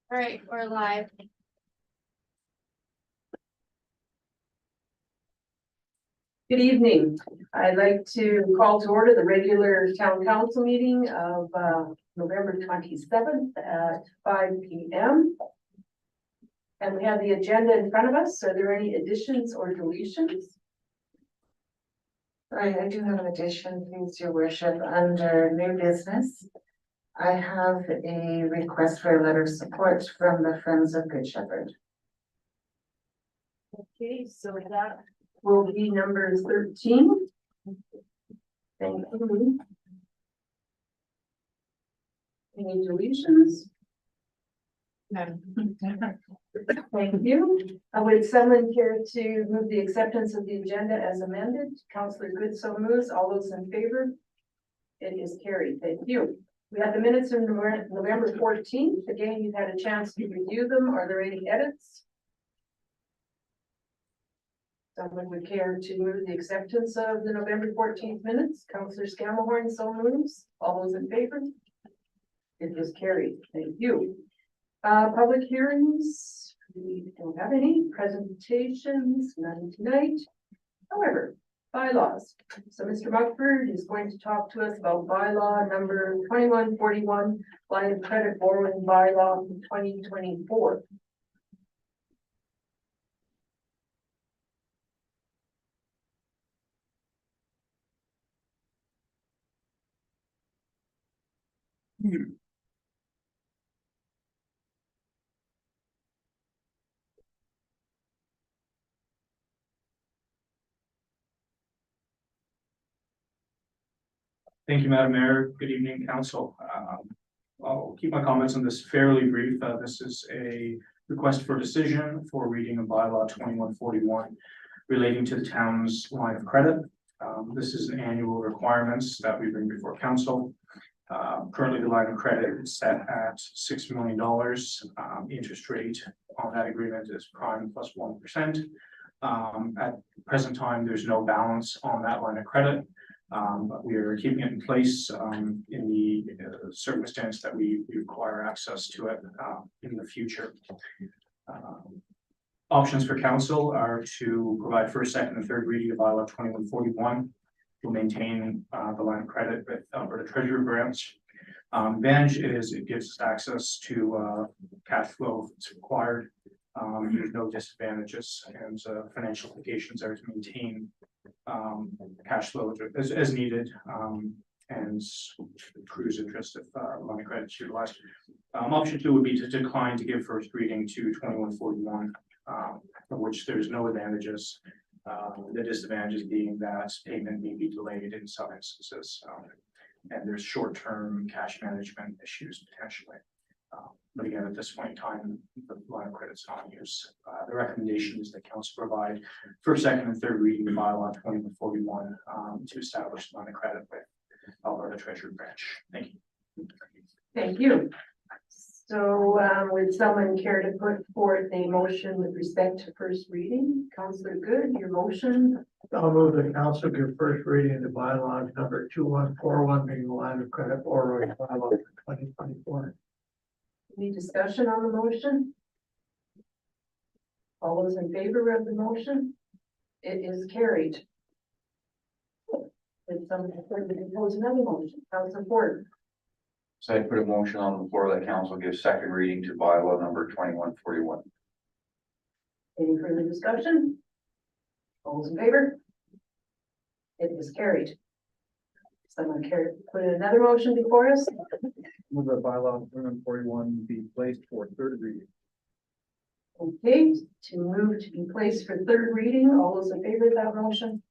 All right, we're live. Good evening. I'd like to call to order the regular town council meeting of November 27th at 5 p.m. And we have the agenda in front of us. Are there any additions or deletions? I do have an addition, please, your worship, under new business. I have a request for a letter of support from the Friends of Good Shepherd. Okay, so that will be number 13. Thank you. Any deletions? No. Thank you. Would someone care to move the acceptance of the agenda as amended? Councillor Good so moves. All those in favor? It is carried. Thank you. We have the minutes of November 14th. Again, you've had a chance to review them. Are there any edits? Someone would care to move the acceptance of the November 14th minutes? Councillor Scamahorn so moves. All those in favor? It is carried. Thank you. Public hearings, we don't have any. Presentations, none tonight. However, bylaws. So Mr. Buckford is going to talk to us about bylaw number 2141, line of credit borrowing bylaw from 2024. Thank you, Madam Mayor. Good evening, Council. I'll keep my comments on this fairly brief. This is a request for decision for reading of bylaw 2141 relating to the town's line of credit. This is an annual requirements that we bring before Council. Currently, the line of credit is set at $6 million. Interest rate on that agreement is prime plus 1%. At present time, there's no balance on that line of credit. But we are keeping it in place in the circumstance that we require access to it in the future. Options for council are to provide first, second, and third reading of bylaw 2141. We'll maintain the line of credit with Alberta Treasury branch. Advantage is it gives us access to cash flow if it's required. There's no disadvantages, and financial implications are to maintain cash flow as needed, and accrues interest if line of credit is utilized. Option 2 would be to decline to give first reading to 2141, for which there's no advantages. The disadvantages being that payment may be delayed in some instances, and there's short-term cash management issues potentially. But again, at this point in time, the line of credit's not in use. The recommendation is that council provide first, second, and third reading of bylaw 2141 to establish the line of credit with Alberta Treasury branch. Thank you. Thank you. So would someone care to put forth a motion with respect to first reading? Councillor Good, your motion. I'll move the council give first reading to bylaw number 2141, being the line of credit borrowing bylaw for 2024. Any discussion on the motion? All those in favor of the motion? It is carried. Would someone prefer to propose another motion? Councillor Ford. So I put a motion on the floor that council gives second reading to bylaw number 2141. Any further discussion? All those in favor? It is carried. Someone care to put another motion before us? Move the bylaw 2141 be placed for third reading. Okay, to move to be placed for third reading. All those in favor of that motion?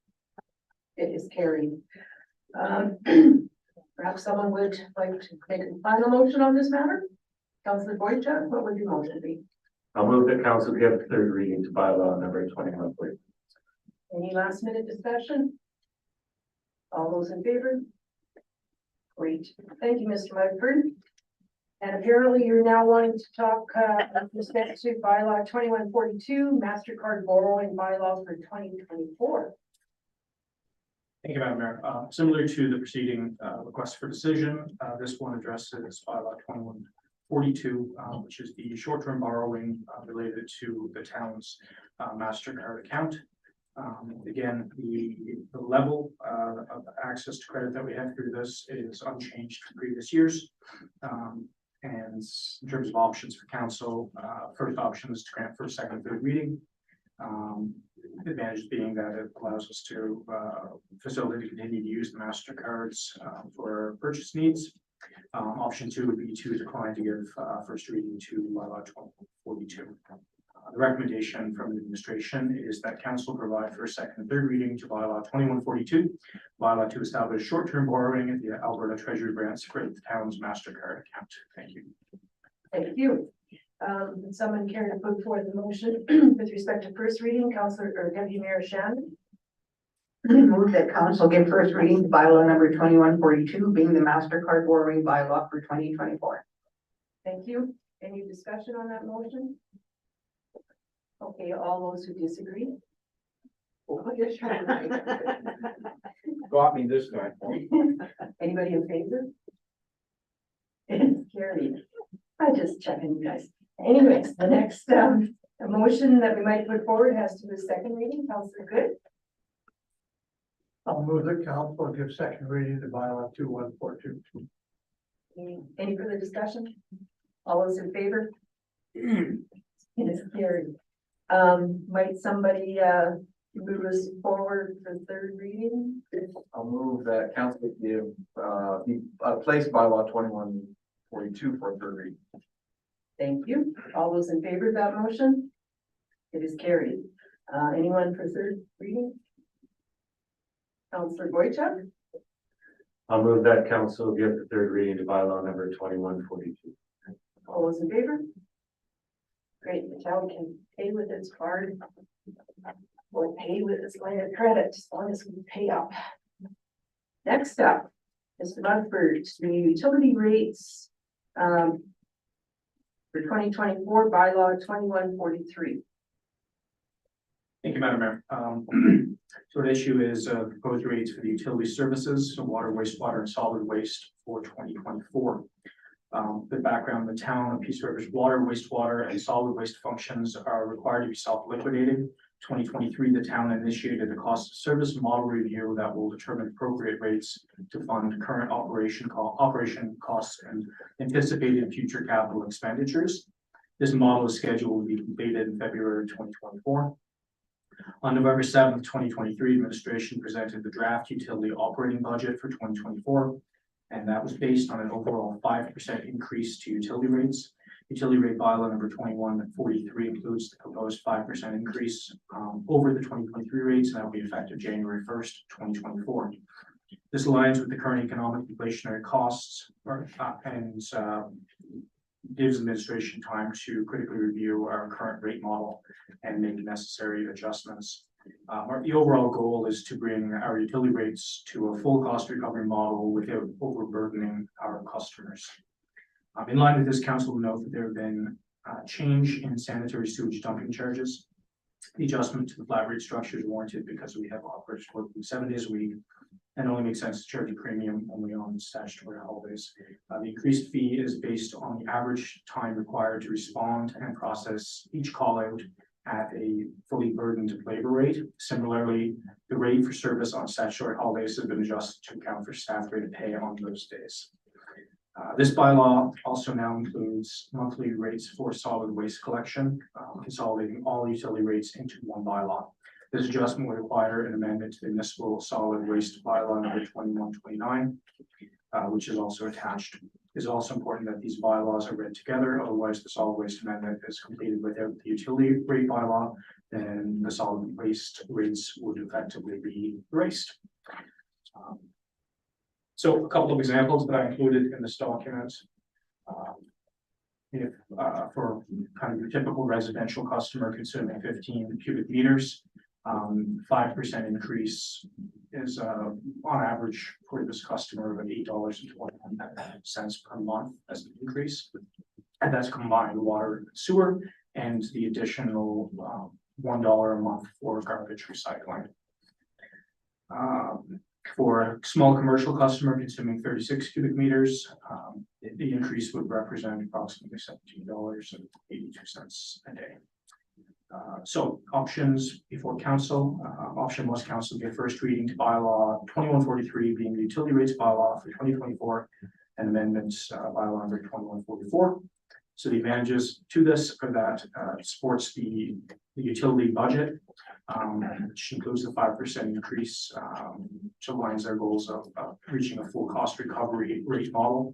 It is carried. Perhaps someone would like to make a final motion on this matter? Councillor Boychuk, what would your motion be? I'll move that council give third reading to bylaw number 2141. Any last minute discussion? All those in favor? Great. Thank you, Mr. Mudford. And apparently you're now wanting to talk with respect to bylaw 2142, MasterCard borrowing bylaw for 2024. Thank you, Madam Mayor. Similar to the preceding request for decision, this one addresses bylaw which is the short-term borrowing related to the town's MasterCard account. Again, the level of access to credit that we have through this is unchanged from previous years. And in terms of options for council, first option is to grant first, second, third reading. The advantage being that it allows us to facilitate to continue to use the MasterCards for purchase needs. Option 2 would be to decline to give first reading to bylaw 2042. The recommendation from the administration is that council provide first, second, and third reading to bylaw 2142, bylaw to establish short-term borrowing at the Alberta Treasury grants for the town's MasterCard account. Thank you. Thank you. Would someone care to put forth the motion with respect to first reading, Councillor or Deputy Mayor Shannon? Move that council give first reading to bylaw number 2142, being the MasterCard borrowing bylaw for 2024. Thank you. Any discussion on that motion? Okay, all those who disagree? Got me this time. Anybody in favor? It's carried. I just checking, you guys. Anyways, the next motion that we might put forward has to do with second reading. Councillor Good. I'll move the council give second reading to bylaw 2142. Any further discussion? All those in favor? It is carried. Might somebody move us forward for third reading? I'll move that council give, place bylaw 2142 for third reading. Thank you. All those in favor of that motion? It is carried. Anyone for third reading? Councillor Boychuk? I'll move that council give the third reading to bylaw number 2142. All those in favor? Great, the town can pay with its card or pay with its line of credit as long as we pay up. Next up, Mr. Mudford, the utility rates for 2024 bylaw 2143. Thank you, Madam Mayor. So the issue is proposed rates for the utility services, so water, wastewater, and solid waste for 2024. The background, the town of Peace River's water, wastewater, and solid waste functions are required to be self-liquidated. 2023, the town initiated a cost of service model review that will determine appropriate rates to fund current operation costs and anticipated future capital expenditures. This model is scheduled to be completed in February 2024. On November 7th, 2023, administration presented the draft utility operating budget for 2024, and that was based on an overall 5% increase to utility rates. Utility rate bylaw number 2143 includes the proposed 5% increase over the 2023 rates, and that will be effective January 1st, 2024. This aligns with the current economic inflationary costs and gives administration time to critically review our current rate model and make necessary adjustments. The overall goal is to bring our utility rates to a full cost recovery model without overburdening our customers. In line with this, council will note that there have been change in sanitary sewage dumping charges. The adjustment to the flat rate structure is warranted because we have operators working 7 days a week and only makes sense to charge a premium only on statutory holidays. The increased fee is based on the average time required to respond and process each call out at a fully burdened labor rate. Similarly, the rate for service on statutory holidays has been adjusted to account for staff rate of pay on those days. This bylaw also now includes monthly rates for solid waste collection, consolidating all utility rates into one bylaw. This adjustment will require an amendment to the municipal solid waste bylaw number 2129, which is also attached. It is also important that these bylaws are read together, otherwise the solid waste amendment is completed without the utility rate bylaw, then the solid waste rates would effectively be erased. So a couple of examples that I included in this document. If for kind of your typical residential customer consuming 15 cubic meters, 5% increase is on average for this customer of $8.21 per month as an increase. And that's combined water and sewer and the additional $1 a month for garbage recycling. For a small commercial customer consuming 36 cubic meters, the increase would represent approximately $17.82 a day. So options before council, option was council give first reading to bylaw 2143 being the utility rates bylaw for 2024 and amendments bylaw number 2144. So the advantages to this are that supports the utility budget, which includes the 5% increase, which aligns their goals of reaching a full cost recovery rate model,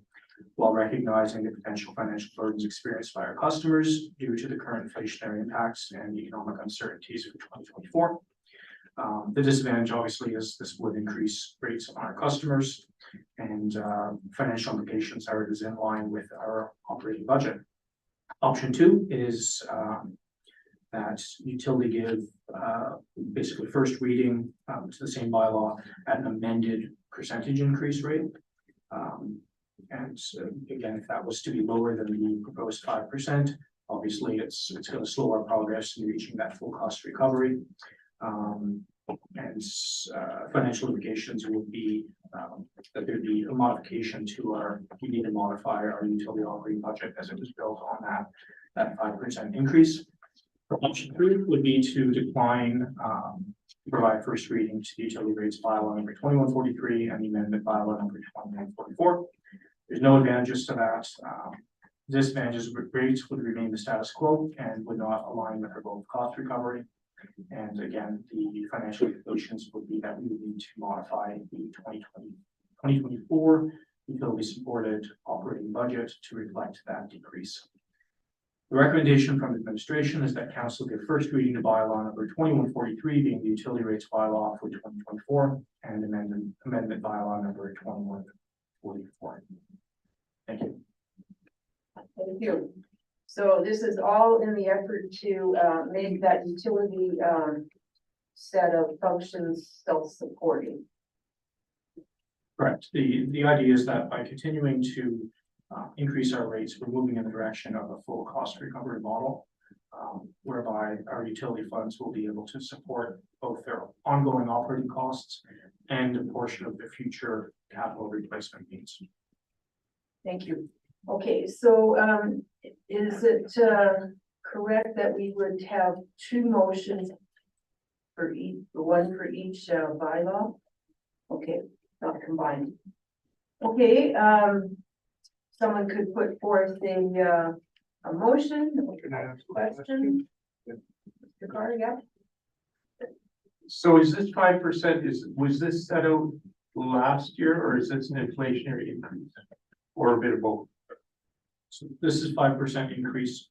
while recognizing the potential financial burdens experienced by our customers due to the current inflationary impacts and economic uncertainties for 2024. The disadvantage obviously is this would increase rates on our customers, and financial implications are it is in line with our operating budget. Option 2 is that utility give basically first reading to the same bylaw at an amended percentage increase rate. Again, if that was to be lower than the proposed 5%, obviously it's going to slow our progress in reaching that full cost recovery. Financial implications would be that there'd be a modification to we need to modify our utility operating budget as it was built on that 5% increase. Option 3 would be to decline, provide first reading to the utility rates bylaw number 2143 and the amendment bylaw number 2144. There's no advantages to that. Disadvantages rates would remain the status quo and would not align with our goal of cost recovery. And again, the financial implications would be that we would need to modify the 2024 utility supported operating budget to reflect that decrease. The recommendation from administration is that council give first reading to bylaw number 2143 being the utility rates bylaw for 2024 and amendment bylaw number 2144. Thank you. Thank you. So this is all in the effort to make that utility set of functions self-supporting. Correct. The idea is that by continuing to increase our rates, we're moving in the direction of a full cost recovery model, whereby our utility funds will be able to support both their ongoing operating costs and a portion of the future capital replacement needs. Thank you. Okay, so is it correct that we would have two motions for each, one for each bylaw? Okay, not combined. Okay, someone could put forth a motion, question? Mr. Carr, yeah? So is this 5%, was this set out last year, or is this an inflationary increase? Or a bit of both? So this is 5% increase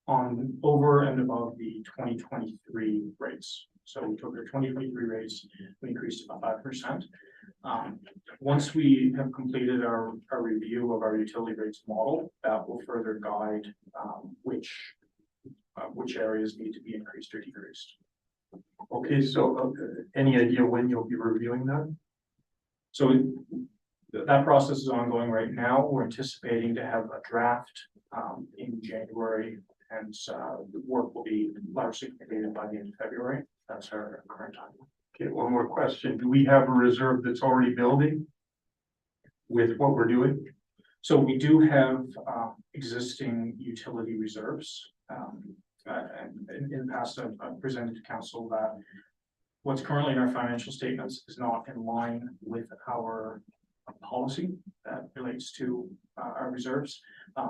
on over and above the 2023 rates. So we took our 2023 rates, we increased it by 5%. Once we have completed our review of our utility rates model, that will further guide which areas need to be increased or decreased. Okay, so any idea when you'll be reviewing that? So that process is ongoing right now. We're anticipating to have a draft in January, and the work will be largely completed by the end of February. That's our current timeline. Okay, one more question. Do we have a reserve that's already building with what we're doing? So we do have existing utility reserves. And in the past, I've presented to council that what's currently in our financial statements is not in line with our policy that relates to our reserves,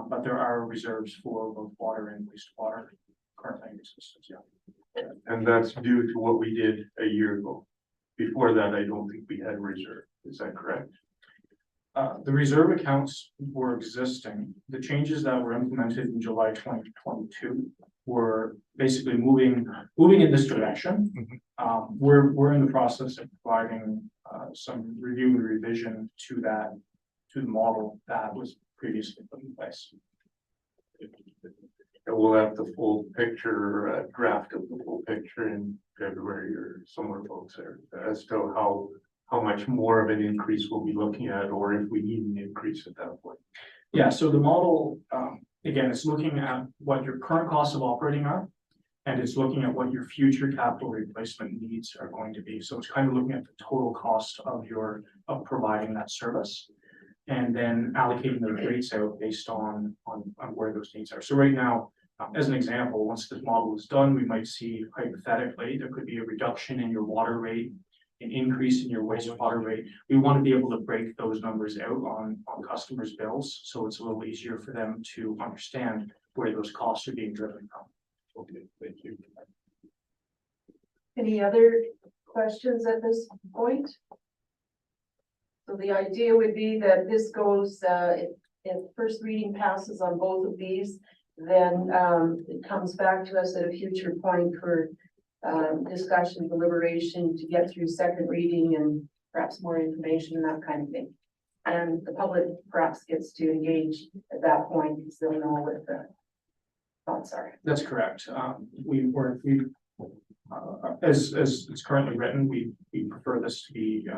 but there are reserves for both water and wastewater currently in existence. Yeah. And that's due to what we did a year ago. Before that, I don't think we had a reserve. Is that correct? The reserve accounts were existing. The changes that were implemented in July 2022 were basically moving in this direction. We're in the process of providing some review and revision to the model that was previously put in place. And we'll have the full picture, draft of the full picture in February or somewhere folks there as to how much more of an increase we'll be looking at, or if we need an increase at that point. Yeah, so the model, again, it's looking at what your current costs of operating are, And it's looking at what your future capital replacement needs are going to be. So it's kind of looking at the total cost of providing that service. And then allocating the rates out based on where those needs are. So right now, as an example, once this model is done, we might see hypothetically, there could be a reduction in your water rate, an increase in your wastewater rate. We want to be able to break those numbers out on customers' bills, so it's a little easier for them to understand where those costs are being driven from. Okay, thank you. Any other questions at this point? So the idea would be that this goes, if first reading passes on both of these, then it comes back to us at a future point for discussion, deliberation to get through second reading and perhaps more information and that kind of thing. And the public perhaps gets to engage at that point because they'll know what the thoughts are. That's correct. As it's currently written, we prefer this to be,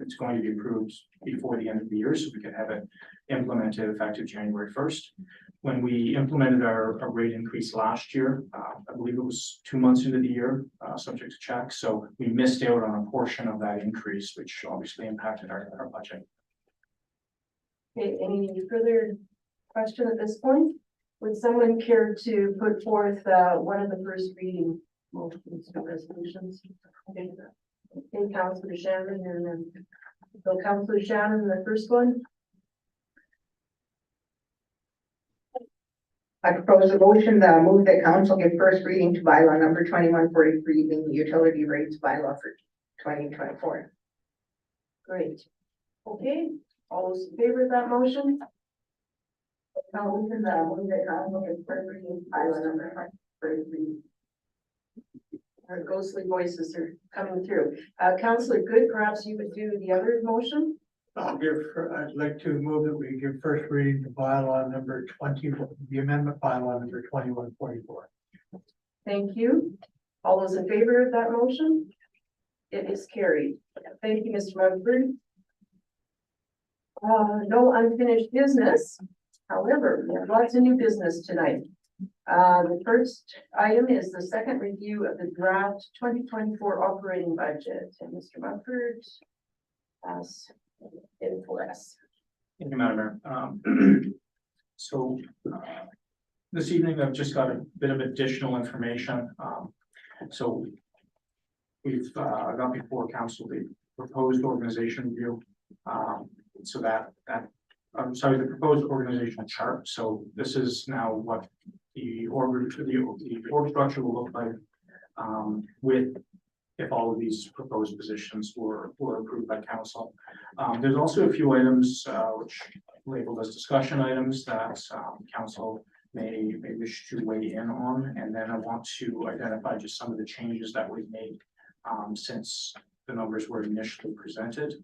it's going to be approved before the end of the year, so we can have it implemented effective January 1st. When we implemented our rate increase last year, I believe it was 2 months into the year, subject to check. So we missed out on a portion of that increase, which obviously impacted our budget. Okay, any further question at this point? Would someone care to put forth one of the first reading motions or resolutions? Okay, Councillor Shannon and then so Councillor Shannon, the first one. I propose a motion that move that council give first reading to bylaw number 2143, being the utility rates bylaw for 2024. Great. Okay, all those in favor of that motion? Motion that move that council give first reading to bylaw number 23. Our ghostly voices are coming through. Councillor Good, perhaps you would do the other motion? I'd like to move that we give first reading to bylaw number 20, the amendment bylaw number 2144. Thank you. All those in favor of that motion? It is carried. Thank you, Mr. Mugford. No unfinished business. However, we have lots of new business tonight. The first item is the second review of the draft 2024 operating budget. And Mr. Mugford has it for us. Thank you, Madam Mayor. So this evening, I've just got a bit of additional information. So we've got before council the proposed organization review. So I'm sorry, the proposed organizational chart. So this is now what the org structure will look like with if all of these proposed positions were approved by council. There's also a few items which labeled as discussion items that council may wish to weigh in on, and then I want to identify just some of the changes that we've made since the numbers were initially presented.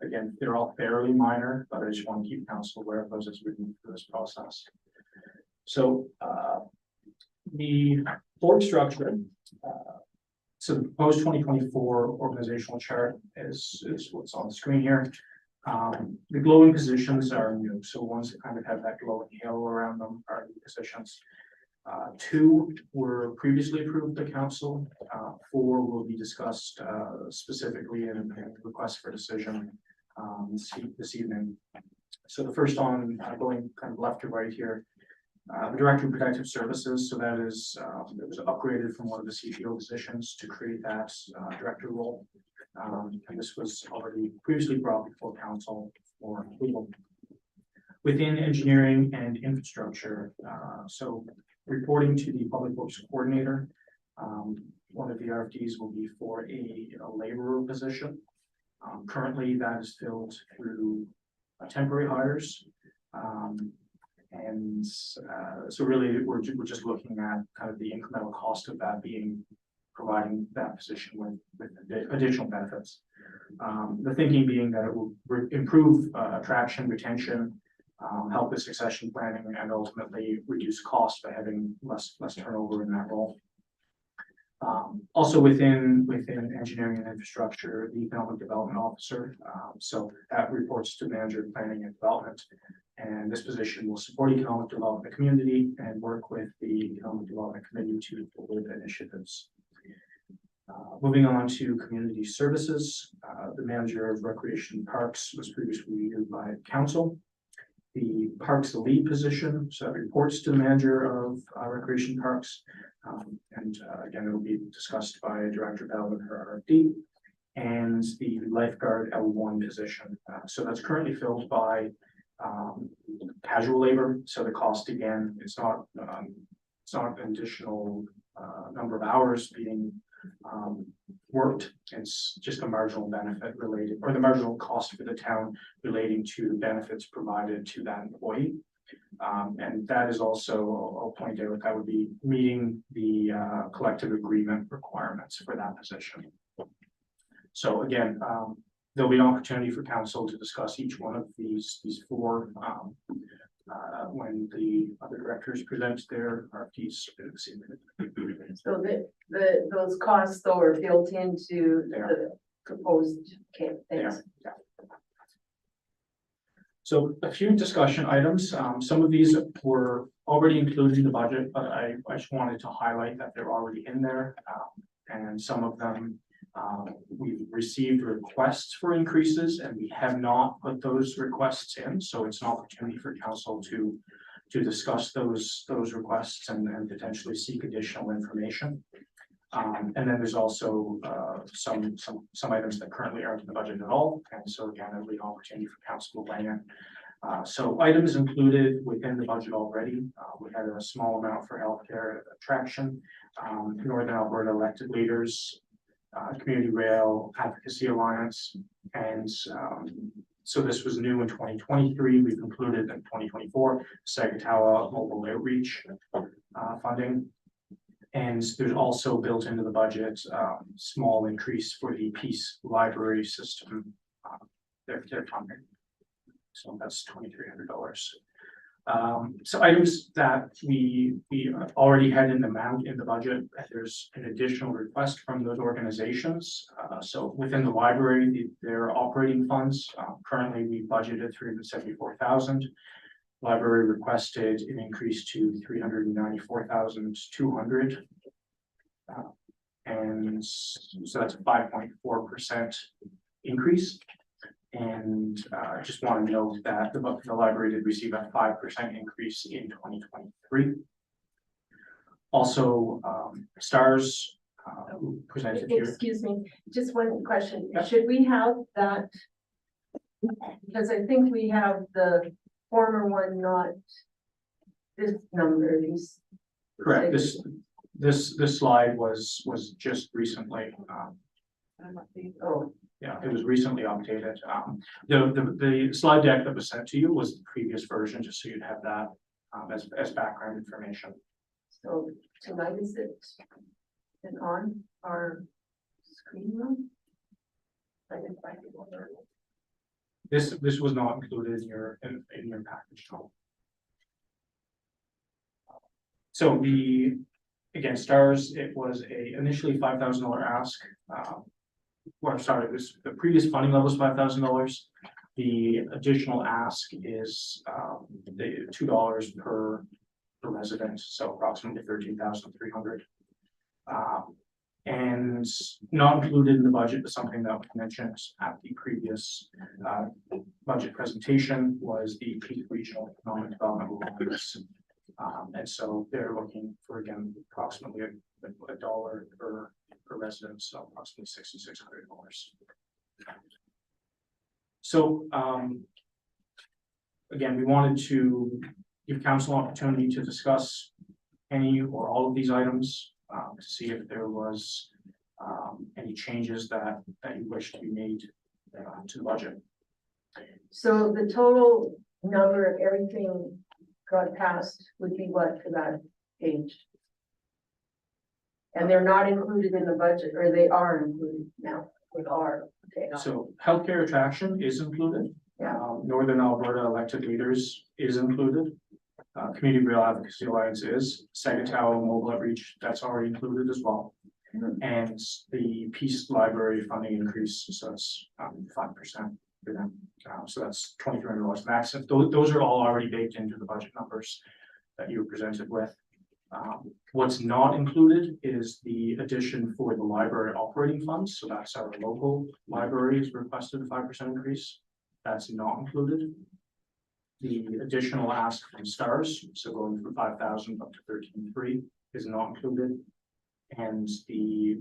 Again, they're all fairly minor, but I just want to keep council aware of those as we move through this process. So the board structure, so the proposed 2024 organizational chart is what's on the screen here. The glowing positions are new, so ones that kind of have that glowing halo around them are new positions. 2 were previously approved by council. 4 will be discussed specifically in the request for decision this evening. So the first on going kind of left to right here, the Director of Protective Services. So that is it was upgraded from one of the CPO positions to create that director role. And this was already previously brought before council for approval. Within engineering and infrastructure, so reporting to the Public Works Coordinator, one of the RFDs will be for a laborer position. Currently, that is filled through temporary hires. And so really, we're just looking at kind of the incremental cost of that being providing that position with additional benefits. The thinking being that it will improve attraction, retention, help with succession planning, and ultimately reduce costs by having less turnover in that role. Also within engineering and infrastructure, the economic development officer. So that reports to manager of planning and development. And this position will support economic development of the community and work with the Economic Development Committee to forward initiatives. Moving on to community services, the manager of recreation parks was previously reviewed by council. The parks lead position, so that reports to the manager of recreation parks. Again, it will be discussed by Director Bell in her RFD. And the lifeguard L1 position, so that's currently filled by casual labor. So the cost, again, it's not an additional number of hours being worked. It's just a marginal benefit related, or the marginal cost for the town relating to the benefits provided to that employee. And that is also, I'll point out, that would be meeting the collective agreement requirements for that position. So again, there'll be an opportunity for council to discuss each one of these four when the other directors present their RFPs this evening. So those costs though are built into They are. the proposed, okay, thanks. Yeah. So a few discussion items, some of these were already included in the budget, but I just wanted to highlight that they're already in there. And some of them, we've received requests for increases and we have not put those requests in. So it's an opportunity for council to discuss those requests and potentially seek additional information. And then there's also some items that currently aren't in the budget at all. And so again, it'll be an opportunity for council to weigh in. So items included within the budget already. We had a small amount for healthcare attraction, Northern Alberta elected leaders, Community Rail Advocacy Alliance, and so this was new in 2023. We've included in 2024 Sagatawa Mobile Outreach funding. And there's also built into the budget small increase for the Peace Library System, their funding. So that's $2,300. So items that we already had in the amount in the budget. There's an additional request from those organizations. So within the library, their operating funds, currently we budgeted $374,000. Library requested an increase to $394,200. And so that's a 5.4% increase. And I just want to note that the library did receive a 5% increase in 2023. Also, STARS presented here. Excuse me, just one question. Yeah. Should we have that? Because I think we have the former one, not this number, these. Correct. This slide was just recently, Oh, yeah, it was recently updated. The slide deck that was sent to you was the previous version, just so you'd have that as background information. so tonight is it on our screen room? I didn't find it on there. This was not included in your package. No. So again, STARS, it was initially $5,000 ask. Well, I'm sorry, the previous funding level was $5,000. The additional ask is the $2 per resident, so approximately $13,300. And not included in the budget, but something that was mentioned at the previous budget presentation was the Peak Regional Economic Development Alliance. And so they're looking for, again, approximately a dollar per resident, so approximately $6,600. So again, we wanted to give council opportunity to discuss any or all of these items to see if there was any changes that you wish to be made to the budget. So the total number of everything got passed would be what for that page? And they're not included in the budget, or they are included now with our, okay. So healthcare attraction is included. Yeah. Northern Alberta elected leaders is included. Community Rail Advocacy Alliance is. Sagatawa Mobile Outreach, that's already included as well. Mhm. And the Peace Library funding increase, so it's 5%. for them. So that's $2,300 max. If those are all already baked into the budget numbers that you were presented with. What's not included is the addition for the library operating funds. So that's our local libraries requested a 5% increase. That's not included. The additional ask from STARS, so going from 5,000 up to 13,300 is not included. And the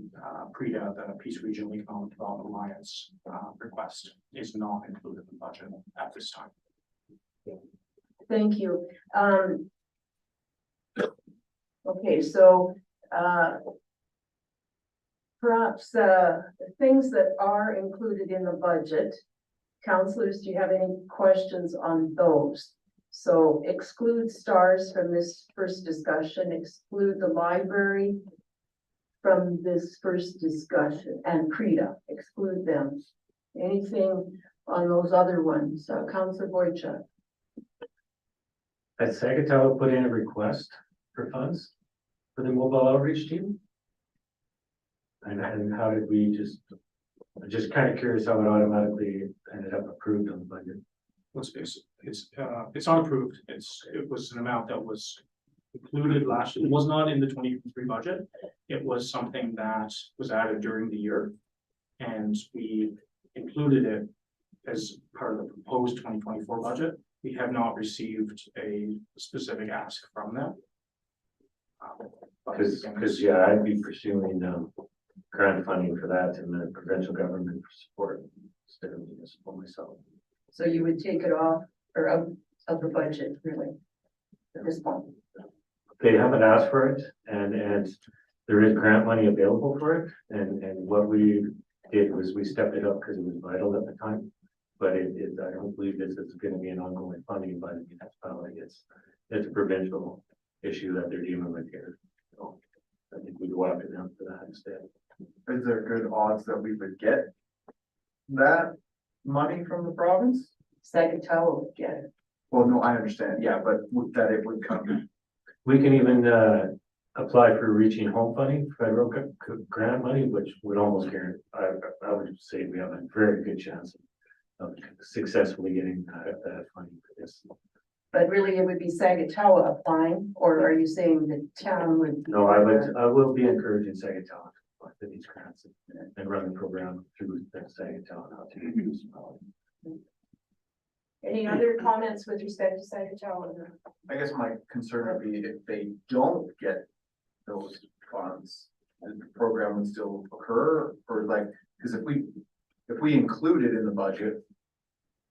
PREDA, the Peace Regional Economic Development Alliance request is not included in the budget at this time. Thank you. Okay, so perhaps things that are included in the budget. Councillors, do you have any questions on those? So exclude STARS from this first discussion, exclude the library from this first discussion, and PREDA, exclude them. Anything on those other ones? Councillor Boychuk? Has Sagatawa put in a request for funds for the mobile outreach team? And how did we I'm just kind of curious how it automatically ended up approved on the budget. Let's face it, it's not approved. It was an amount that was included last year. It was not in the 2023 budget. It was something that was added during the year. And we included it as part of the proposed 2024 budget. We have not received a specific ask from them. Because yeah, I'd be pursuing grant funding for that and the provincial government for support instead of municipal myself. So you would take it off or out of the budget, really, at this point? They haven't asked for it, and there is grant money available for it, and what we did was we stepped it up because it was vital at the time. But I don't believe this is going to be an ongoing funding by the municipality. It's a provincial issue that they're dealing with here. So I think we go after them for that instead. Is there good odds that we would get that money from the province? Sagatawa would get it. Well, no, I understand, yeah, but that it would come. We can even apply for reaching home funding, federal grant money, which would almost guarantee, I would say we have a very good chance of successfully getting that funding for this. But really, it would be Sagatawa applying, or are you saying the town would? No, I will be encouraging Sagatawa to apply for these grants and run the program through Sagatawa, not to municipality. Any other comments with respect to Sagatawa? I guess my concern would be if they don't get those funds, the program would still occur, or like, because if we include it in the budget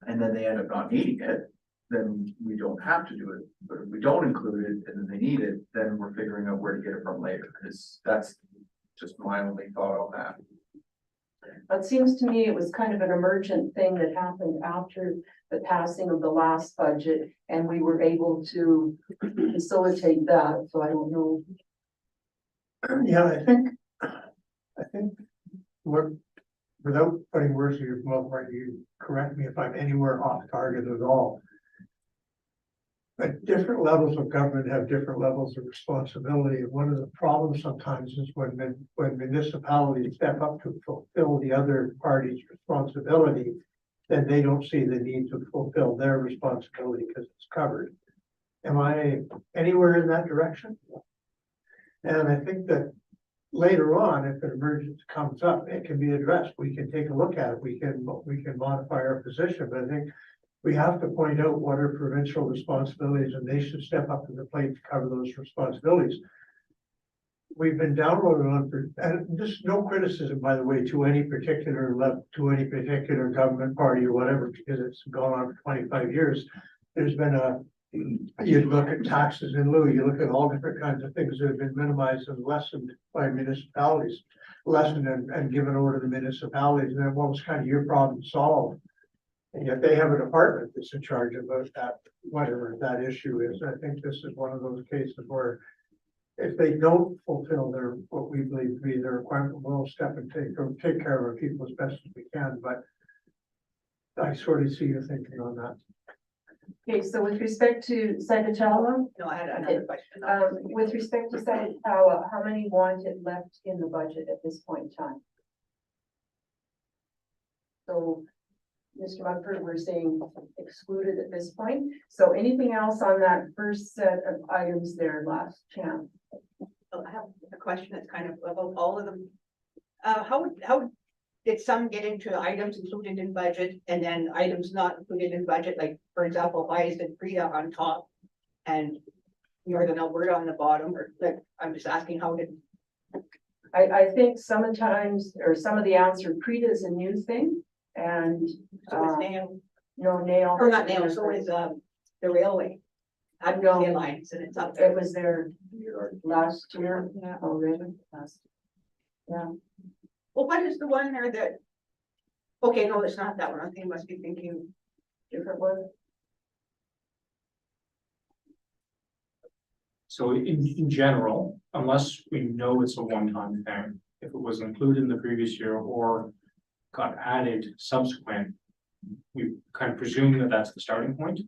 and then they end up not needing it, then we don't have to do it. But if we don't include it and then they need it, then we're figuring out where to get it from later, because that's just my only thought on that. It seems to me it was kind of an emergent thing that happened after the passing of the last budget, and we were able to facilitate that, so I don't know. Yeah, I think what, without putting words in your mouth, right, you correct me if I'm anywhere off target at all. But different levels of government have different levels of responsibility. And one of the problems sometimes is when municipalities step up to fulfill the other party's responsibility, then they don't see the need to fulfill their responsibility because it's covered. Am I anywhere in that direction? And I think that later on, if an emergency comes up, it can be addressed. We can take a look at it. We can modify our position, but I think we have to point out what are provincial responsibilities, and they should step up to the plate to cover those responsibilities. We've been downloaded on, and this is no criticism, by the way, to any particular government party or whatever, because it's gone on for 25 years. There's been you look at taxes in lieu, you look at all different kinds of things that have been minimized and lessened by municipalities, lessened and given over to the municipalities, and then what was kind of your problem solved? And yet they have a department that's in charge of that, whatever that issue is. I think this is one of those cases where if they don't fulfill what we believe to be their requirement, we'll step and take care of our people as best as we can. But I sort of see your thinking on that. Okay, so with respect to Sagatawa, No, I had another question. with respect to Sagatawa, how many want it left in the budget at this point in time? So Mr. Mumford, we're saying excluded at this point. So anything else on that first set of items there, last chance? I have a question that's kind of about all of them. How did some get into items included in budget and then items not included in budget? Like, for example, why is it Frida on top and Northern Alberta on the bottom? Or like, I'm just asking how did, I think sometimes, or some of the answer, Prita is a new thing, and, so is nail, no, nail. or not nail, so is the railway. I've No. no lines and it's up there. It was there last year already. Yeah, Well, what is the one there that? Okay, no, it's not that one. I think I must be thinking different one. So in general, unless we know it's a one-time thing, if it was included in the previous year or got added subsequent, we kind of presume that that's the starting point,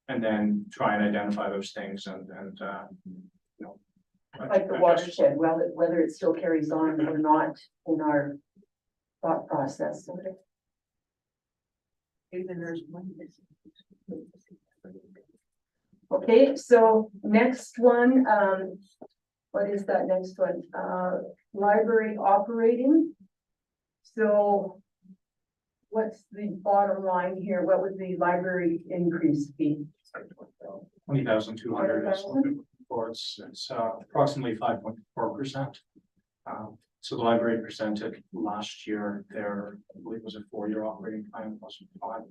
and then try and identify those things and you know. Like the watershed, well, whether it still carries on or not in our thought process. even there's one. Okay, so next one, what is that next one? Library operating. So what's the bottom line here? What would the library increase be? 20,200 is what it reports. It's approximately 5.4%. So the library presented last year, their, I believe it was a 4-year operating plan, plus 5,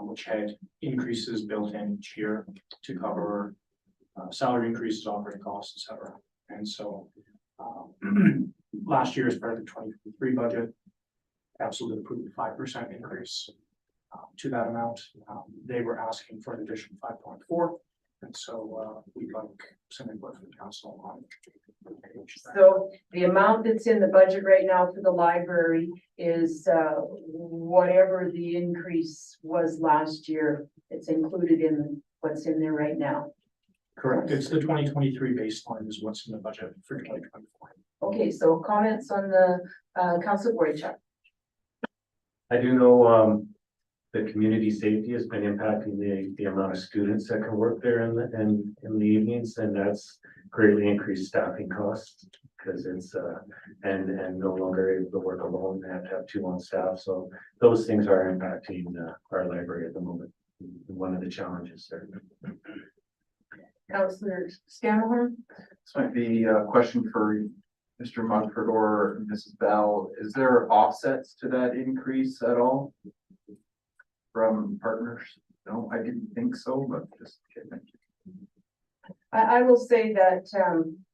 which had increases built in each year to cover salary increases, operating costs, etc. And so last year, as part of the 2023 budget, absolutely approved a 5% increase to that amount. They were asking for an additional 5.4. And so we'd like some input from the council on. So the amount that's in the budget right now for the library is whatever the increase was last year. It's included in what's in there right now. Correct. It's the 2023 baseline is what's in the budget for 2024. Okay, so comments on the Council Boychuk. I do know, the community safety has been impacting the amount of students that can work there in the evenings, and that's greatly increased staffing costs. Because it's, and no longer able to work alone, they have to have 2 on staff, so those things are impacting, our library at the moment. One of the challenges there. Councillor Scanlon. This might be a question for Mr. Mumford or Mrs. Bell. Is there offsets to that increase at all? From partners? No, I didn't think so, but just kidding. I will say that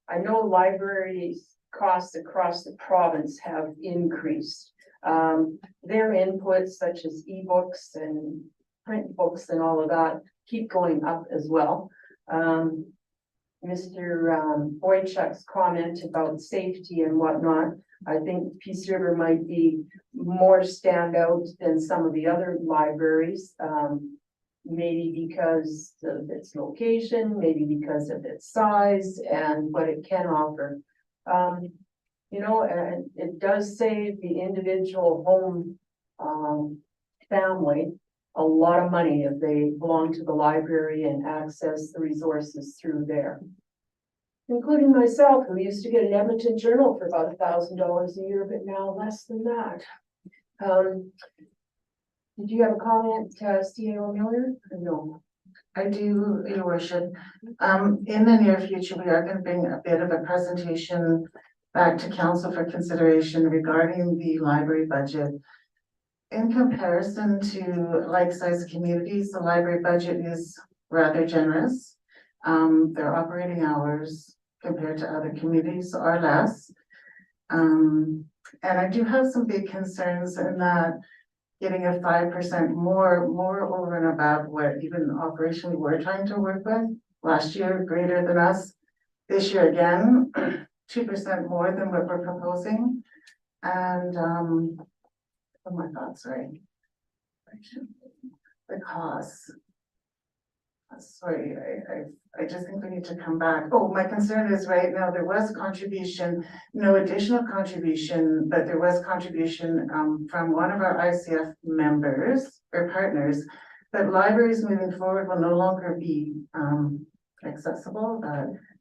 I know libraries costs across the province have increased. Their inputs such as ebooks and print books and all of that keep going up as well. Mr. Boychuk's comment about safety and whatnot, I think Peace River might be more standout than some of the other libraries. Maybe because of its location, maybe because of its size and what it can offer. You know, and it does save the individual home family a lot of money if they belong to the library and access the resources through there. Including myself, who used to get an Edmonton Journal for about $1,000 a year, but now less than that. Did you have a comment, CAO Miller? No. I do, Your Worship. In the near future, we are going to bring a bit of a presentation back to council for consideration regarding the library budget. In comparison to like-sized communities, the library budget is rather generous. Their operating hours compared to other communities are less. And I do have some big concerns in that getting a 5% more over and above what even operationally we're trying to work with. Last year, greater than us. This year again, 2% more than what we're proposing. And oh my God, sorry. The costs. Sorry, I just think we need to come back. Oh, my concern is right now, there was contribution, no additional contribution, but there was contribution from one of our ICF members or partners. That libraries moving forward will no longer be accessible,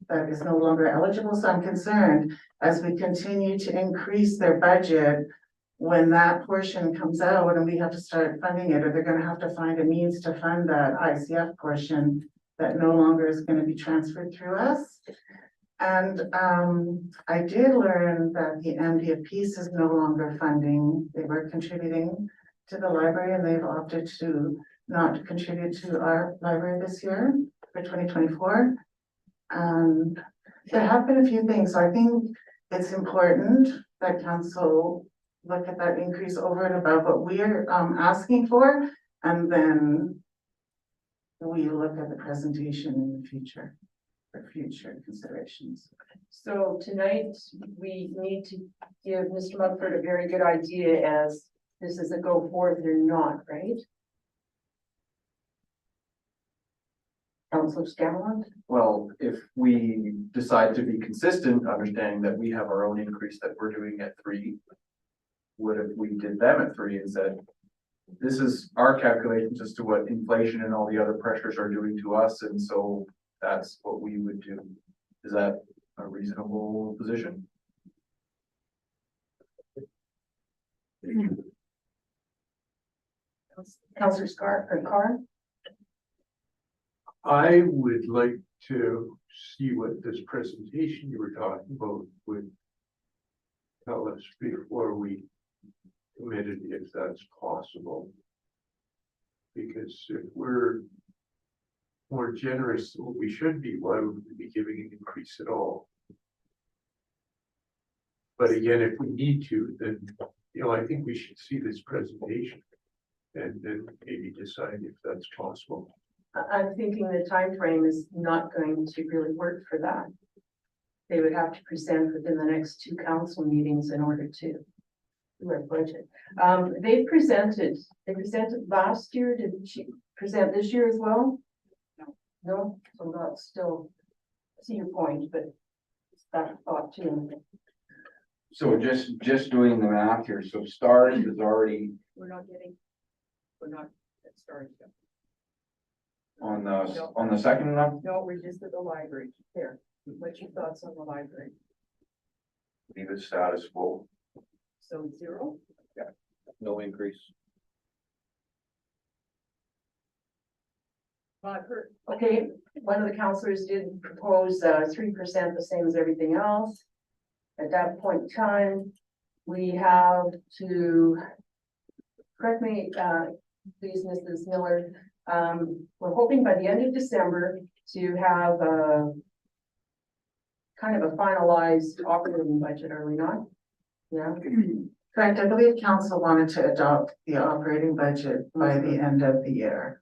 that is no longer eligible. So I'm concerned as we continue to increase their budget, when that portion comes out and we have to start funding it, or they're gonna have to find a means to fund that ICF portion that no longer is gonna be transferred through us. And I did learn that the MD of Peace is no longer funding. They were contributing to the library and they've opted to not contribute to our library this year for 2024. And there have been a few things. So I think it's important that council look at that increase over and above what we're asking for, and then we look at the presentation in the future for future considerations. So tonight, we need to give Mr. Mugford a very good idea as this is a go forward or not, right? Councilor Scanlon? Well, if we decide to be consistent, understanding that we have our own increase that we're doing at 3. What if we did them at 3 and said, this is our calculations as to what inflation and all the other pressures are doing to us, and so that's what we would do. Is that a reasonable position? Councilor Carr? I would like to see what this presentation you were talking about would tell us before we committed, if that's possible. Because if we're more generous than what we should be, why would we be giving an increase at all? But again, if we need to, then, I think we should see this presentation and then maybe decide if that's possible. I'm thinking the time frame is not going to really work for that. They would have to present within the next 2 council meetings in order to do our budget. They presented last year. Did she present this year as well? No, so that's still, I see your point, but it's that thought too. So just doing the math here, so STARS is already We're not at starting. on the second one, No, we're just at the library. There, what's your thoughts on the library? leave it status quo, So 0? no increase. Well, I've heard. Okay, one of the councillors did propose 3%, the same as everything else. At that point in time, we have to, correct me, please, Mrs. Miller, we're hoping by the end of December to have kind of a finalized operating budget, are we not? Yeah. Correct, I believe council wanted to adopt the operating budget by the end of the year.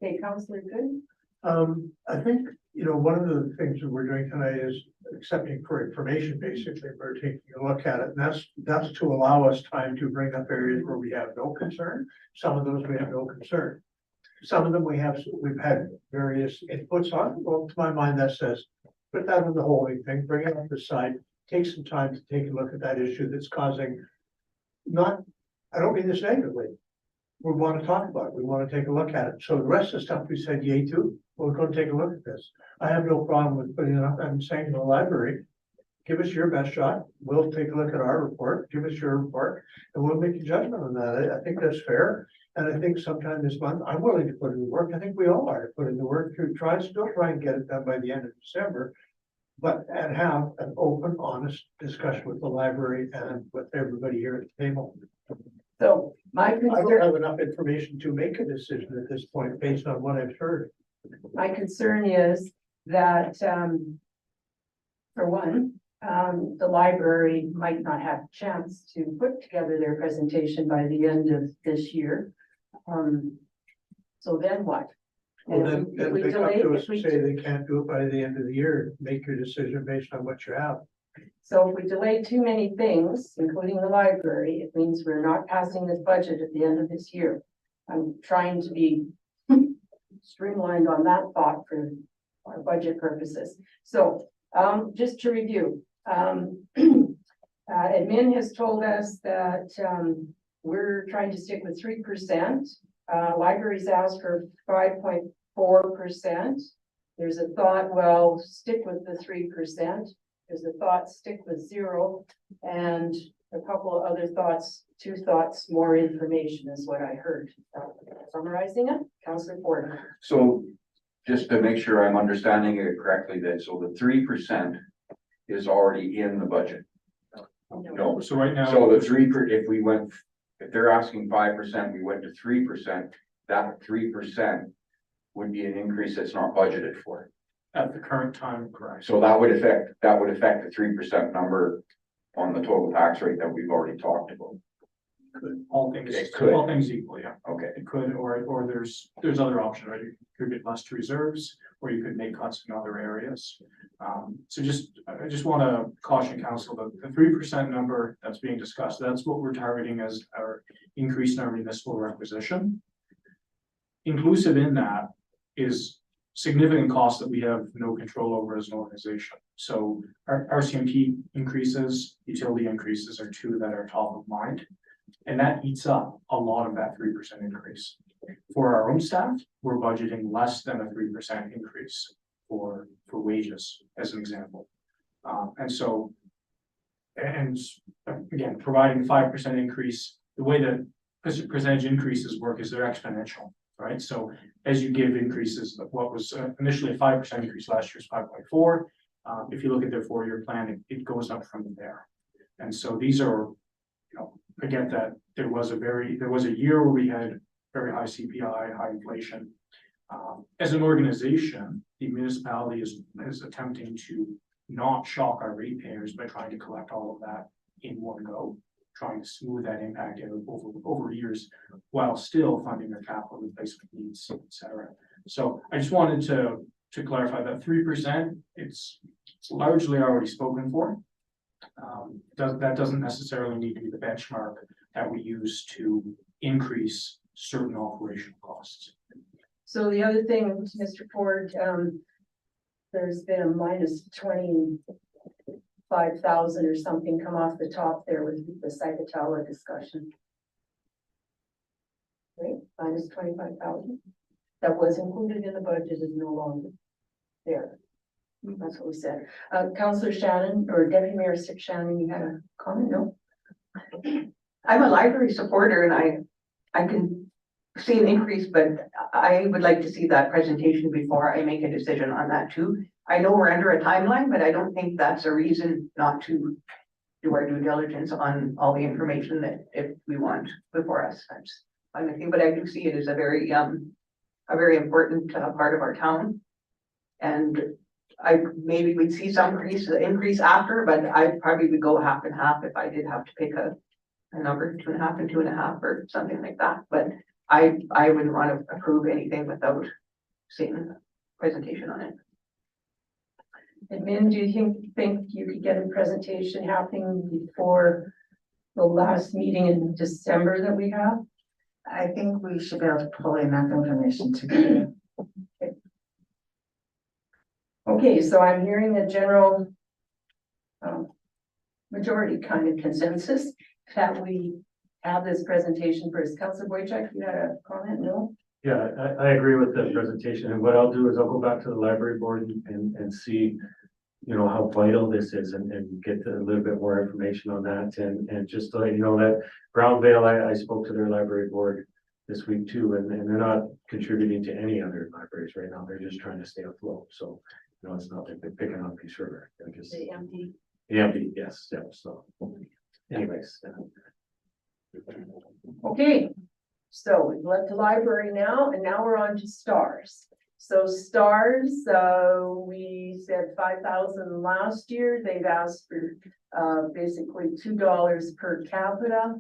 Okay, Councillor Good? I think, one of the things that we're doing tonight is accepting for information, basically, we're taking a look at it, and that's to allow us time to bring up areas where we have no concern. Some of those we have no concern. Some of them we've had various inputs on. Well, to my mind, that says, put that on the holding thing, bring it up the side, take some time to take a look at that issue that's causing I don't mean this negatively. We want to talk about it. We want to take a look at it. So the rest of the stuff we said yay to, we're going to take a look at this. I have no problem with putting it up and saying to the library, give us your best shot. We'll take a look at our report, give us your report, and we'll make a judgment on that. I think that's fair. And I think sometime this month, I'm willing to put in the work. I think we all are to put in the work to still try and get it done by the end of December. And have an open, honest discussion with the library and with everybody here at the table. So my I don't concern, have enough information to make a decision at this point based on what I've heard. my concern is that, for one, the library might not have a chance to put together their presentation by the end of this year. So then what? Well, And then, if we they come delay, to us if and we, say they can't do it by the end of the year, make your decision based on what you have. so if we delay too many things, including the library, it means we're not passing this budget at the end of this year. I'm trying to be streamlined on that thought for our budget purposes. So, just to review, admin has told us that, we're trying to stick with 3%. Libraries asked for 5.4%. There's a thought, well, stick with the 3%. There's a thought, stick with 0, and a couple of other thoughts, 2 thoughts, more information is what I heard. Summarizing it, Councillor Ford. So just to make sure I'm understanding it correctly then, so the 3% is already in the budget? No, So right now. so the if they're asking 5%, we went to 3%, that 3% would be an increase that's not budgeted for. At the current time, correct. So that would affect the 3% number on the total tax rate that we've already talked about. All things, It could. all things equal, yeah. Okay, It could, or there's other options, right? You could get less to reserves, or you could make cuts in other areas. So I just want to caution council that the 3% number that's being discussed, that's what we're targeting as our increase in our municipal requisition. Inclusive in that is significant costs that we have no control over as an organization. So our RCMP increases, utility increases are 2 that are top of mind. And that eats up a lot of that 3% increase. For our own staff, we're budgeting less than a 3% increase for wages, as an example. And again, providing 5% increase, the way that percentage increases work is they're exponential, right? So as you give increases, what was initially a 5% increase last year's 5.4. If you look at their 4-year plan, it goes up from there. And so these are, I get that there was a year where we had very high CPI, high inflation. As an organization, the municipality is attempting to not shock our ratepayers by trying to collect all of that in one go, trying to smooth that impact over years while still funding their capital replacement needs, et cetera. So I just wanted to clarify that 3%, it's largely already spoken for. That doesn't necessarily need to be the benchmark that we use to increase certain operational costs. So the other thing, Mr. Ford, there's been a minus 25,000 or something come off the top there with the Cycatella discussion. Right, minus 25,000. That was included in the budget is no longer there. That's what we said. Councillor Shannon or Deputy Mayor Shannon, you had a comment? No? I'm a library supporter and I can see an increase, but I would like to see that presentation before I make a decision on that too. I know we're under a timeline, but I don't think that's a reason not to do our due diligence on all the information that if we want before us. That's fine with me, but I do see it as a very important part of our town. And maybe we'd see some increase after, but I probably would go half and half if I did have to pick a number, 2.5 and 2.5 or something like that. But I wouldn't want to approve anything without seeing a presentation on it. Admin, do you think you could get a presentation happening before the last meeting in December that we have? I think we should be able to pull enough information together. Okay, so I'm hearing a general majority kind of consensus that we have this presentation first. Councillor Boychuk, you had a comment? No? Yeah, I agree with the presentation, and what I'll do is I'll go back to the library board and see, how vital this is and get a little bit more information on that, and just to let you know that Brownvale, I spoke to their library board this week too, and they're not contributing to any other libraries right now, they're just trying to stay afloat, so, it's not like they're picking on Peace River, they're just. The empty. Yeah, yes, yeah, so, anyways. Okay, so we've left the library now, and now we're on to STARS. So STARS, we said 5,000 last year. They've asked for basically $2 per capita.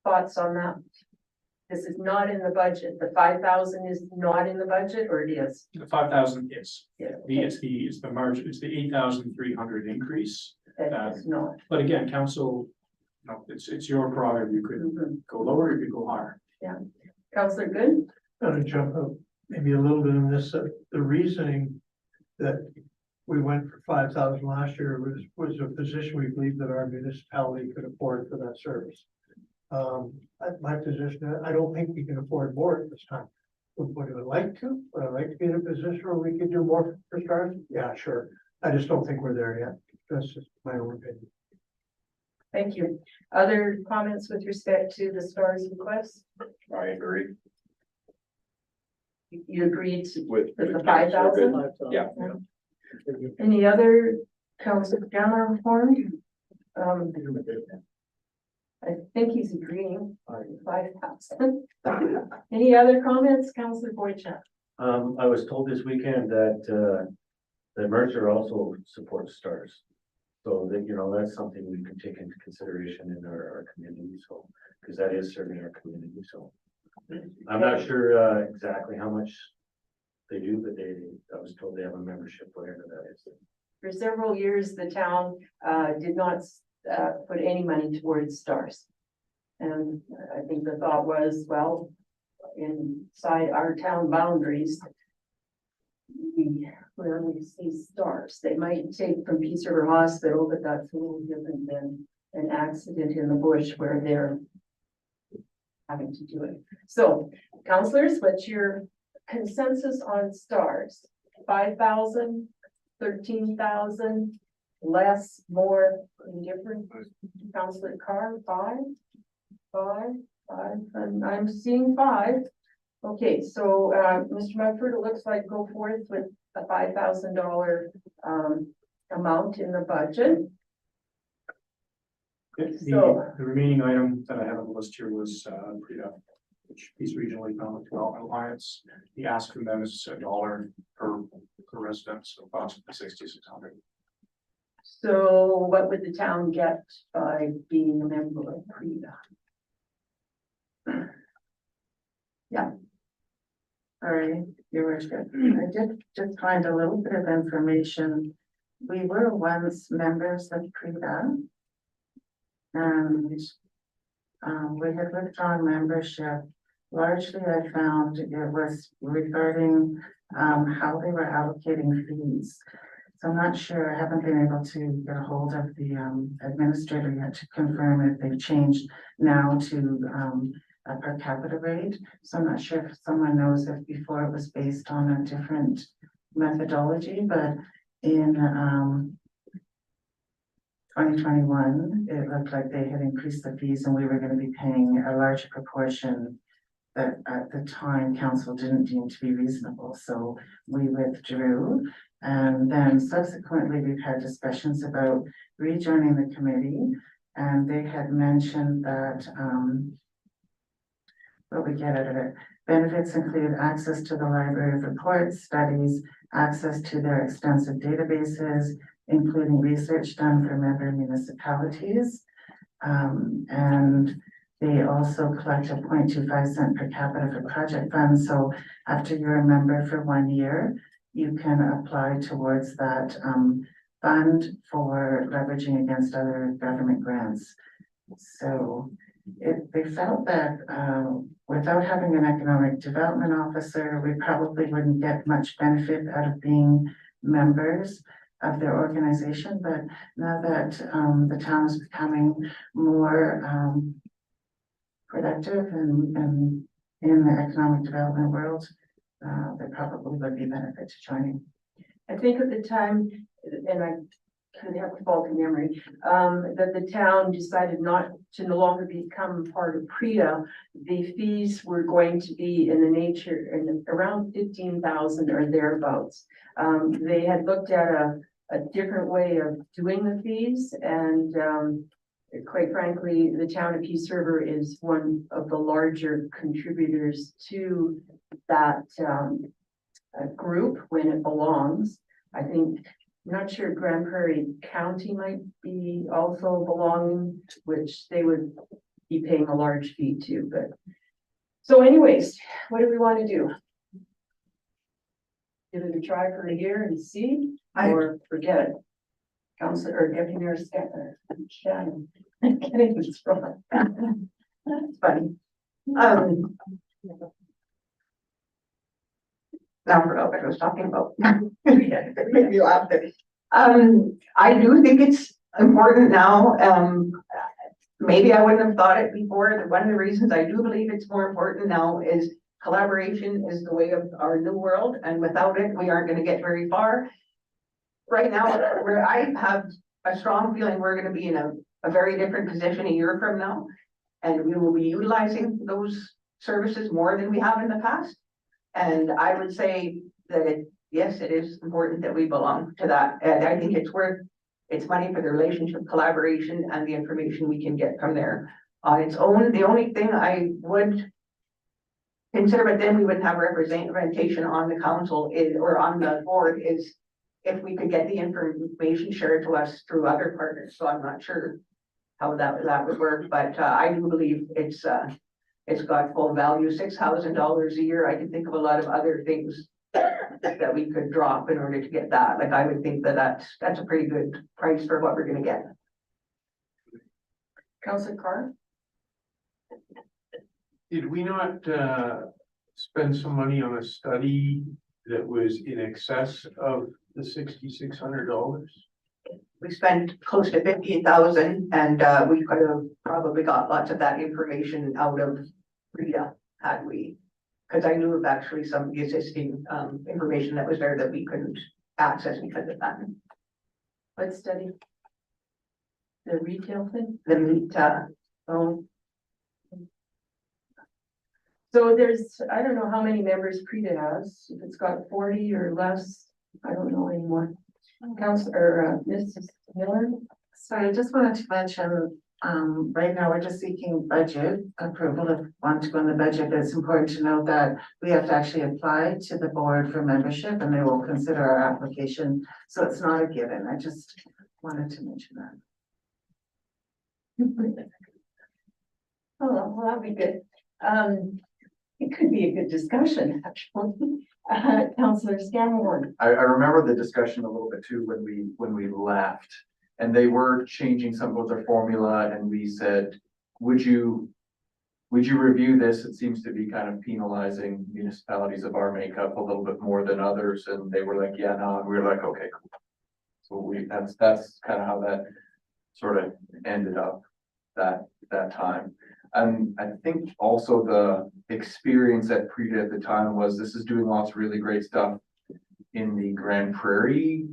Thoughts on that? This is not in the budget. The 5,000 is not in the budget, or it is? The 5,000 is. Yeah, It's the margin, it's the 8,300 increase. that is not. But again, council, it's your prerogative. You could go lower, you could go higher. Councillor Good? gonna jump up maybe a little bit on this, the reasoning that we went for 5,000 last year was a position we believe that our municipality could afford for that service. My position, I don't think we can afford more at this time. Would I like to? Would I like to be in a position where we could do more for stars? Yeah, sure. I just don't think we're there yet. That's just my own opinion. Thank you. Other comments with respect to the stars request? I agree You agreed with. with the 5,000? Yeah. Any other council Gamma reform? I think he's agreeing, 5,000. Any other comments, Councillor Boychuk? I was told this weekend that Mercer also supports stars. So that, you know, that's something we can take into consideration in our community, so, because that is serving our community, so. I'm not sure exactly how much they do, but I was told they have a membership, whatever that is. For several years, the town did not put any money towards stars. And I think the thought was, well, inside our town boundaries, where we see stars, they might take from Peace River Hospital, but that's a little different than an accident in the bush where they're having to do it. So, councillors, what's your consensus on stars? 5,000, 13,000, less, more, indifferent? Councillor Carr, 5, and I'm seeing 5. Okay, so, Mr. Mumford, it looks like go forth with a $5,000 amount in the budget. So- The remaining item that I have on the list here was PREDA, which Peace Regional Economic Development Alliance. The ask from them is $1 per resident, so approximately 6,600. So what would the town get by being a member of PREDA? Yeah. All right, your worship. I did just find a little bit of information. We were once members of PREDA. And we had withdrawn membership. Largely, I found it was regarding how they were allocating fees. So I'm not sure, I haven't been able to get a hold of the administrator yet to confirm if they've changed now to a per capita rate. So I'm not sure if someone knows if before it was based on a different methodology, but in 2021, it looked like they had increased the fees and we were going to be paying a larger proportion that at the time council didn't deem to be reasonable. So we withdrew. And then subsequently, we've had discussions about rejoining the committee. And they had mentioned that what we get out of it. Benefits include access to the library of reports, studies, access to their extensive databases, including research done for member municipalities. And they also collect a 0.25 cent per capita for project funds. So after you're a member for 1 year, you can apply towards that fund for leveraging against other government grants. So they felt that without having an economic development officer, we probably wouldn't get much benefit out of being members of their organization. But now that the town is becoming more productive and in the economic development world, there probably would be benefit to joining. I think at the time, and I kind of have a faulty memory, that the town decided not to no longer become part of PREDA. The fees were going to be in the nature and around 15,000 or thereabouts. They had looked at a different way of doing the fees, and quite frankly, the town of Peace River is one of the larger contributors to that group when it belongs. I think, I'm not sure Grand Prairie County might be also belonging, which they would be paying a large fee to, but. So anyways, what do we want to do? Give it a try for a year and see, or forget it? Councilor or Deputy Mayor Shannon, getting this wrong. That's funny. Now I forgot what I was talking about. It made me laugh there. I do think it's important now, maybe I wouldn't have thought it before. One of the reasons I do believe it's more important now is collaboration is the way of our new world, and without it, we aren't gonna get very far. Right now, where I have a strong feeling we're gonna be in a very different position a year from now. And we will be utilizing those services more than we have in the past. And I would say that yes, it is important that we belong to that. And I think it's money for the relationship, collaboration, and the information we can get from there on its own. The only thing I would consider, but then we wouldn't have representation on the council or on the board, is if we could get the information shared to us through other partners. So I'm not sure how that would work, but I do believe it's got full value, $6,000 a year. I can think of a lot of other things that we could drop in order to get that. Like, I would think that that's a pretty good price for what we're gonna get. Councillor Carr? Did we not, spend some money on a study that was in excess of the $6,600? We spent close to 50,000, and we could have probably got lots of that information out of Rita had we. Because I knew of actually some existing information that was there that we couldn't access because of that. What study? The retail thing? The meat, Oh. So there's, I don't know how many members Preta has, if it's got 40 or less, I don't know anymore. Councillor, Mrs. Miller? Sorry, I just wanted to mention, right now we're just seeking budget approval if we want to go in the budget, but it's important to note that we have to actually apply to the board for membership and they will consider our application. So it's not a given. I just wanted to mention that. Oh, well, that'd be good. It could be a good discussion, actually. Councillor Scanlon. I remember the discussion a little bit too when we left. And they were changing some of their formula and we said, would you review this? It seems to be kind of penalizing municipalities of our makeup a little bit more than others. And they were like, yeah, no, and we were like, okay, cool. So that's kind of how that sort of ended up that time. And I think also the experience at Preta at the time was this is doing lots of really great stuff in the Grand Prairie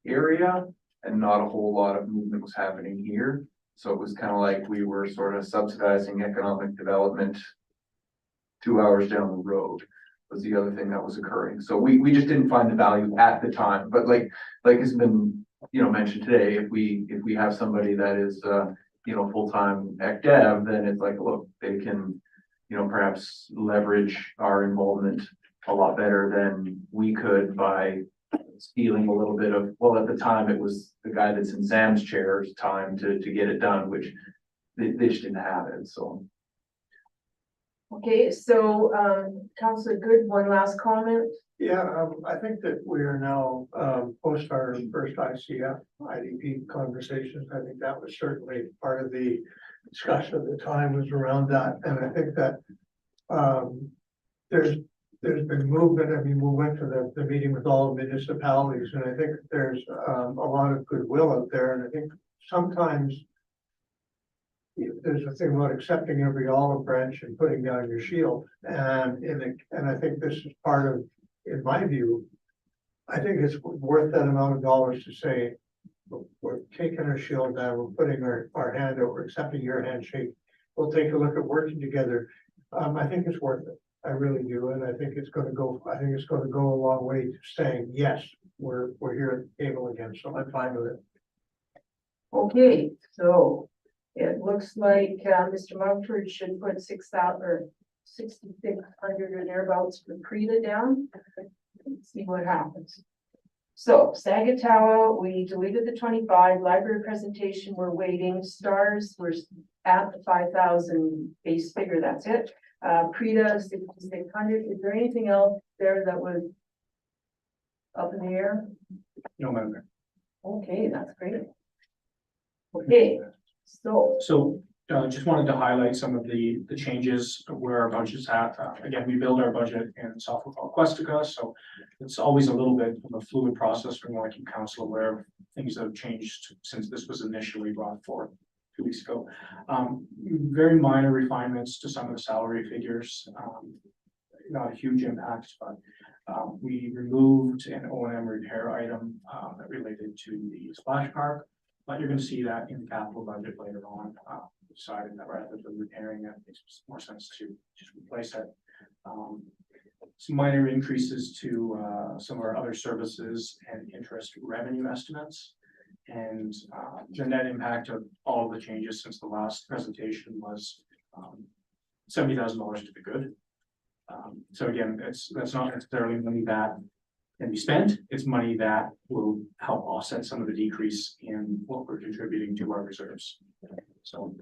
area and not a whole lot of movement was happening here. So it was kind of like we were sort of subsidizing economic development 2 hours down the road was the other thing that was occurring. So we just didn't find the value at the time. But like has been, mentioned today, if we have somebody that is full-time ec dev, then it's like, look, they can, perhaps leverage our involvement a lot better than we could by stealing a little bit of, well, at the time it was the guy that's in Sam's chair's time to get it done, which they just didn't have it, so. Okay, so, Councillor Good, one last comment. Yeah, I think that we are now, post our first IDP conversations. I think that was certainly part of the discussion at the time was around that. And I think that, there's been movement. I mean, we went to the meeting with all municipalities and I think there's, a lot of goodwill out there. And I think sometimes there's a thing about accepting every olive branch and putting down your shield. And I think this is part of, in my view, I think it's worth that amount of dollars to say, we're taking our shield down, we're putting our hand out, we're accepting your handshake. We'll take a look at working together. I think it's worth it. I really do. And I think it's going to go a long way to saying, yes, we're here at the table again. So I'm fine with it. Okay, so it looks like, Mr. Mumford should put 6,000 or 6,600 or thereabouts for Preta down. Let's see what happens. So Sagatawa, we deleted the 25, library presentation, we're waiting, stars, we're at the 5,000 base figure, that's it. Preta 6,600, is there anything else there that was up in the air? No, Madam Mayor. Okay, that's great. Okay, so So just wanted to highlight some of the changes where our budget's at. Again, we build our budget in software called Questica, so it's always a little bit of a fluid process. We want to keep council aware of things that have changed since this was initially brought forth 2 weeks ago. Very minor refinements to some of the salary figures. Not a huge impact, but we removed an O&M repair item that related to the splash park. But you're going to see that in the capital budget later on. Decided that rather than repairing it, it makes more sense to just replace it. Some minor increases to some of our other services and interest revenue estimates. And the net impact of all of the changes since the last presentation was $70,000 to the good. So again, that's not necessarily money that can be spent. It's money that will help offset some of the decrease in what we're contributing to our reserves. So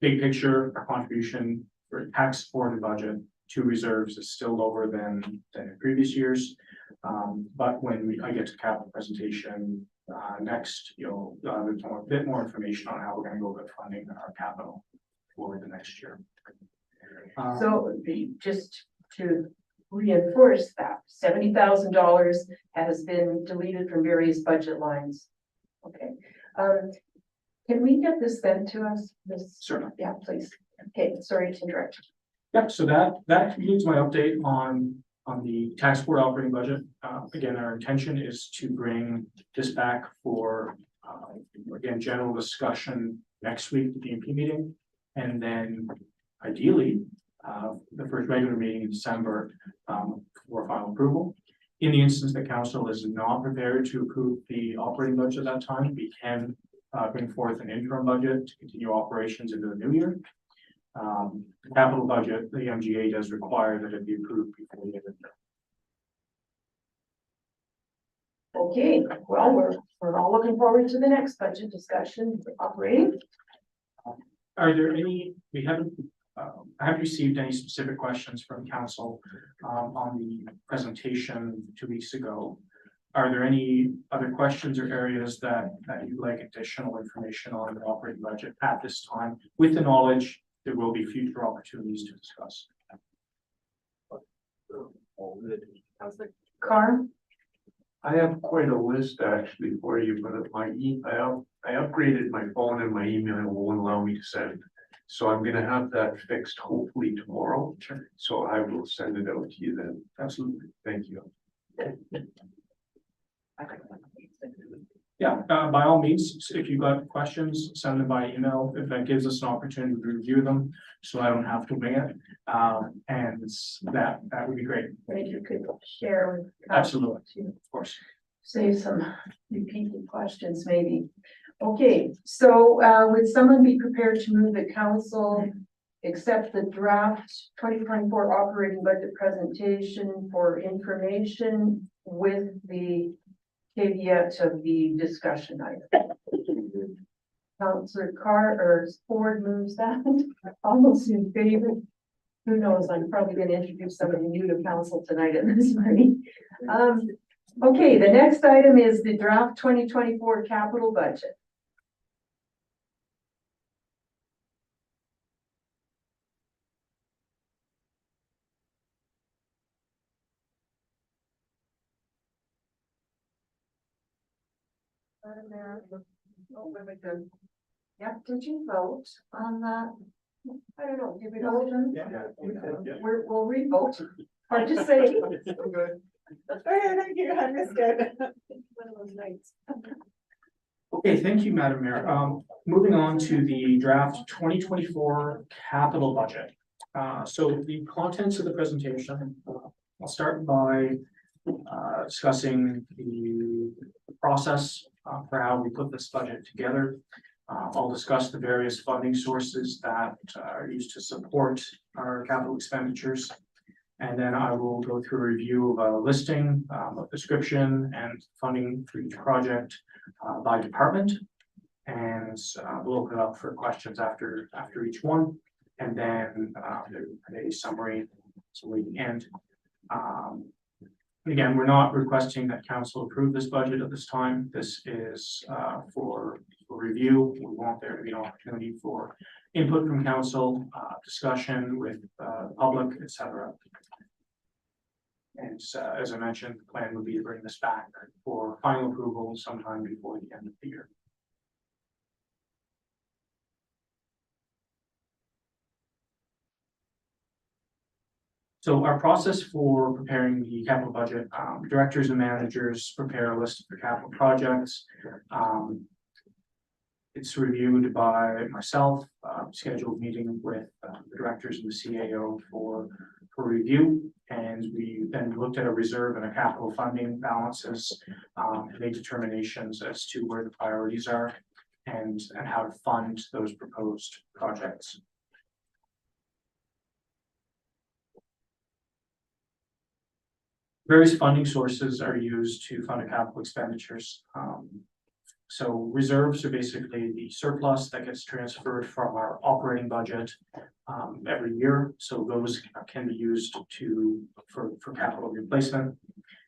big picture, our contribution for a tax supported budget to reserves is still lower than in previous years. But when I get to capital presentation next, you'll have a bit more information on how we're going to go about funding our capital for the next year. So just to reinforce that, $70,000 has been deleted from various budget lines. Okay. Can we get this sent to us? This, Certainly. yeah, please. Okay, sorry to interrupt. Yep, so that concludes my update on the tax board operating budget. Again, our intention is to bring this back for again, general discussion next week at the MP meeting. And then ideally, the first regular meeting in December for final approval. In the instance that council is not prepared to approve the operating budget at that time, we can bring forth an interim budget to continue operations into the new year. The capital budget, the MGA does require that it be approved before the end of the year. Okay, well, we're all looking forward to the next budget discussion operating. Are there any, I haven't received any specific questions from council on the presentation 2 weeks ago. Are there any other questions or areas that you'd like additional information on the operating budget at this time, with the knowledge there will be future opportunities to discuss? Councilor Carr? I have quite a list actually for you, but I upgraded my phone and my email won't allow me to send. So I'm gonna have that fixed hopefully tomorrow. Sure. So I will send it out to you then. Absolutely. Thank you. Yeah, by all means, if you've got questions, send them by email. If that gives us an opportunity to review them, so I don't have to wing it. And that would be great. Maybe you could share with. Absolutely. To Of course. save some repeated questions maybe. Okay, so would someone be prepared to move the council accept the draft 2024 operating budget presentation for information with the caveat of the discussion item? Councilor Carr or Ford moves that. Almost in favor. Who knows? I'm probably going to introduce somebody new to council tonight at this meeting. Okay, the next item is the draft 2024 capital budget. Yeah, did you vote on that? I don't know, did we vote on? Yeah. We'll re-vote. Hard to say. Thank you, I missed it. One of those nights. Okay, thank you, Madam Mayor. Moving on to the draft 2024 capital budget. So the contents of the presentation, I'll start by discussing the process for how we put this budget together. I'll discuss the various funding sources that are used to support our capital expenditures. And then I will go through a review of a listing, of description and funding for each project by department. And we'll open it up for questions after each one. And then a summary so we can end. Again, we're not requesting that council approve this budget at this time. This is for review. We want there to be an opportunity for input from council, discussion with, public, et cetera. And as I mentioned, the plan would be to bring this back for final approval sometime before the end of the year. So our process for preparing the capital budget, directors and managers prepare a list of their capital projects. It's reviewed by myself, scheduled meeting with the directors and the CAO for review. And we then looked at a reserve and a capital funding balances, and made determinations as to where the priorities are and how to fund those proposed projects. Various funding sources are used to fund capital expenditures. So reserves are basically the surplus that gets transferred from our operating budget every year. So those can be used for capital replacement.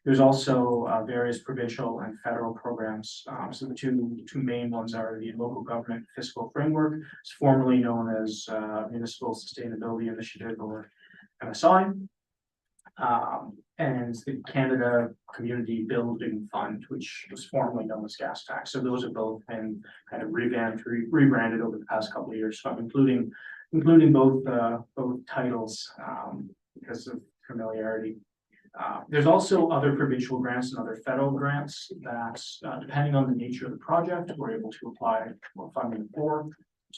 There's also various provincial and federal programs. So the two main ones are the local government fiscal framework. It's formerly known as Municipal Sustainability Initiative, or MSI. And the Canada Community Building Fund, which was formerly known as gas tax. So those have both been kind of rebranded over the past couple of years. So I'm including both titles because of familiarity. There's also other provincial grants and other federal grants that, depending on the nature of the project, we're able to apply more funding for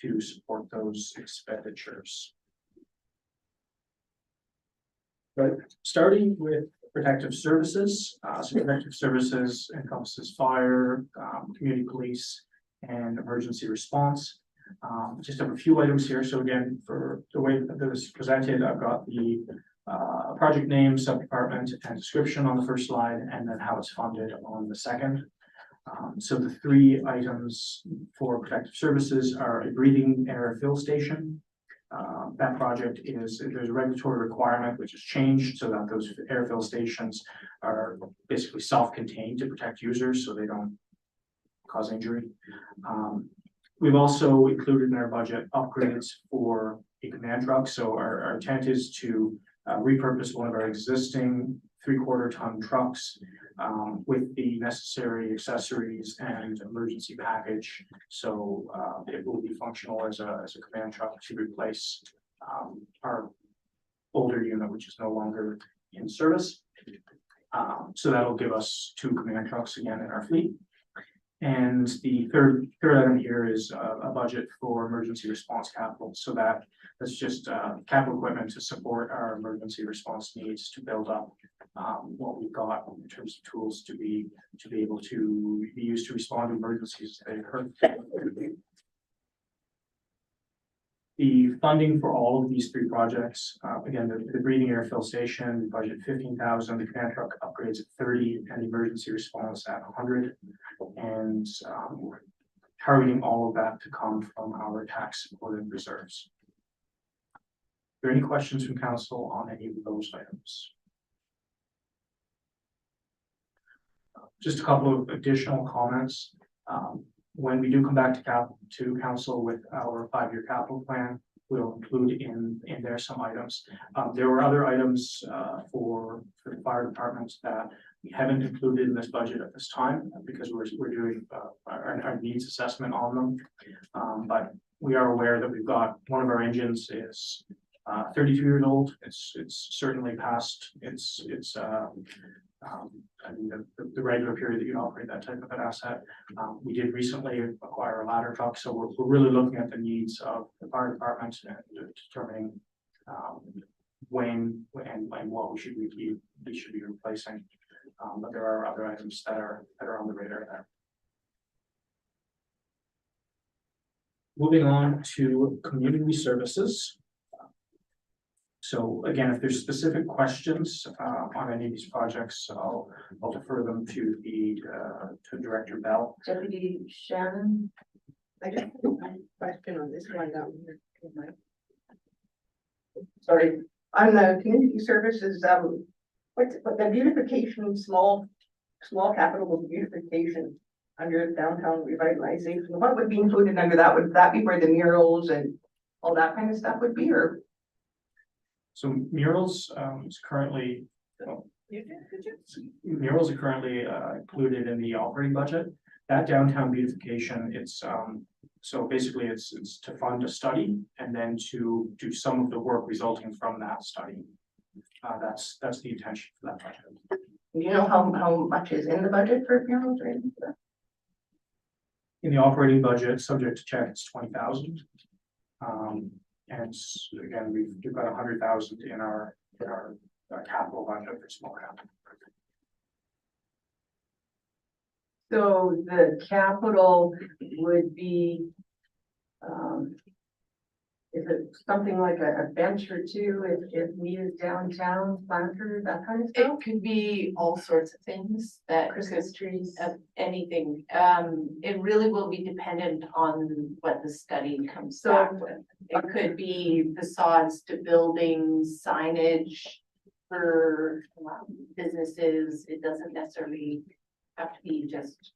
to support those expenditures. But starting with protective services, so protective services encompasses fire, community police, and emergency response. Just have a few items here. So again, for the way that this is presented, I've got the project name, sub-department, and description on the first slide, and then how it's funded on the second. So the three items for protective services are a breathing air fill station. That project is, there's a regulatory requirement which has changed so that those air fill stations are basically self-contained to protect users so they don't cause injury. We've also included in our budget upgrades for a command truck. So our intent is to repurpose one of our existing 3/4 ton trucks with the necessary accessories and emergency package. So it will be functional as a command truck to replace our older unit, which is no longer in service. So that'll give us 2 command trucks again in our fleet. And the third item here is a budget for emergency response capital. So that's just capital equipment to support our emergency response needs, to build up what we've got in terms of tools to be able to be used to respond to emergencies that occur. The funding for all of these 3 projects, again, the breathing air fill station, budget 15,000, the command truck upgrades at 30, and the emergency response at 100. And we're targeting all of that to come from our tax supported reserves. Are there any questions from council on any of those items? Just a couple of additional comments. When we do come back to council with our 5-year capital plan, we'll include in there some items. There were other items for the fire department that we haven't included in this budget at this time because we're doing our needs assessment on them. But we are aware that we've got one of our engines is 32 years old. It's certainly past I mean, the regular period that you operate that type of an asset. We did recently acquire a ladder truck, so we're really looking at the needs of the fire department and determining when and what we should be replacing. But there are other items that are on the radar there. Moving on to community services. So again, if there's specific questions on any of these projects, I'll defer them to Director Bell. Deputy Shannon? I just have one question on this one. Sorry, on the community services, what the beautification, small capital beautification, under downtown revitalization, what would be included under that? Would that be where the murals and all that kind of stuff would be, or? So murals, is currently, murals are currently, included in the operating budget. That downtown beautification, it's, so basically it's to fund a study and then to do some of the work resulting from that study. That's the intention for that budget. Do you know how much is in the budget for murals or anything? In the operating budget, subject to check, it's 20,000. And again, we've got 100,000 in our capital budget for small capital. So the capital would be, is it something like a bench or two if needed downtown, planters, that kind of stuff? It could be all sorts of things that Christmas trees. anything. It really will be dependent on what the study comes So- back with. It could be facades to buildings, signage for businesses. It doesn't necessarily have to be just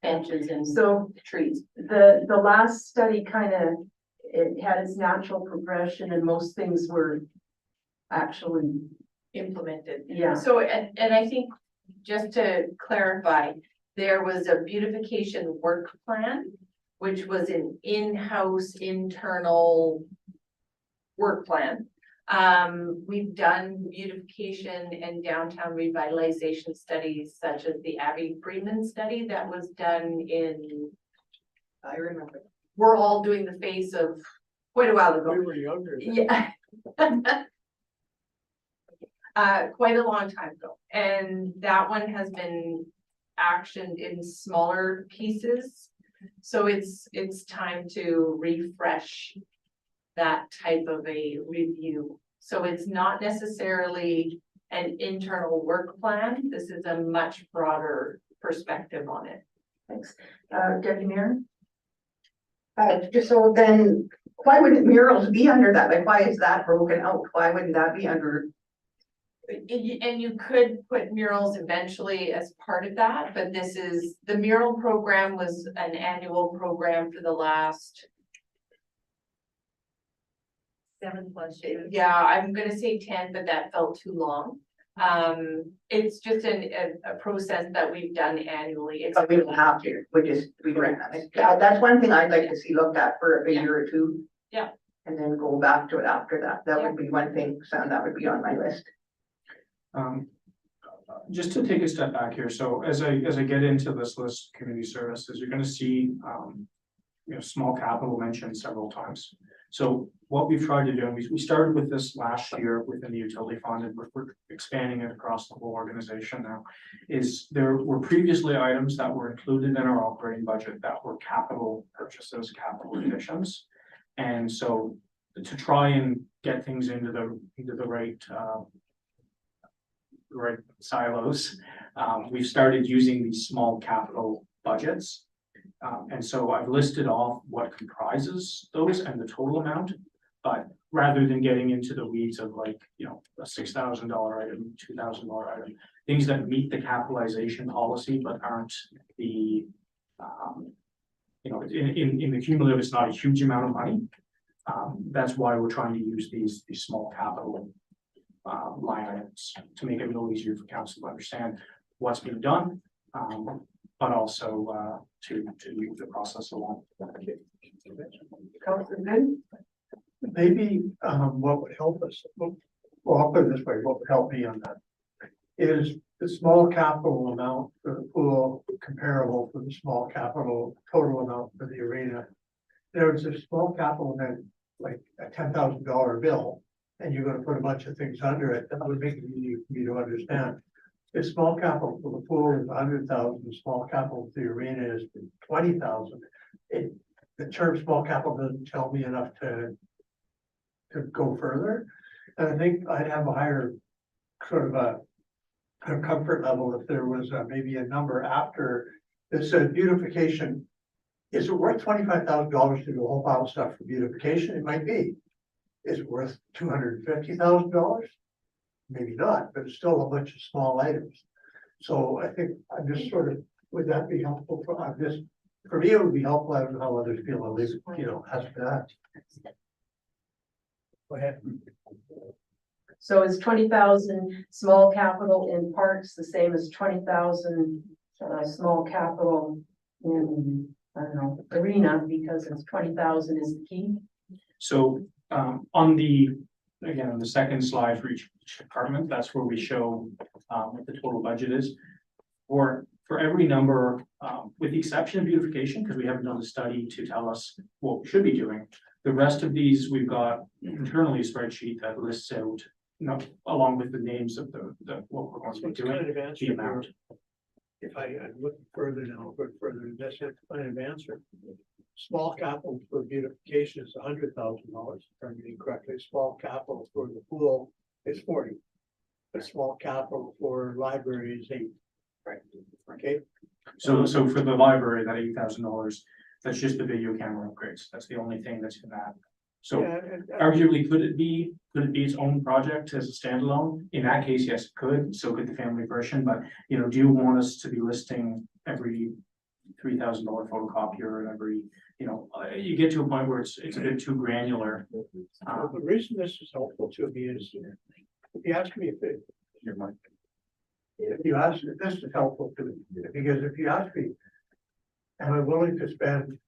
benches and So trees. the last study kind of, it had its natural progression and most things were actually, Implemented. yeah. So, and I think, just to clarify, there was a beautification work plan, which was an in-house internal work plan. We've done beautification and downtown revitalization studies such as the Abby Freeman study that was done in, I remember, we're all doing the face of quite a while ago. We were younger. Yeah. Quite a long time ago, and that one has been actioned in smaller pieces. So it's time to refresh that type of a review. So it's not necessarily an internal work plan. This is a much broader perspective on it. Thanks. Deputy Mayor? Just so then, why wouldn't murals be under that? Like, why is that broken out? Why wouldn't that be under? And you could put murals eventually as part of that, but this is, the mural program was an annual program for the last 7+ years. Yeah, I'm gonna say 10, but that felt too long. It's just a process that we've done annually. It's But we don't have to, we don't have it. Yeah, that's one thing I'd like to see looked at for a year or two. Yeah. And then go back to it after that. That would be one thing, so that would be on my list. Just to take a step back here, so as I get into this list of community services, you're gonna see, small capital mentioned several times. So what we've tried to do, and we started with this last year within the utility fund, and we're expanding it across the whole organization now, is there were previously items that were included in our operating budget that were capital purchases, capital additions. And so to try and get things into the right silos, we've started using these small capital budgets. And so I've listed off what comprises those and the total amount, but rather than getting into the weeds of like, a $6,000 item, $2,000 item, things that meet the capitalization policy, but aren't the, in the cumulative, it's not a huge amount of money. That's why we're trying to use these small capital line items to make it a little easier for council to understand what's being done, but also to move the process along. Councilor Good? Maybe what would help us, well, I'll put it this way, what would help me on that is the small capital amount for the pool comparable for the small capital total amount for the arena. There's a small capital then, like a $10,000 bill, and you're gonna put a bunch of things under it, that would make it easy for me to understand. If small capital for the pool is 100,000, small capital for the arena is 20,000. The term small capital doesn't tell me enough to go further. And I think I'd have a higher sort of a comfort level if there was maybe a number after that said beautification. Is it worth $25,000 to do a whole pile of stuff for beautification? It might be. Is it worth $250,000? Maybe not, but it's still a bunch of small items. So I think I'm just sort of would that be helpful for, for me, it would be helpful, I don't know how others feel, at least, as for that. Go ahead. So is 20,000 small capital in parks the same as 20,000 small capital in, I don't know, arena, because it's 20,000 is the key? So, again, on the second slide for each department, that's where we show, what the total budget is. For every number, with the exception of beautification, because we haven't done a study to tell us what we should be doing. The rest of these, we've got internally a spreadsheet that lists out, along with the names of what we're going to be doing, Kind of the answer amount. if I'm looking further now, but further, that's a kind of answer. Small capital for beautification is $100,000, if I'm reading correctly. Small capital for the pool is 40. But small capital for library is 8. Right. Okay, So for the library, that $8,000, that's just the video camera upgrades. That's the only thing that's in that. So yeah, and, arguably, could it be its own project as a standalone? In that case, yes, it could. So could the family version, but do you want us to be listing every $3,000 photocopier and every, you get to a point where it's a bit too granular. the reason this is helpful to me is, if you ask me this is helpful to me, because if you ask me, am I willing to spend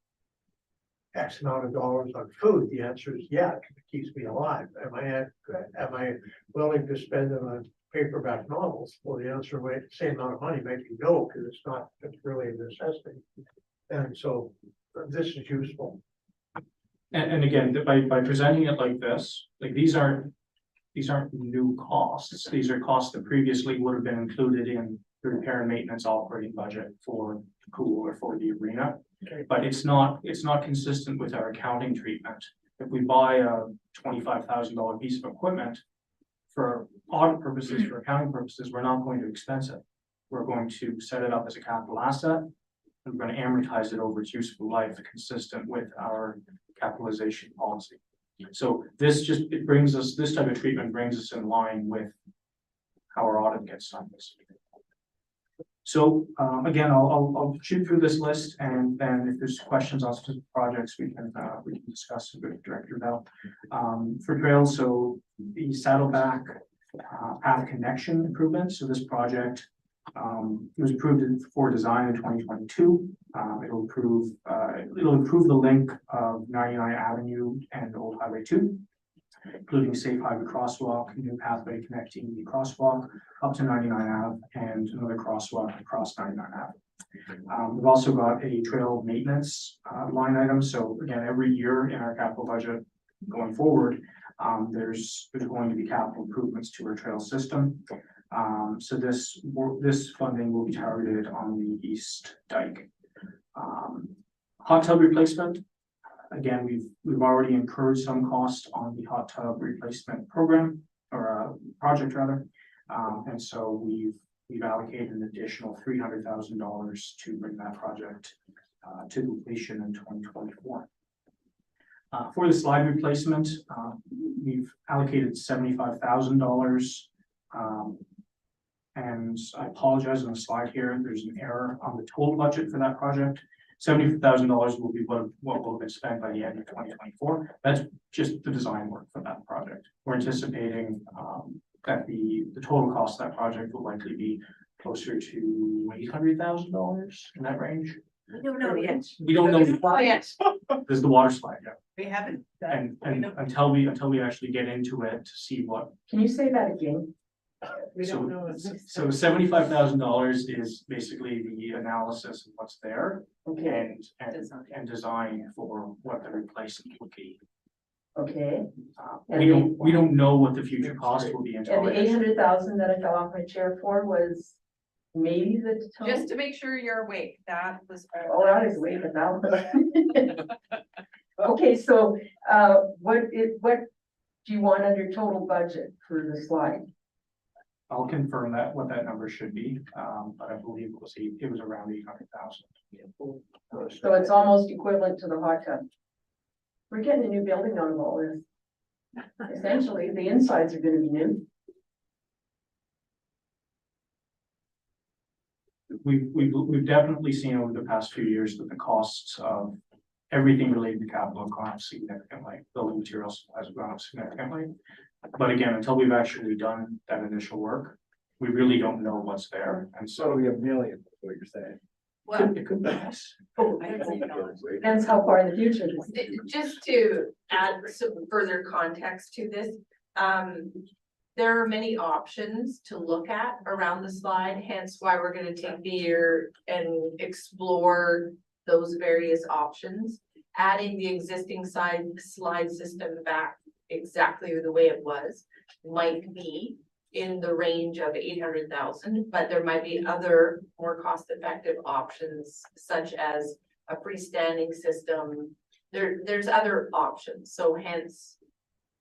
X amount of dollars on food? The answer is yeah, it keeps me alive. Am I willing to spend it on paperback novels? Well, the answer might, same amount of money might be no, because it's really a necessity. And so this is useful. And again, by presenting it like this, like these aren't new costs. These are costs that previously would have been included in the repair and maintenance operating budget for the pool or for the arena. Okay. But it's not consistent with our accounting treatment. If we buy a $25,000 piece of equipment for audit purposes, for accounting purposes, we're not going to expense it. We're going to set it up as a capital asset. And we're going to amortize it over its useful life, consistent with our capitalization policy. So this type of treatment brings us in line with how our audit gets done. So again, I'll shoot through this list, and then if there's questions on specific projects, we can discuss with Director Bell. For trails, so the Saddleback path connection improvements. So this project was approved for design in 2022. It'll improve the link of 99 Avenue and Old Highway 2, including safe highway crosswalk, new pathway connecting the crosswalk up to 99 Ave and another crosswalk across 99 Ave. We've also got a trail maintenance line item. So again, every year in our capital budget going forward, there's going to be capital improvements to our trail system. So this funding will be targeted on the East Dike. Hot tub replacement. Again, we've already incurred some cost on the hot tub replacement program or project rather. And so we've allocated an additional $300,000 to bring that project to completion in 2024. For the slide replacement, we've allocated $75,000. And I apologize on the slide here, there's an error on the total budget for that project. $70,000 will be what will have been spent by the end of 2024. That's just the design work for that project. We're anticipating that the total cost of that project will likely be closer to $800,000 in that range. We don't know yet. We don't know. Oh, yes, There's the water slide, yeah. we haven't. And until we actually get into it to see what. Can you say that again? We So- don't know. So $75,000 is basically the analysis of what's there Okay, and design for what the replacement will be. okay. We don't know what the future cost will be until. And the 800,000 that I fell off my chair for was maybe the total? Just to make sure you're awake, that was. Oh, I was waiting now. Okay, so, what do you want under total budget for the slide? I'll confirm what that number should be, but I believe it was around 800,000. So it's almost equivalent to the hot tub. We're getting a new building out of all this. Essentially, the insides are gonna be new. we've definitely seen over the past few years that the costs of everything related to capital have gone up significantly. Building materials has gone up significantly. But again, until we've actually done that initial work, we really don't know what's there. And So so it'll be a million, is what you're saying. Well, it could be less. Depends how far in the future. just to add some further context to this, there are many options to look at around the slide, hence why we're gonna take the year and explore those various options. Adding the existing slide system back exactly the way it was might be in the range of 800,000, but there might be other more cost-effective options such as a freestanding system. There's other options, so hence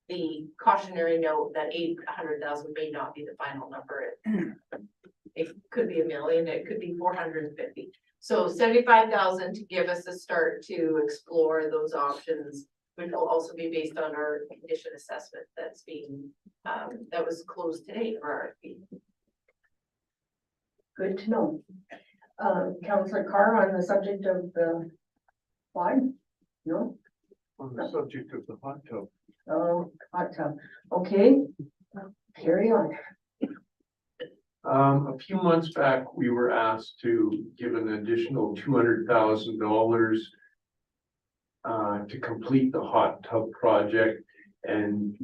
the cautionary note that 800,000 may not be the final number. It could be 1 million, it could be 450. So 75,000 to give us a start to explore those options, which will also be based on our condition assessment that's being, that was closed today for RFP. Good to know. Councillor Carr on the subject of the slide? No? On the subject of the hot tub, Oh, hot tub. Okay, carry on. a few months back, we were asked to give an additional $200,000 to complete the hot tub project. And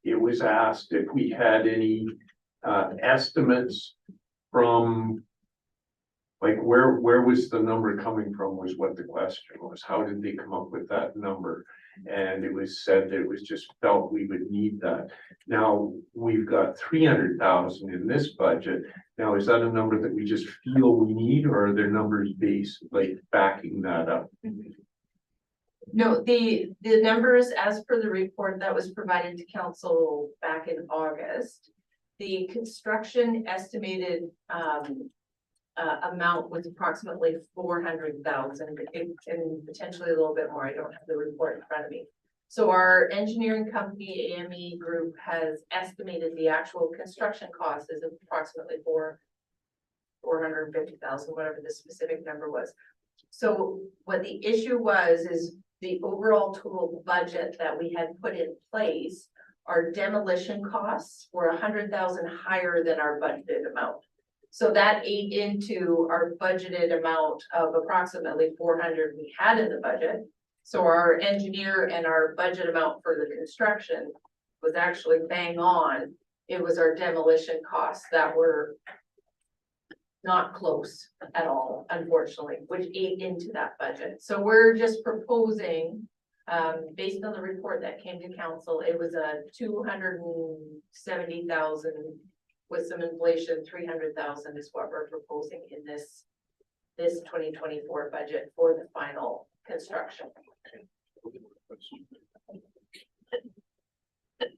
it was asked if we had any estimates from, like, where was the number coming from, was what the question was. How did they come up with that number? And it was said that it was just felt we would need that. Now, we've got 300,000 in this budget. Now, is that a number that we just feel we need, or are there numbers based, like, backing that up? No, the numbers as per the report that was provided to council back in August, the construction estimated amount was approximately 400,000 and potentially a little bit more. I don't have the report in front of me. So our engineering company, AME Group, has estimated the actual construction cost is approximately 450,000, whatever the specific number was. So what the issue was is the overall total budget that we had put in place, our demolition costs were 100,000 higher than our budgeted amount. So that ate into our budgeted amount of approximately 400 we had in the budget. So our engineer and our budget amount for the construction was actually bang on. It was our demolition costs that were not close at all, unfortunately, which ate into that budget. So we're just proposing, based on the report that came to council, it was a 270,000 with some inflation, 300,000 is what we're proposing in this 2024 budget for the final construction.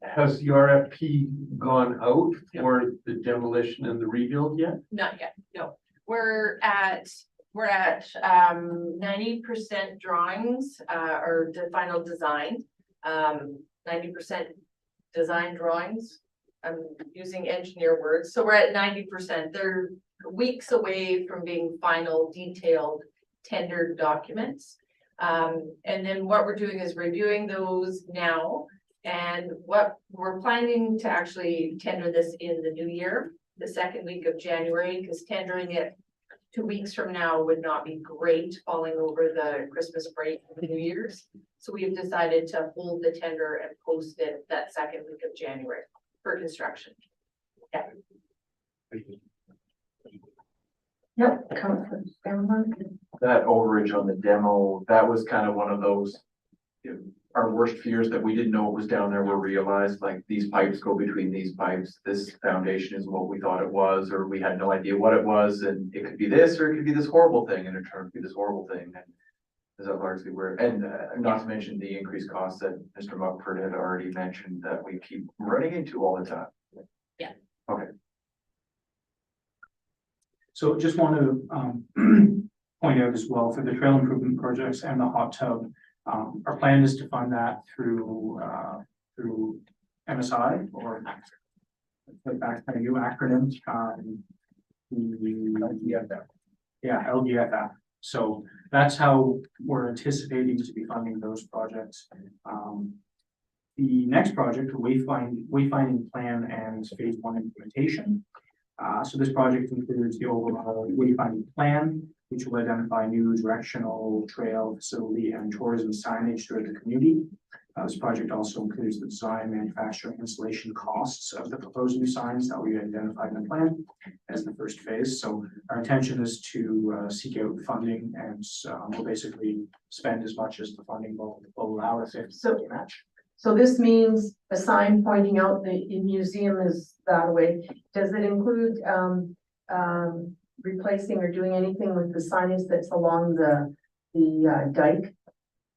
Has the RFP gone out for the demolition and the rebuild yet? Not yet, no. We're at 90% drawings, or the final design, 90% design drawings. I'm using engineer words, so we're at 90%. They're weeks away from being final detailed tendered documents. And then what we're doing is reviewing those now. And what we're planning to actually tender this in the new year, the second week of January, because tendering it 2 weeks from now would not be great, falling over the Christmas break of New Year's. So we've decided to hold the tender and post it that second week of January for construction. Yeah. Yep, Councillor Scanlon. That overage on the demo, that was kind of one of those, our worst fears that we didn't know what was down there were realized, like these pipes go between these pipes, this foundation is what we thought it was, or we had no idea what it was, and it could be this, or it could be this horrible thing, and it turned out to be this horrible thing, and is that largely where, and not to mention the increased costs that Mr. Muckford had already mentioned that we keep running into all the time. Yeah. Okay. So just want to point out as well for the trail improvement projects and the hot tub, our plan is to fund that through MSI or back to new acronyms. Yeah, LGFF. So that's how we're anticipating to be funding those projects. The next project, the wayfinding plan and phase one implementation. So this project includes the overall wayfinding plan, which will identify new directional trail facility and tourism signage throughout the community. This project also includes the design, manufacturing, installation costs of the proposed new signs that we identified in the plan as the first phase. So our intention is to seek out funding and we'll basically spend as much as the funding will allow us if So- match. So this means a sign pointing out the museum is that way. Does it include, replacing or doing anything with the signage that's along the dike?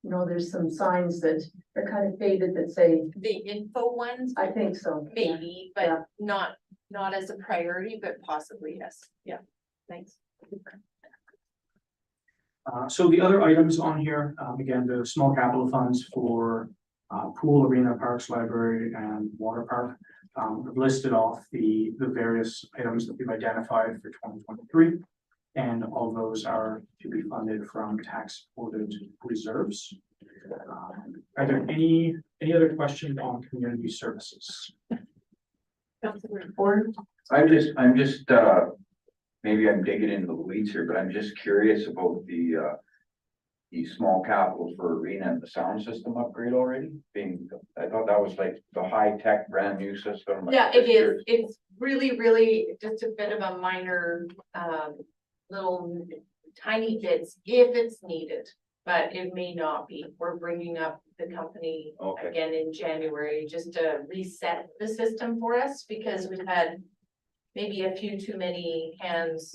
You know, there's some signs that are kind of faded that say, The info ones, I think so. maybe, Yeah. but not as a priority, but possibly, yes. Yeah, thanks. So the other items on here, again, the small capital funds for pool, arena, parks, library, and water park. I've listed off the various items that we've identified for 2023. And all those are to be funded from tax supported reserves. Are there any other questions on community services? I'm just, maybe I'm digging into the weeds here, but I'm just curious about the small capital for arena and the sound system upgrade already I thought that was like the high tech brand new system. Yeah, it is. It's really just a bit of a minor, little tiny bits if it's needed, but it may not be. We're bringing up the company Okay. again in January just to reset the system for us because we've had maybe a few too many hands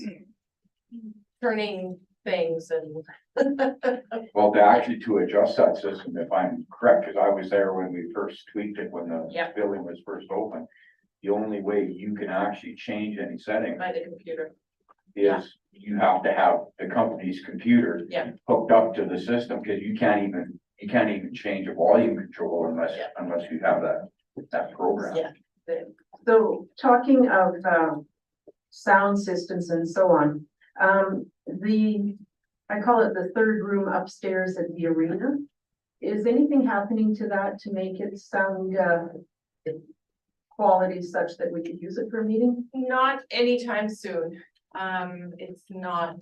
turning things and Well, to adjust that system, if I'm correct, because I was there when we first tweaked it, when the Yep. building was first open. The only way you can actually change any setting by the computer. Yeah. is you have to have the company's computer Yeah. hooked up to the system, because you can't even change a volume control Yeah. unless you have that program. Yeah. So talking of, sound systems and so on, I call it the third room upstairs at the arena. Is anything happening to that to make it sound, quality such that we could use it for a meeting? Not anytime soon. It's not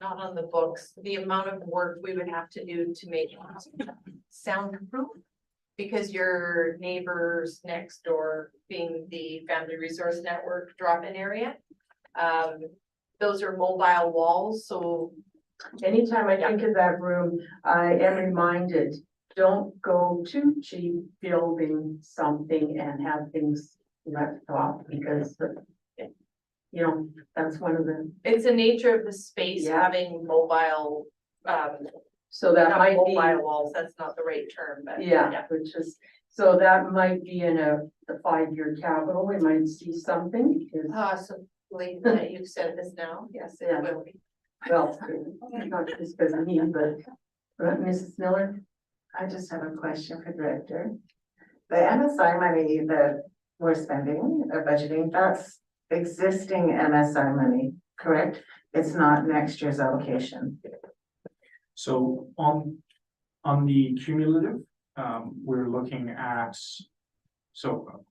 on the books. The amount of work we would have to do to make it soundproof. Because your neighbors next door being the Family Resource Network drop-in area. Those are mobile walls, so Anytime I think of that room, I am reminded, don't go too cheap building something and have things left off because you know, that's one of the, it's the nature of the space Yeah. having mobile, so that not might be. mobile walls, that's not the right term, but. Yeah, which is, so that might be in the 5-year capital, we might see something, because, Possibly, that you've said this now, yes, it Yeah. will be. well, not just because of me, but Mrs. Miller? I just have a question for Director. The MSI money that we're spending or budgeting, that's existing MSI money, correct? It's not next year's allocation. So on the cumulative, we're looking at, so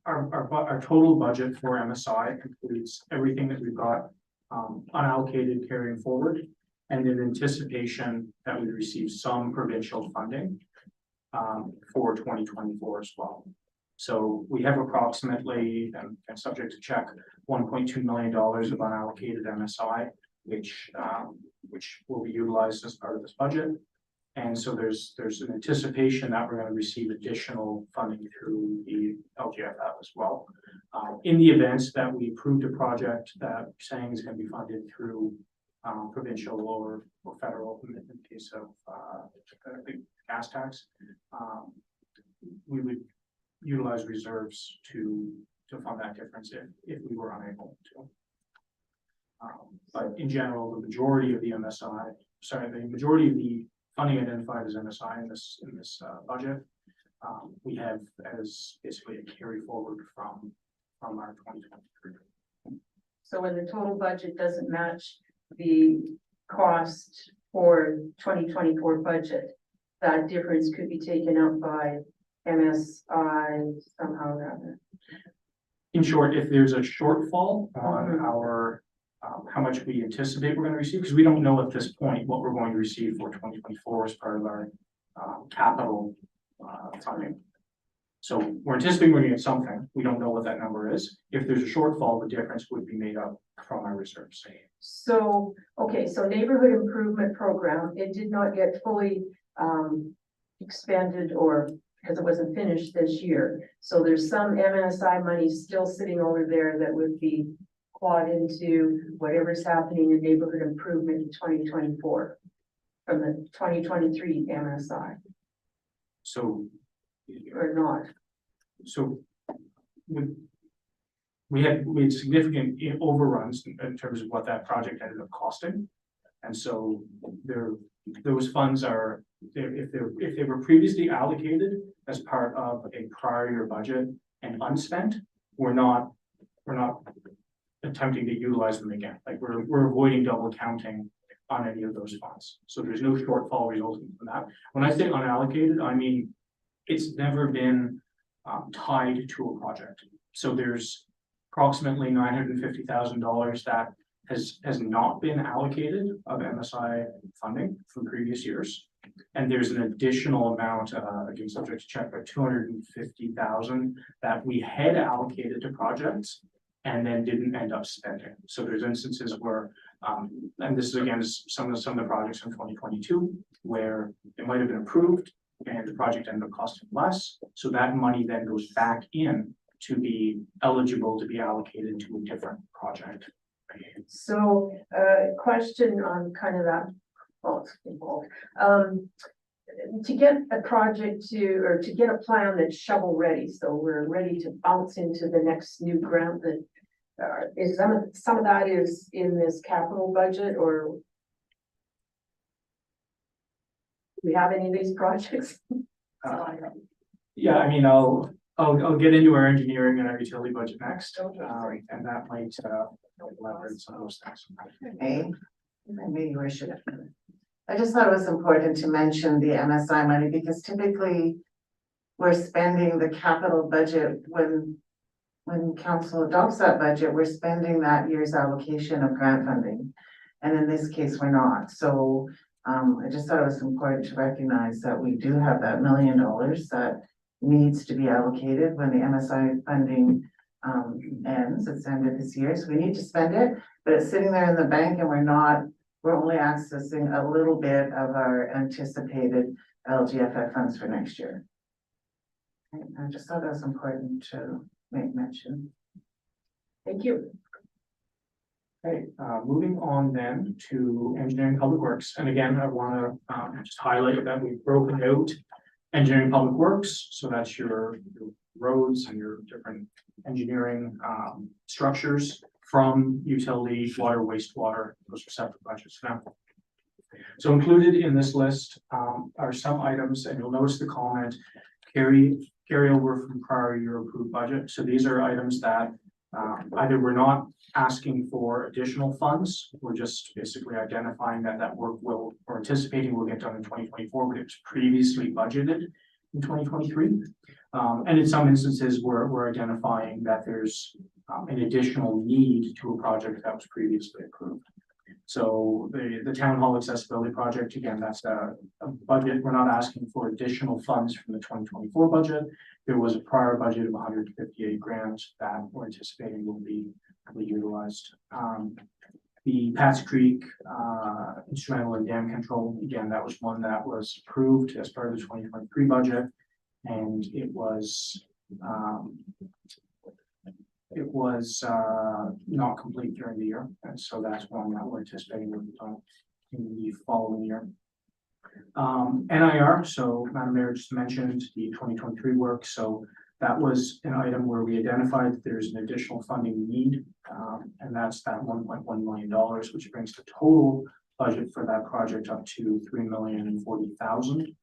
our total budget for MSI includes everything that we've got unallocated carrying forward, and in anticipation that we receive some provincial funding for 2024 as well. So we have approximately, and subject to check, $1.2 million of unallocated MSI, which will be utilized as part of this budget. And so there's an anticipation that we're going to receive additional funding through the LGFF as well. In the event that we approved a project that saying is going to be funded through provincial or federal, in the case of the gas tax, we would utilize reserves to fund that difference if we were unable to. But in general, the majority of the funding identified as MSI in this budget, we have as basically a carry forward from our 2023. So when the total budget doesn't match the cost for 2024 budget, that difference could be taken up by MSI somehow or other. In short, if there's a shortfall on our, how much we anticipate we're gonna receive, because we don't know at this point what we're going to receive for 2024 as part of our capital funding. So we're anticipating we're gonna get something. We don't know what that number is. If there's a shortfall, the difference would be made up from our reserves. So, okay, so neighborhood improvement program, it did not get fully expanded or because it wasn't finished this year. So there's some MSI money still sitting over there that would be clawed into whatever's happening in neighborhood improvement in 2024 from the 2023 MSI So, or not. so we had significant overruns in terms of what that project ended up costing. And so those funds are, if they were previously allocated as part of a prior year budget and unspent, we're not attempting to utilize them again. Like we're avoiding double counting on any of those funds. So there's no shortfall resulting from that. When I say unallocated, I mean, it's never been tied to a project. So there's approximately $950,000 that has not been allocated of MSI funding from previous years. And there's an additional amount, again, subject to check, but 250,000 that we had allocated to projects and then didn't end up spending. So there's instances where, and this is again, some of the projects from 2022, where it might have been approved and the project ended up costing less. So that money then goes back in to be eligible to be allocated to a different project. So, question on kind of that, well, it's involved. To get a project or to get a plan that's shovel ready, so we're ready to bounce into the next new grant that is some of that is in this capital budget, or do we have any of these projects? Yeah, I mean, I'll get into our engineering and our utility budget next, and that might elaborate some of those things. Hey, maybe your worship. I just thought it was important to mention the MSI money because typically we're spending the capital budget when council adopts that budget, we're spending that year's allocation of grant funding. And in this case, we're not. So I just thought it was important to recognize that we do have that $1 million that needs to be allocated when the MSI funding ends. It's ended this year, so we need to spend it, but it's sitting there in the bank and we're only accessing a little bit of our anticipated LGFF funds for next year. I just thought that was important to make mention. Thank you. Okay, moving on then to engineering public works. And again, I want to just highlight that we've broken out engineering public works. So that's your roads and your different engineering structures from utility, water, wastewater, those are separate budgets now. So included in this list are some items, and you'll notice the comment carry over from prior year approved budget. So these are items that either we're not asking for additional funds, we're just basically identifying that work or anticipating will get done in 2024, but it was previously budgeted in 2023. And in some instances, we're identifying that there's an additional need to a project that was previously approved. So the town hall accessibility project, again, that's a budget. We're not asking for additional funds from the 2024 budget. There was a prior budget of 158 grand that we're anticipating will be utilized. The Pat's Creek instrumental and dam control, again, that was one that was approved as part of the 2023 budget, and it was not complete during the year, and so that's one that we're anticipating will be done in the following year. NIR, so Madam Mayor just mentioned the 2023 work, so that was an item where we identified that there's an additional funding need, and that's that $1.1 million, which brings the total budget for that project up to $3,040,000.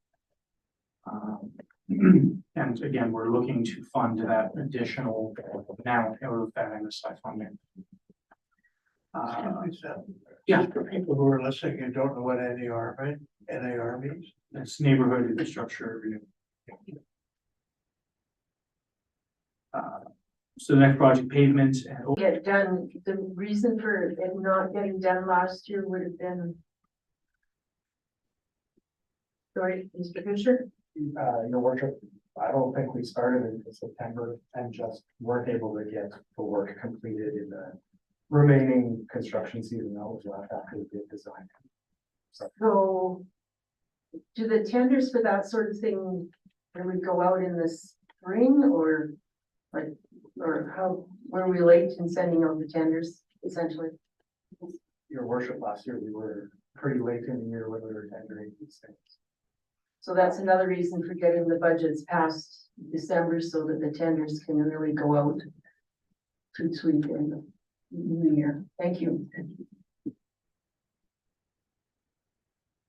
And again, we're looking to fund that additional amount out of that MSI funding. Yeah, For people who are listening and don't know what NAR means. that's neighborhood infrastructure. So the next project pavement and Get done, the reason for it not getting done last year would have been. Sorry, Mr. Fisher? Your worship, I don't think we started until September and just weren't able to get the work completed in the remaining construction season that was left after the bid design. So. Do the tenders for that sort of thing, really go out in the spring or? Like, or how, were we late in sending out the tenders essentially? Your worship, last year, we were pretty late in the year when we were tendering these things. So that's another reason for getting the budgets past December so that the tenders can really go out. To sweep in the new year. Thank you.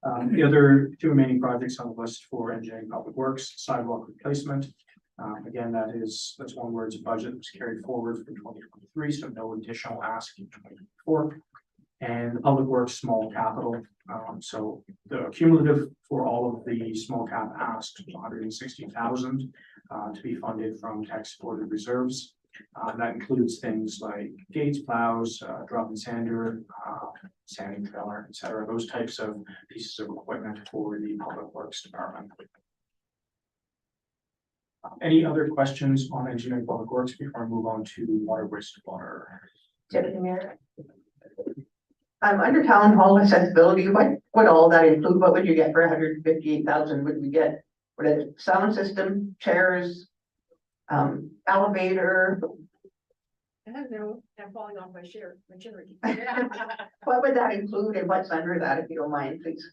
The other two remaining projects on the list for engineering public works, sidewalk replacement. Again, that's one where it's a budget that was carried forward from 2023, so no additional ask in 2024. And the public works small capital, so the cumulative for all of the small cap asks was 160,000 to be funded from tax supported reserves. That includes things like gates, plows, drop and sander, sanding trailer, etc. Those types of pieces of equipment for the public works department. Any other questions on engineering public works before I move on to water wastewater? Deputy Mayor? Under town hall accessibility, what all that include? What would you get for 158,000? Would we get, would it sound system, chairs, elevator? I don't know, I'm falling off my chair, my chair. What would that include and what's under that, if you don't mind, please?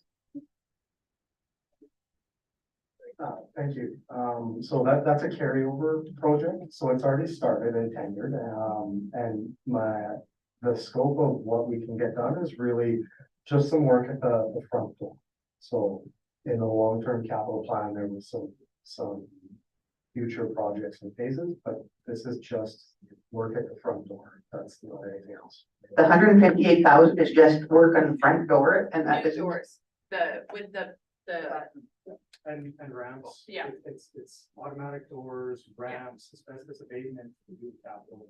Thank you. So that's a carryover project, so it's already started and tendered, and the scope of what we can get done is really just some work at the front door. So in the long-term capital plan, there was some future projects and phases, but this is just work at the front door. That's not anything else. The 158,000 is just work on the front door and that is. Doors, with the. And ramps. Yeah. It's automatic doors, ramps, asbestos abatement, capital.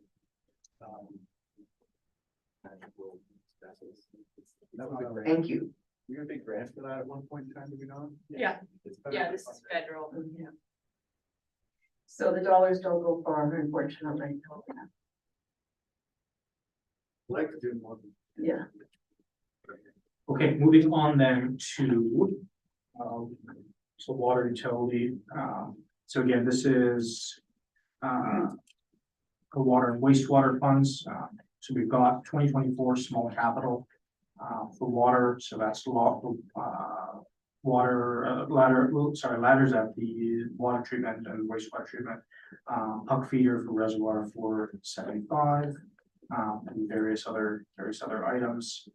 Thank you. We got a big grant for that at one point in time, did we not? Yeah, this is federal. So the dollars don't go far, unfortunately. Like to do more. Yeah. Okay, moving on then to so water utility. So again, this is the water and wastewater funds. So we've got 2024 small capital for water. So that's ladders at the water treatment and wastewater treatment. Puck feeder for reservoir for 75, and various other items.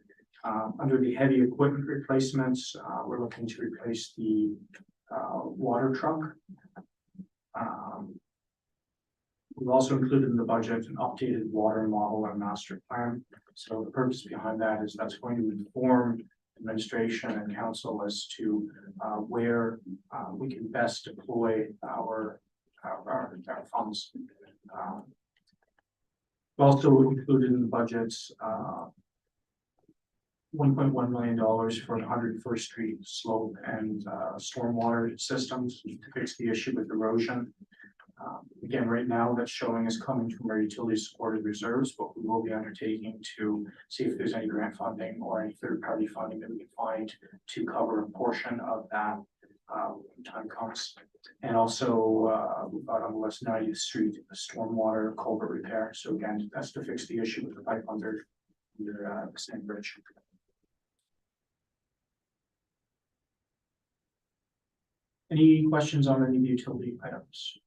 Under the heavy equipment replacements, we're looking to replace the water truck. We've also included in the budget an updated water model and master plan. So the purpose behind that is that's going to inform administration and council as to where we can best deploy our funds. Also included in the budgets $1.1 million for 101st Street slope and stormwater systems to fix the issue with erosion. Again, right now that's showing is coming from our utility supported reserves, but we will be undertaking to see if there's any grant funding or any third party funding that we can find to cover a portion of that when time comes. And also we've got on the list 90th Street stormwater culvert repair. So again, that's to fix the issue with the pipe under the Sand Bridge. Any questions on any of the utility items?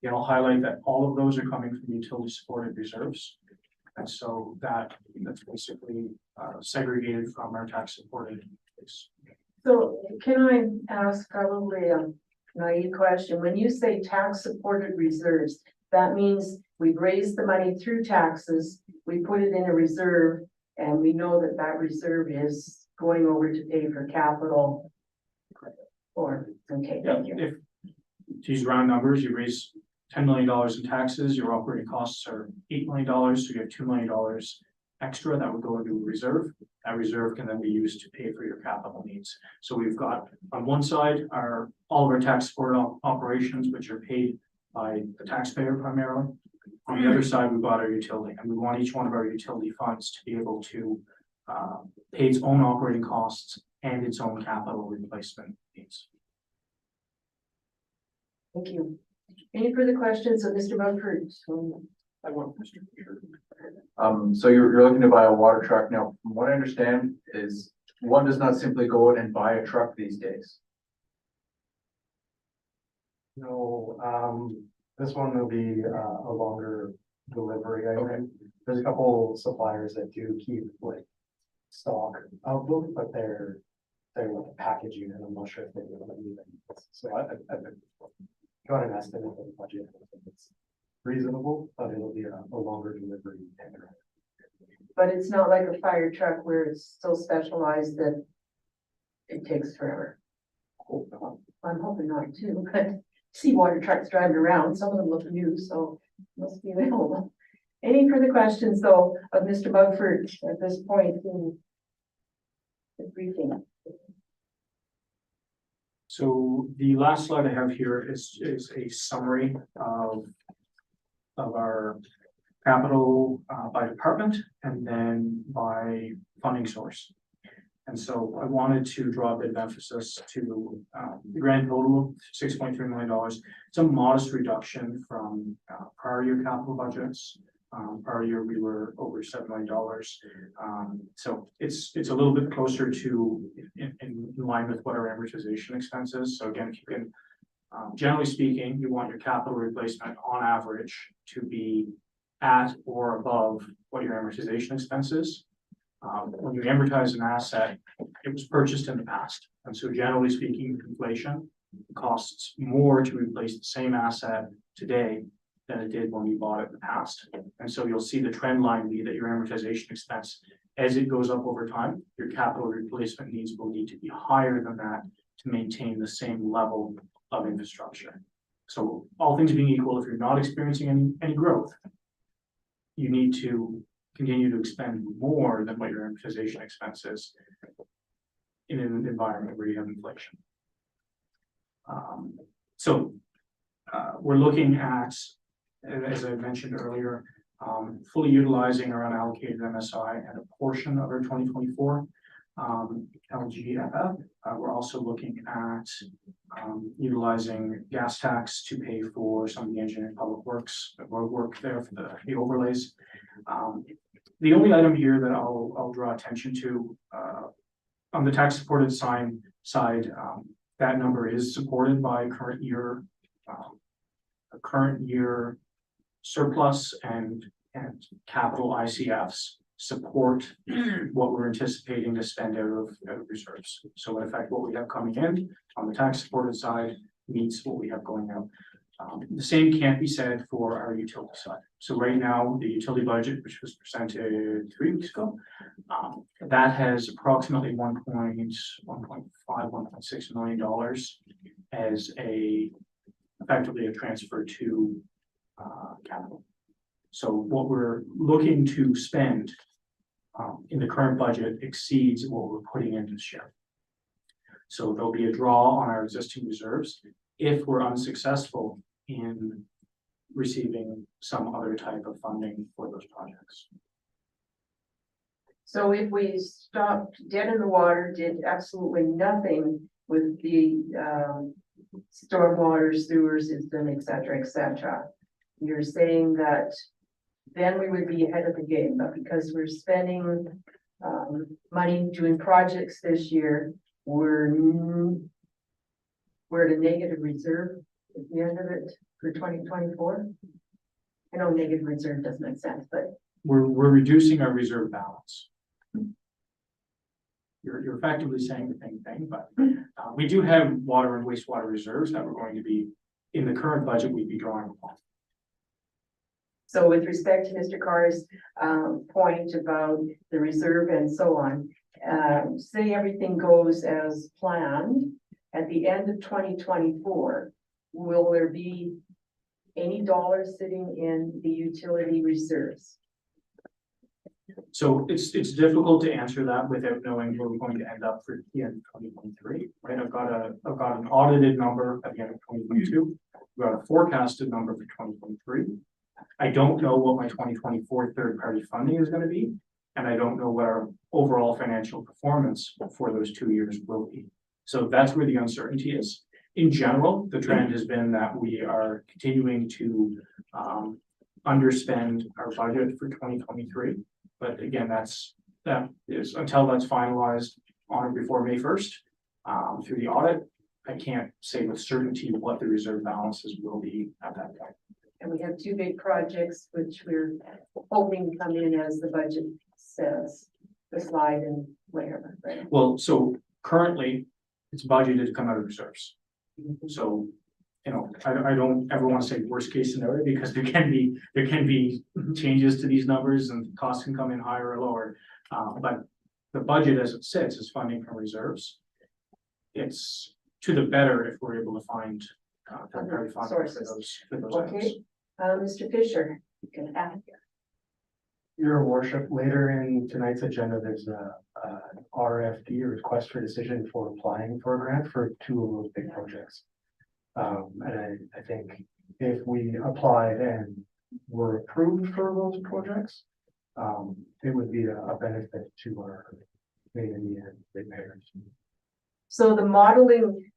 Again, I'll highlight that all of those are coming from utility supported reserves. And so that's basically segregated from our tax supported. So can I ask probably a naive question? When you say tax supported reserves, That means we've raised the money through taxes, we put it in a reserve, and we know that that reserve is going over to pay for capital. Or, okay, Yeah, thank you. if, to use round numbers, you raise $10 million in taxes, your operating costs are $8 million, so you have $2 million extra that would go into a reserve. That reserve can then be used to pay for your capital needs. So we've got, on one side, all of our tax support operations, which are paid by the taxpayer primarily. On the other side, we've got our utility, and we want each one of our utility funds to be able to pay its own operating costs and its own capital replacement needs. Thank you. Any further questions of Mr. Mumford? I want Mr. Fisher. So you're looking to buy a water truck now. From what I understand is one does not simply go out and buy a truck these days. No, this one will be a longer delivery. There's a couple suppliers that do keep like stock of them, but they're like a packaging, and I'm not sure if they're gonna leave it. So I've got an estimate of the budget. I think it's reasonable, but it'll be a longer delivery. But it's not like a fire truck where it's so specialized that it takes forever. I'm hoping not too, but see water trucks driving around, some of them look new, so must be available. Any further questions though of Mr. Mugford at this point in the briefing? So the last slide I have here is a summary of our capital by department and then by funding source. And so I wanted to draw a bit of emphasis to the grand total, $6.3 million. It's a modest reduction from prior year capital budgets. Prior year, we were over $7 million. So it's a little bit closer to in line with what our amortization expense is. So again, if you can, generally speaking, you want your capital replacement on average to be at or above what your amortization expense is. When you amortize an asset, it was purchased in the past. And so generally speaking, inflation costs more to replace the same asset today than it did when you bought it in the past. And so you'll see the trend line be that your amortization expense, as it goes up over time, your capital replacement needs will need to be higher than that to maintain the same level of infrastructure. So all things being equal, if you're not experiencing any growth, you need to continue to expend more than what your amortization expense is in an environment where you have inflation. We're looking at, as I mentioned earlier, fully utilizing our unallocated MSI and a portion of our 2024 LGFF. We're also looking at utilizing gas tax to pay for some of the engineering public works, road work there for the overlays. The only item here that I'll draw attention to on the tax supported side, that number is supported by current year surplus and capital ICFs support what we're anticipating to spend out of reserves. So in effect, what we have coming in on the tax supported side meets what we have going out. The same can't be said for our utility side. So right now, the utility budget, which was presented 3 weeks ago, that has approximately $1.6 million as effectively a transfer to capital. So what we're looking to spend in the current budget exceeds what we're putting in this year. So there'll be a draw on our existing reserves if we're unsuccessful in receiving some other type of funding for those projects. So if we stopped dead in the water, did absolutely nothing with the stormwater, sewer system, et cetera, you're saying that then we would be ahead of the game, but because we're spending money doing projects this year, we're at a negative reserve at the end of it for 2024. I know negative reserve doesn't make sense, but We're reducing our reserve balance. You're effectively saying the same thing, but we do have water and wastewater reserves that we're going to be, in the current budget, we'd be drawing upon. So with respect to Mr. Carr's point about the reserve and so on, say everything goes as planned, at the end of 2024, will there be any dollars sitting in the utility reserves? So it's difficult to answer that without knowing where we're going to end up for the end of 2023. Right, I've got an audited number at the end of 2022. We've got a forecasted number for 2023. I don't know what my 2024 third-party funding is going to be, and I don't know what our overall financial performance for those 2 years will be. So that's where the uncertainty is. In general, the trend has been that we are continuing to underspend our budget for 2023. But again, that is until that's finalized on or before May 1st through the audit. I can't say with certainty what the reserve balances will be at that point. And we have two big projects which we're hoping come in as the budget says, the slide and whatever, right? Well, so currently it's budgeted to come out of reserves. So, you know, I don't ever want to say worst case scenario because there can be changes to these numbers and costs can come in higher or lower. But the budget as it sits is funding from reserves. It's to the better if we're able to find third-party funding for those items. Okay, Mr. Fisher, you can add here. Your worship, later in tonight's agenda, there's a RFD, a request for decision for applying for a grant for two of those big projects. And I think if we applied and were approved for those projects, it would be a benefit to our community and ratepayers. So the modeling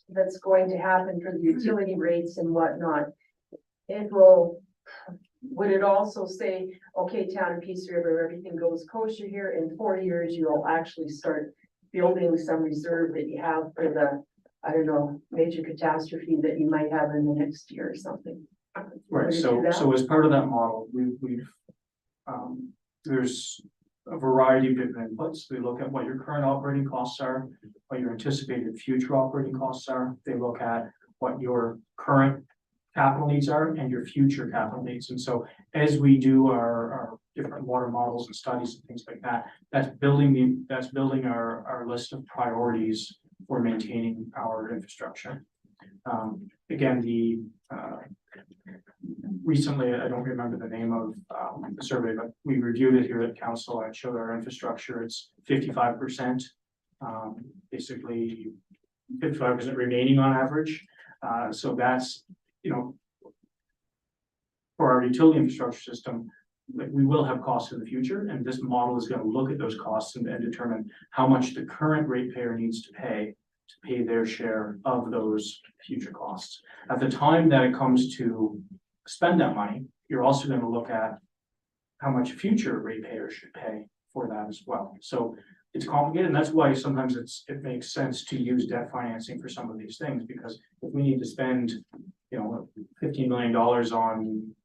that's going to happen for the utility rates and whatnot, would it also say, okay, Town of Peace River, everything goes kosher here, in 4 years, you'll actually start building some reserve that you have for the, I don't know, major catastrophe that you might have in the next year or something? Right, Would it do so that? as part of that model, there's a variety of different inputs. We look at what your current operating costs are, what your anticipated future operating costs are. They look at what your current capital needs are and your future capital needs. And so as we do our different water models and studies and things like that, that's building our list of priorities for maintaining our infrastructure. Again, recently, I don't remember the name of the survey, but we reviewed it here at council and showed our infrastructure. It's 55%, basically 55% remaining on average. So that's, you know, for our utility infrastructure system, like we will have costs in the future, and this model is going to look at those costs and determine how much the current ratepayer needs to pay their share of those future costs. At the time that it comes to spend that money, you're also going to look at how much future ratepayers should pay for that as well. So it's complicated, and that's why sometimes it makes sense to use debt financing for some of these things, because if we need to spend, you know, $15 million on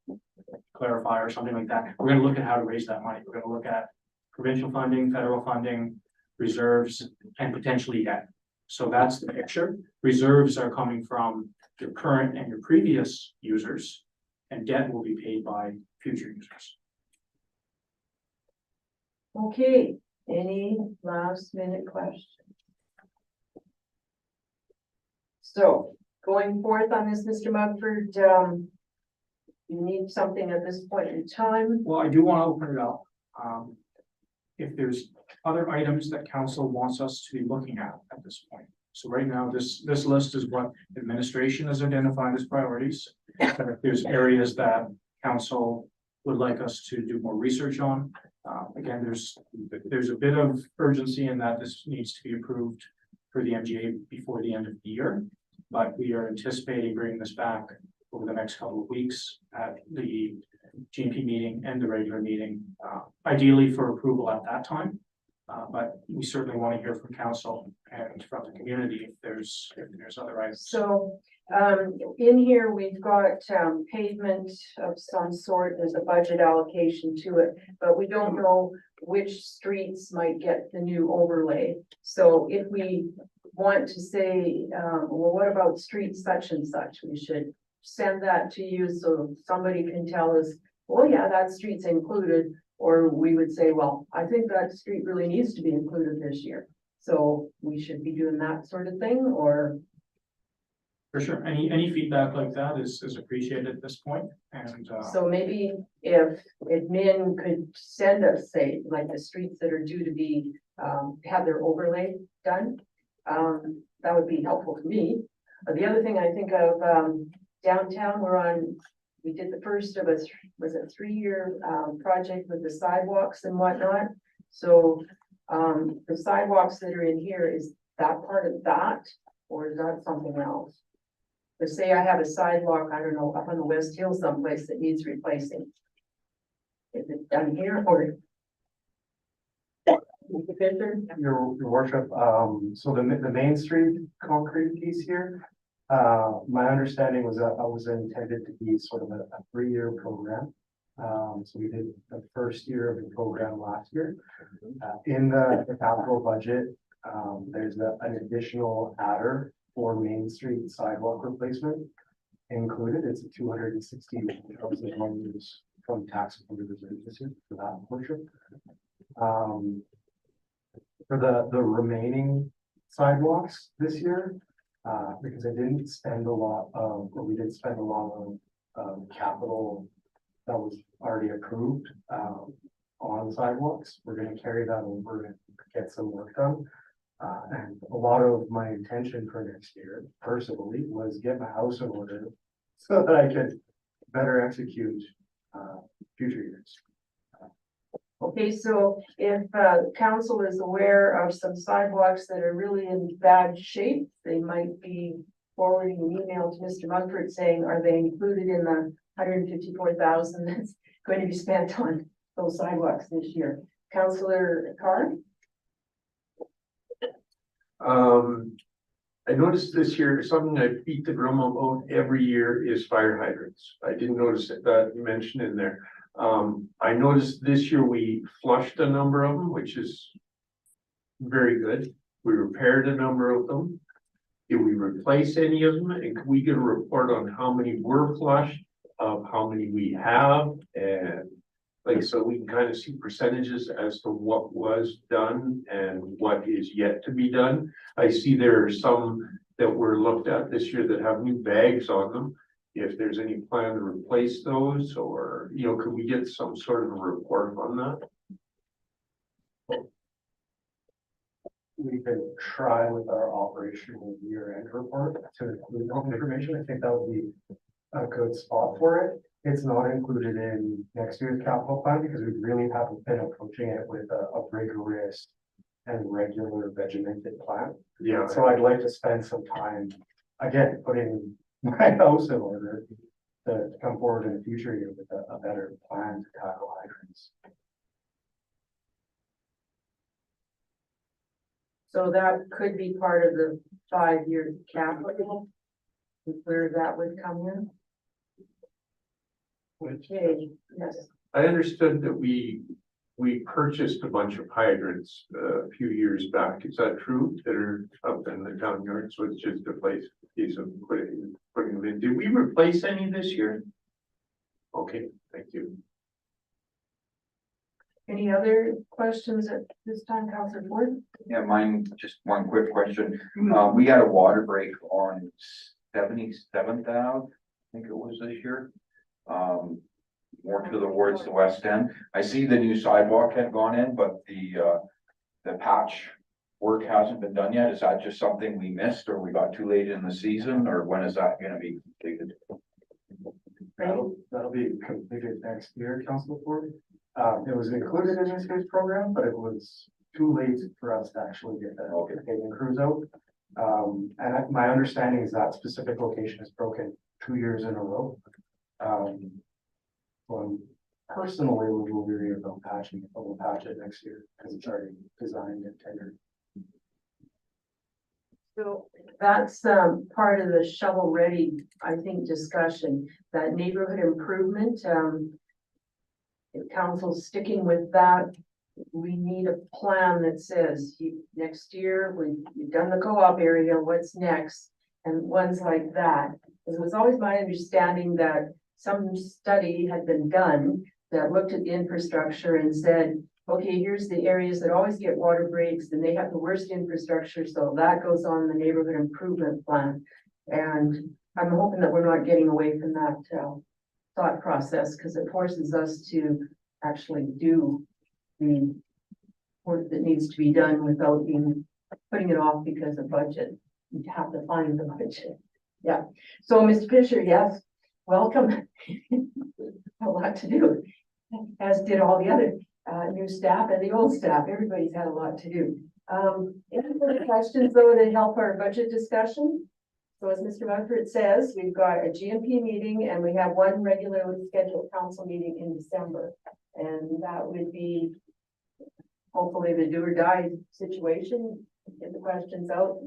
Clarify or something like that, we're going to look at how to raise that money. We're going to look at provincial funding, federal funding, reserves, and potentially debt. So that's the picture. Reserves are coming from your current and your previous users, and debt will be paid by future users. Okay, any last minute questions? So going forth on this, Mr. Mugford, you need something at this point in time? Well, I do want to open it up. If there's other items that council wants us to be looking at this point. So right now, this list is what administration has identified as priorities. But if there's areas that council would like us to do more research on, again, there's a bit of urgency in that this needs to be approved for the MGA before the end of the year. But we are anticipating bringing this back over the next couple of weeks at the GMP meeting and the regular meeting, ideally for approval at that time. But we certainly want to hear from council and from the community if there's other items. So, in here, we've got, pavement of some sort, there's a budget allocation to it, but we don't know which streets might get the new overlay. So if we want to say, well, what about street such and such, we should send that to you so somebody can tell us, well, yeah, that street's included. Or we would say, well, I think that street really needs to be included this year. So we should be doing that sort of thing, or For sure, any feedback like that is appreciated at this point, and, so maybe if admin could send us, say, like the streets that are due to be, have their overlay done. That would be helpful to me. The other thing I think of, downtown, we did the first of was a 3-year, project with the sidewalks and whatnot. So, the sidewalks that are in here, is that part of that, or is that something else? But say I have a sidewalk, I don't know, up on the West Hill someplace that needs replacing. Is it done here or? Mr. Fisher? Your worship, so the Main Street concrete piece here, my understanding was that was intended to be sort of a 3-year program. So we did the first year of the program last year. In the capital budget, there's an additional adder for Main Street sidewalk replacement included. It's a $260,000 from tax reserve this year for that portion. For the remaining sidewalks this year, because we did spend a lot of capital that was already approved on sidewalks. We're gonna carry that over and get some work done. And a lot of my intention for next year, personally, was get my house in order so that I could better execute future years. Okay, so if council is aware of some sidewalks that are really in bad shape, they might be forwarding an email to Mr. Mumford saying, are they included in the 154,000 that's going to be spent on those sidewalks this year? Councillor Carr? I noticed this year, something I beat the drum about every year is fire hydrants. I didn't notice that mentioned in there. I noticed this year we flushed a number of them, which is very good. We repaired a number of them. Did we replace any of them? And can we get a report on how many were flushed, of how many we have? And like, so we can kind of see percentages as to what was done and what is yet to be done. I see there are some that were looked at this year that have new bags on them. If there's any plan to replace those, or, you know, could we get some sort of a report on that? We could try with our operational year-end report to include all the information. I think that would be a good spot for it. It's not included in next year's capital plan because we really haven't been approaching it with a rigorous and regular regimented plan. Yeah. So I'd like to spend some time, again, putting my house in order to come forward in the future year with a better plan to tackle hydrants. So that could be part of the 5-year capital, where that would come in. Okay, yes. I understood that we purchased a bunch of hydrants a few years back. Is that true? That are up in the town yard, so it's just a piece of putting them in. Did we replace any this year? Okay, thank you. Any other questions at this time, Councillor Ford? Yeah, mine, just one quick question. We had a water break on 77th Ave, I think it was this year. More towards the west end. I see the new sidewalk had gone in, but the patch work hasn't been done yet. Is that just something we missed, or we got too late in the season, or when is that gonna be completed? That'll be completed next year, Council Ford. It was included in this year's program, but it was too late for us to actually get the paving crews out. And my understanding is that specific location is broken 2 years in a row. So personally, we will be about patching it, but we'll patch it next year because it's already designed and tendered. So that's part of the shovel ready, I think, discussion, that neighborhood improvement. If council's sticking with that, we need a plan that says next year, we've done the co-op area, what's next? and ones like that. It was always my understanding that some study had been done that looked at the infrastructure and said, okay, here's the areas that always get water breaks and they have the worst infrastructure, so that goes on the neighborhood improvement plan. And I'm hoping that we're not getting away from that thought process, because it forces us to actually do the work that needs to be done without putting it off because of budget. You have to find the budget. Yeah. So, Mr. Fisher, yes, welcome. A lot to do, as did all the other new staff and the old staff. Everybody's had a lot to do. Any further questions though to help our budget discussion? So as Mr. Mumford says, we've got a GMP meeting and we have one regularly scheduled council meeting in December. And that would be hopefully the do or die situation, get the questions out.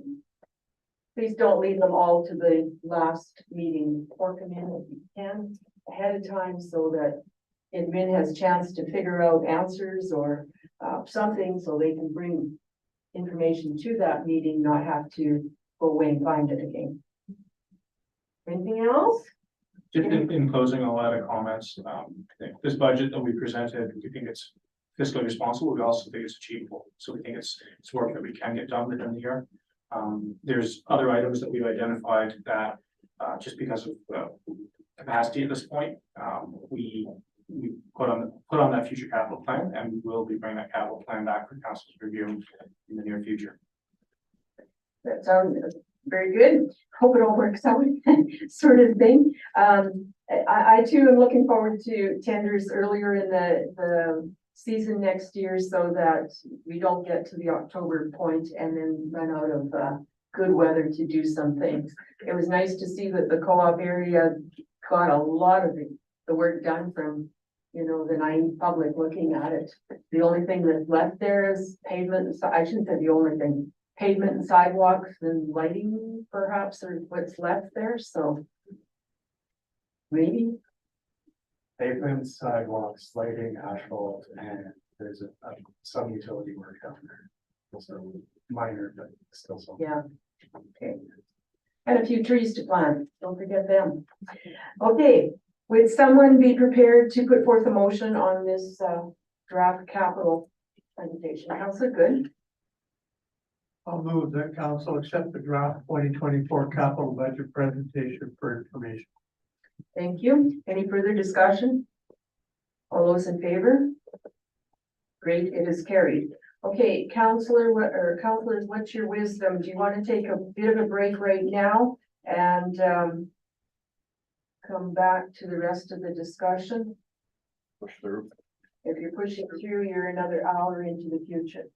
Please don't leave them all to the last meeting, or come in if you can ahead of time so that admin has a chance to figure out answers or something so they can bring information to that meeting, not have to go away and find it again. Anything else? Just in closing, I'll add a comments. I think this budget that we presented, we think it's fiscally responsible. We also think it's achievable. So we think it's work that we can get done within the year. There's other items that we've identified that just because of capacity at this point, we put on that future capital plan, and we will be bringing that capital plan back for council's review in the near future. That sounds very good. Hope it all works out, sort of thing. I too am looking forward to tenders earlier in the season next year so that we don't get to the October point and then run out of good weather to do some things. It was nice to see that the co-op area got a lot of the work done from, you know, the 9 public looking at it. The only thing that's left there is pavement. I shouldn't say the only thing. Pavement and sidewalks and lighting perhaps are what's left there, so maybe. Pavement, sidewalks, lighting, asphalt, and there's some utility work down there. So minor, but still some. Yeah. Okay. And a few trees to plant, don't forget them. Okay, would someone be prepared to put forth a motion on this draft capital presentation? Councilor Good. I'll move that council accept the draft 2024 capital budget presentation for information. Thank you. Any further discussion? All those in favor? Great, it is carried. Okay, councillors, what's your wisdom? Do you want to take a bit of a break right now and come back to the rest of the discussion? Push through. If you're pushing through, you're another hour into the future.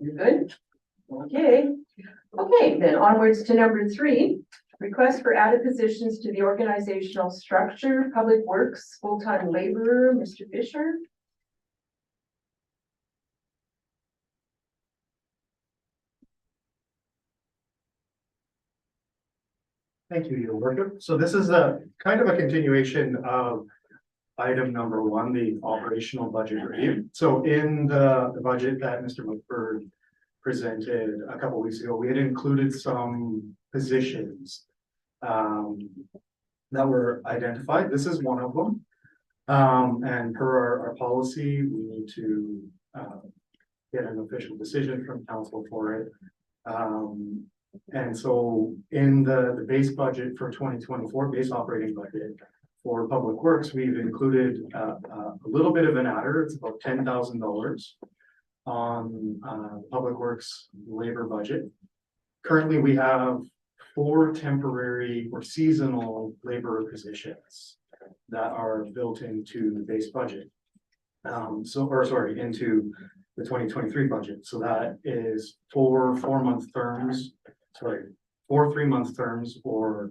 You're good? Okay. Okay, then onwards to number 3. Request for added positions to the organizational structure, Public Works, full-time laborer, Mr. Fisher. Thank you, Your Worship. So this is a kind of a continuation of item number 1, the operational budget review. So in the budget that Mr. Mumford presented a couple weeks ago, we had included some positions that were identified. This is one of them. And per our policy, we need to get an official decision from council for it. And so in the base budget for 2024, base operating budget for Public Works, we've included a little bit of an adder. It's about $10,000 on Public Works labor budget. Currently, we have 4 temporary or seasonal labor positions that are built into the base budget. Into the 2023 budget. So that is 4 3-month terms, or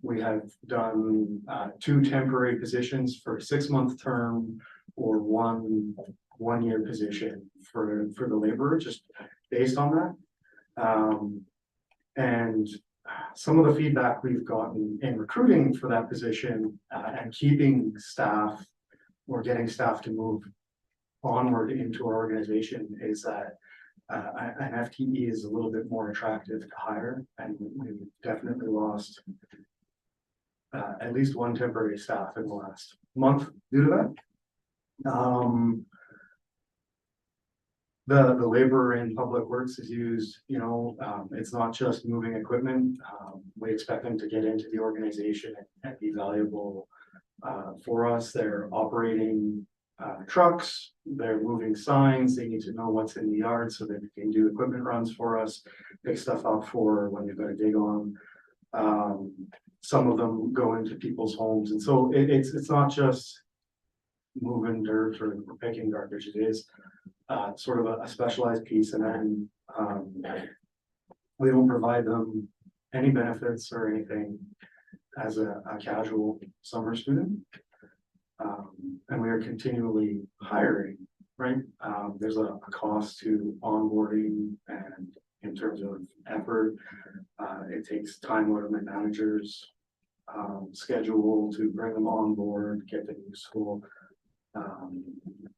we have done 2 temporary positions for a 6-month term, or one year position for the laborer, just based on that. And some of the feedback we've gotten in recruiting for that position and keeping staff or getting staff to move onward into our organization is that an FTE is a little bit more attractive to hire, and we've definitely lost at least one temporary staff in the last month due to that. The labor in public works is used, it's not just moving equipment. We expect them to get into the organization and be valuable for us. They're operating trucks, they're moving signs, they need to know what's in the yard so that they can do equipment runs for us, pick stuff up for when they've got to dig on. Some of them go into people's homes, and so it's not just moving dirt or picking garbage. It is sort of a specialized piece, and then we don't provide them any benefits or anything as a casual summer student. And we are continually hiring, right? There's a cost to onboarding, and in terms of effort, it takes time out of my managers' schedule to bring them on board, get them useful.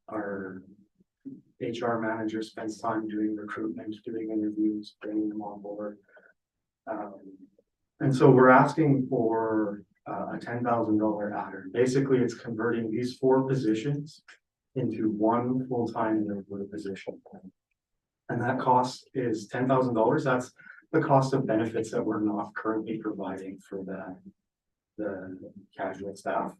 Our HR manager spends time doing recruitment, doing interviews, bringing them on board. And so we're asking for a $10,000 adder. Basically, it's converting these 4 positions into one full-time labor position. And that cost is $10,000. That's the cost of benefits that we're not currently providing for the casual staff.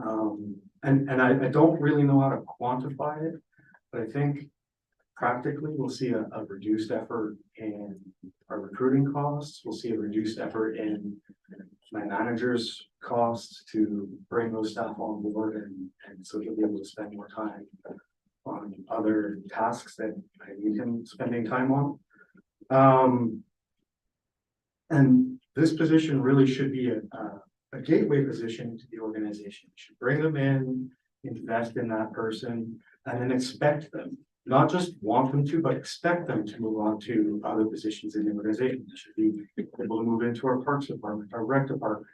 And I don't really know how to quantify it, but I think practically we'll see a reduced effort in our recruiting costs. We'll see a reduced effort in my manager's costs to bring those staff on board, and so he'll be able to spend more time on other tasks that I need him spending time on. And this position really should be a gateway position to the organization. You should bring them in, invest in that person, and then expect them, not just want them to, but expect them to move on to other positions in the organization. They should be able to move into our parks department, our rec department,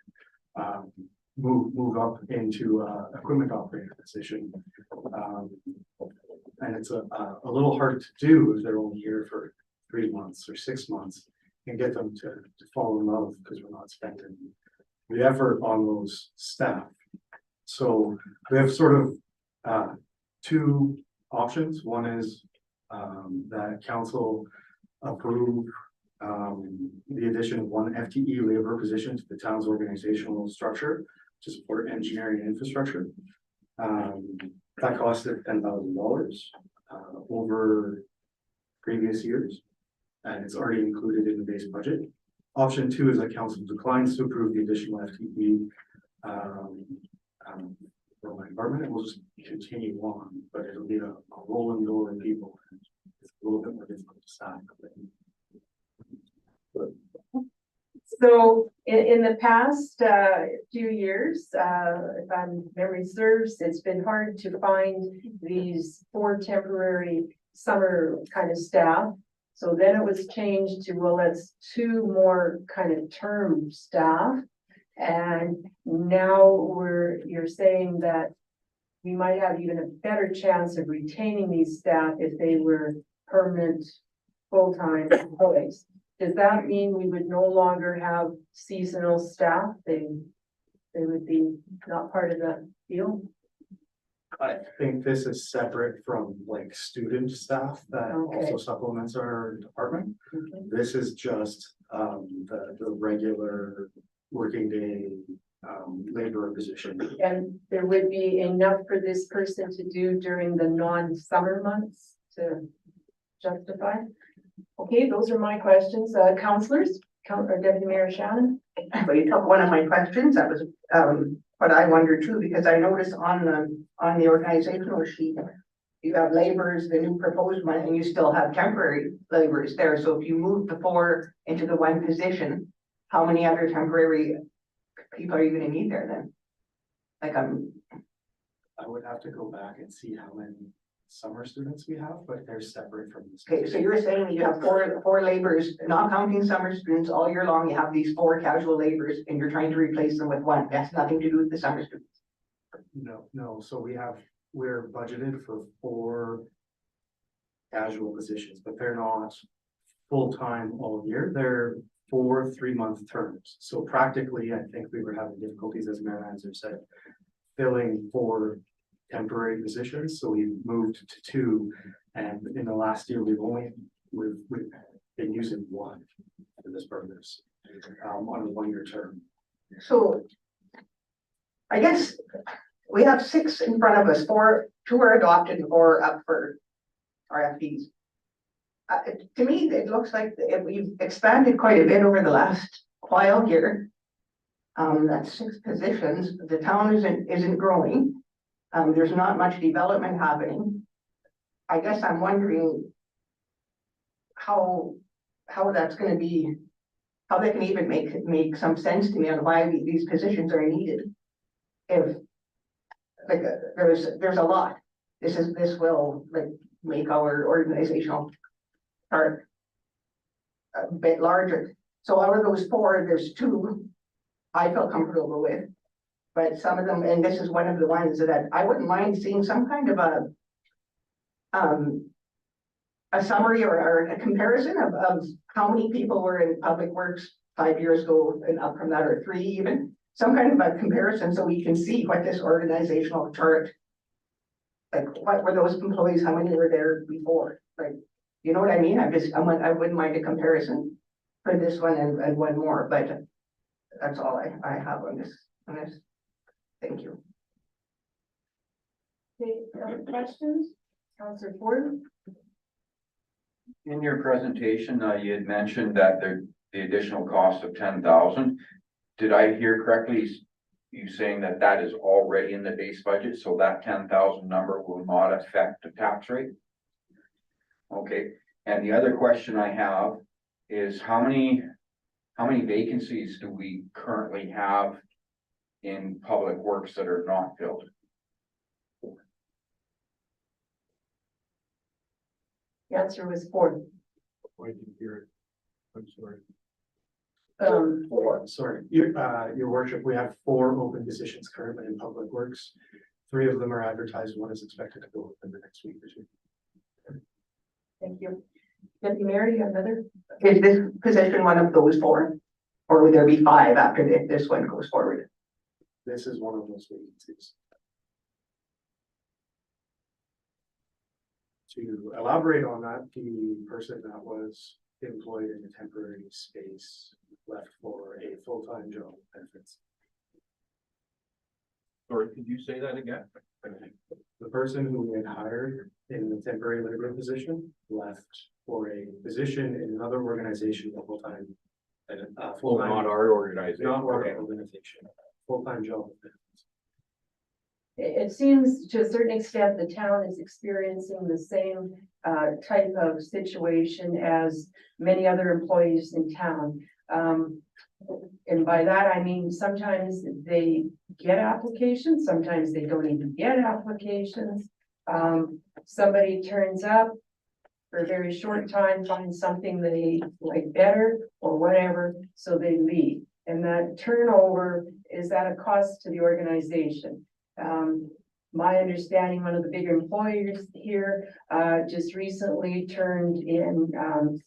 move up into equipment operator position. And it's a little hard to do if they're only here for 3 months or 6 months, and get them to fall in love, because we're not spending the effort on those staff. So we have sort of 2 options. One is that council approve the addition of 1 FTE labor position to the town's organizational structure to support engineering and infrastructure. That costed $10,000 over previous years, and it's already included in the base budget. Option 2 is that council declines to approve the additional FTE for my department. It will just continue on, but it'll be a rolling door of people. It's a little bit more difficult to staff. So in the past few years, if memory serves, it's been hard to find these 4 temporary summer kind of staff. So then it was changed to, well, it's 2 more kind of term staff. And now you're saying that we might have even a better chance of retaining these staff if they were permanent, full-time employees. Does that mean we would no longer have seasonal staff? They would be not part of the deal? I think this is separate from like student staff that Okay. also supplements our department. This is just the regular working day labor position. And there would be enough for this person to do during the non-summer months to justify? Okay, those are my questions. Councillors, Deputy Mayor Shannon? But you took one of my questions. That was what I wondered too, because I noticed on the organizational sheet, you have laborers, the new proposed one, and you still have temporary laborers there. So if you move the 4 into the 1 position, how many other temporary people are you gonna need there then? Like I would have to go back and see how many summer students we have, but they're separate from this. okay, so you're saying you have four laborers, not counting summer students, all year long, you have these 4 casual laborers and you're trying to replace them with 1. That's nothing to do with the summer students. No, so we're budgeted for 4 casual positions, but they're not full-time all year. They're 4 3-month terms. So practically, I think we were having difficulties, as Mayor Hanser said, filling 4 temporary positions. So we moved to 2. And in the last year, we've been using 1 for this purpose, on a 1-year term. So I guess we have 6 in front of us, 2 are adopted or up for RFPs. To me, it looks like we've expanded quite a bit over the last while here. That's 6 positions. The town isn't growing. There's not much development happening. I guess I'm wondering how that's gonna be, how they can even make some sense to me on why these positions are needed. If, like, there's a lot. This will, like, make our organizational chart a bit larger. So out of those 4, there's 2 I feel comfortable with. But some of them, and this is one of the ones that I wouldn't mind seeing some kind of a summary or a comparison of how many people were in public works 5 years ago and up from that, or 3 even. Some kind of a comparison so we can see what this organizational chart, like, what were those employees, how many were there before? Like, you know what I mean? I wouldn't mind a comparison for this one and one more, but that's all I have on this. Thank you. Okay, other questions? Councillor Ford? In your presentation, you had mentioned that the additional cost of 10,000. Did I hear correctly? You saying that that is already in the base budget, so that 10,000 number will not affect the tax rate? Okay, and the other question I have is how many vacancies do we currently have in public works that are not filled? The answer was 4. I didn't hear it. I'm sorry. 4. Sorry, your worship, we have 4 open positions currently in public works. 3 of them are advertised, 1 is expected to go in the next week or 2. Thank you. Deputy Mayor, you have another? Is this position one of those 4? Or would there be 5 after this one goes forward? This is one of those vacancies. To elaborate on that, the person that was employed in a temporary space left for a full-time job benefits. Sorry, could you say that again? The person who we had hired in the temporary labor position left for a position in another organization, a full-time. Full-time, Not our organization. not our Okay. organization, full-time job. It seems to a certain extent the town is experiencing the same type of situation as many other employees in town. And by that, I mean, sometimes they get applications, sometimes they don't even get applications. Somebody turns up for a very short time, finds something they like better or whatever, so they leave. And that turnover is at a cost to the organization. My understanding, one of the bigger employers here, just recently turned in,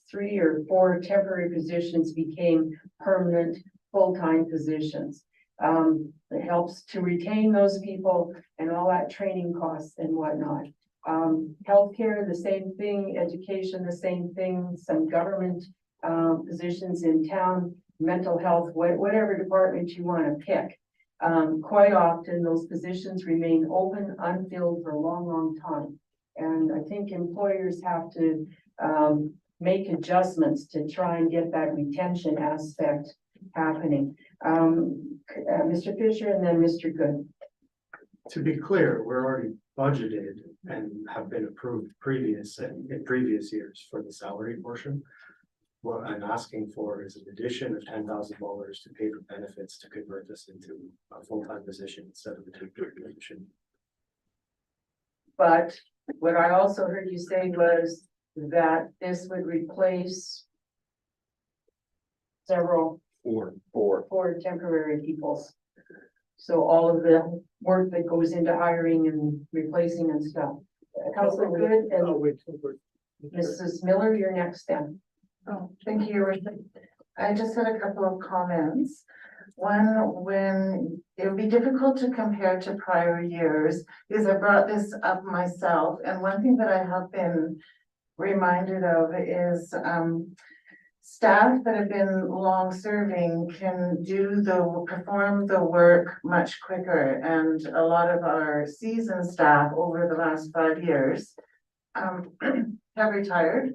3 or 4 temporary positions became permanent full-time positions. It helps to retain those people and all that training costs and whatnot. Healthcare, the same thing, education, the same thing, some government, positions in town, mental health, whatever department you want to pick. Quite often those positions remain open, unfilled for a long, long time. And I think employers have to make adjustments to try and get that retention aspect happening. Mr. Fisher and then Mr. Good. To be clear, we're already budgeted and have been approved in previous years for the salary portion. What I'm asking for is an addition of $10,000 to pay for benefits to convert this into a full-time position instead of a temporary position. But what I also heard you say was that this would replace several, 4 temporary peoples. So all of the work that goes into hiring and replacing and stuff. Councilor Good and Mrs. Miller, you're next then. Oh, thank you, Your Worship. I just had a couple of comments. One, when it would be difficult to compare to prior years, because I brought this up myself, and one thing that I have been reminded of is, staff that have been long serving can perform the work much quicker, and a lot of our seasoned staff over the last 5 years have retired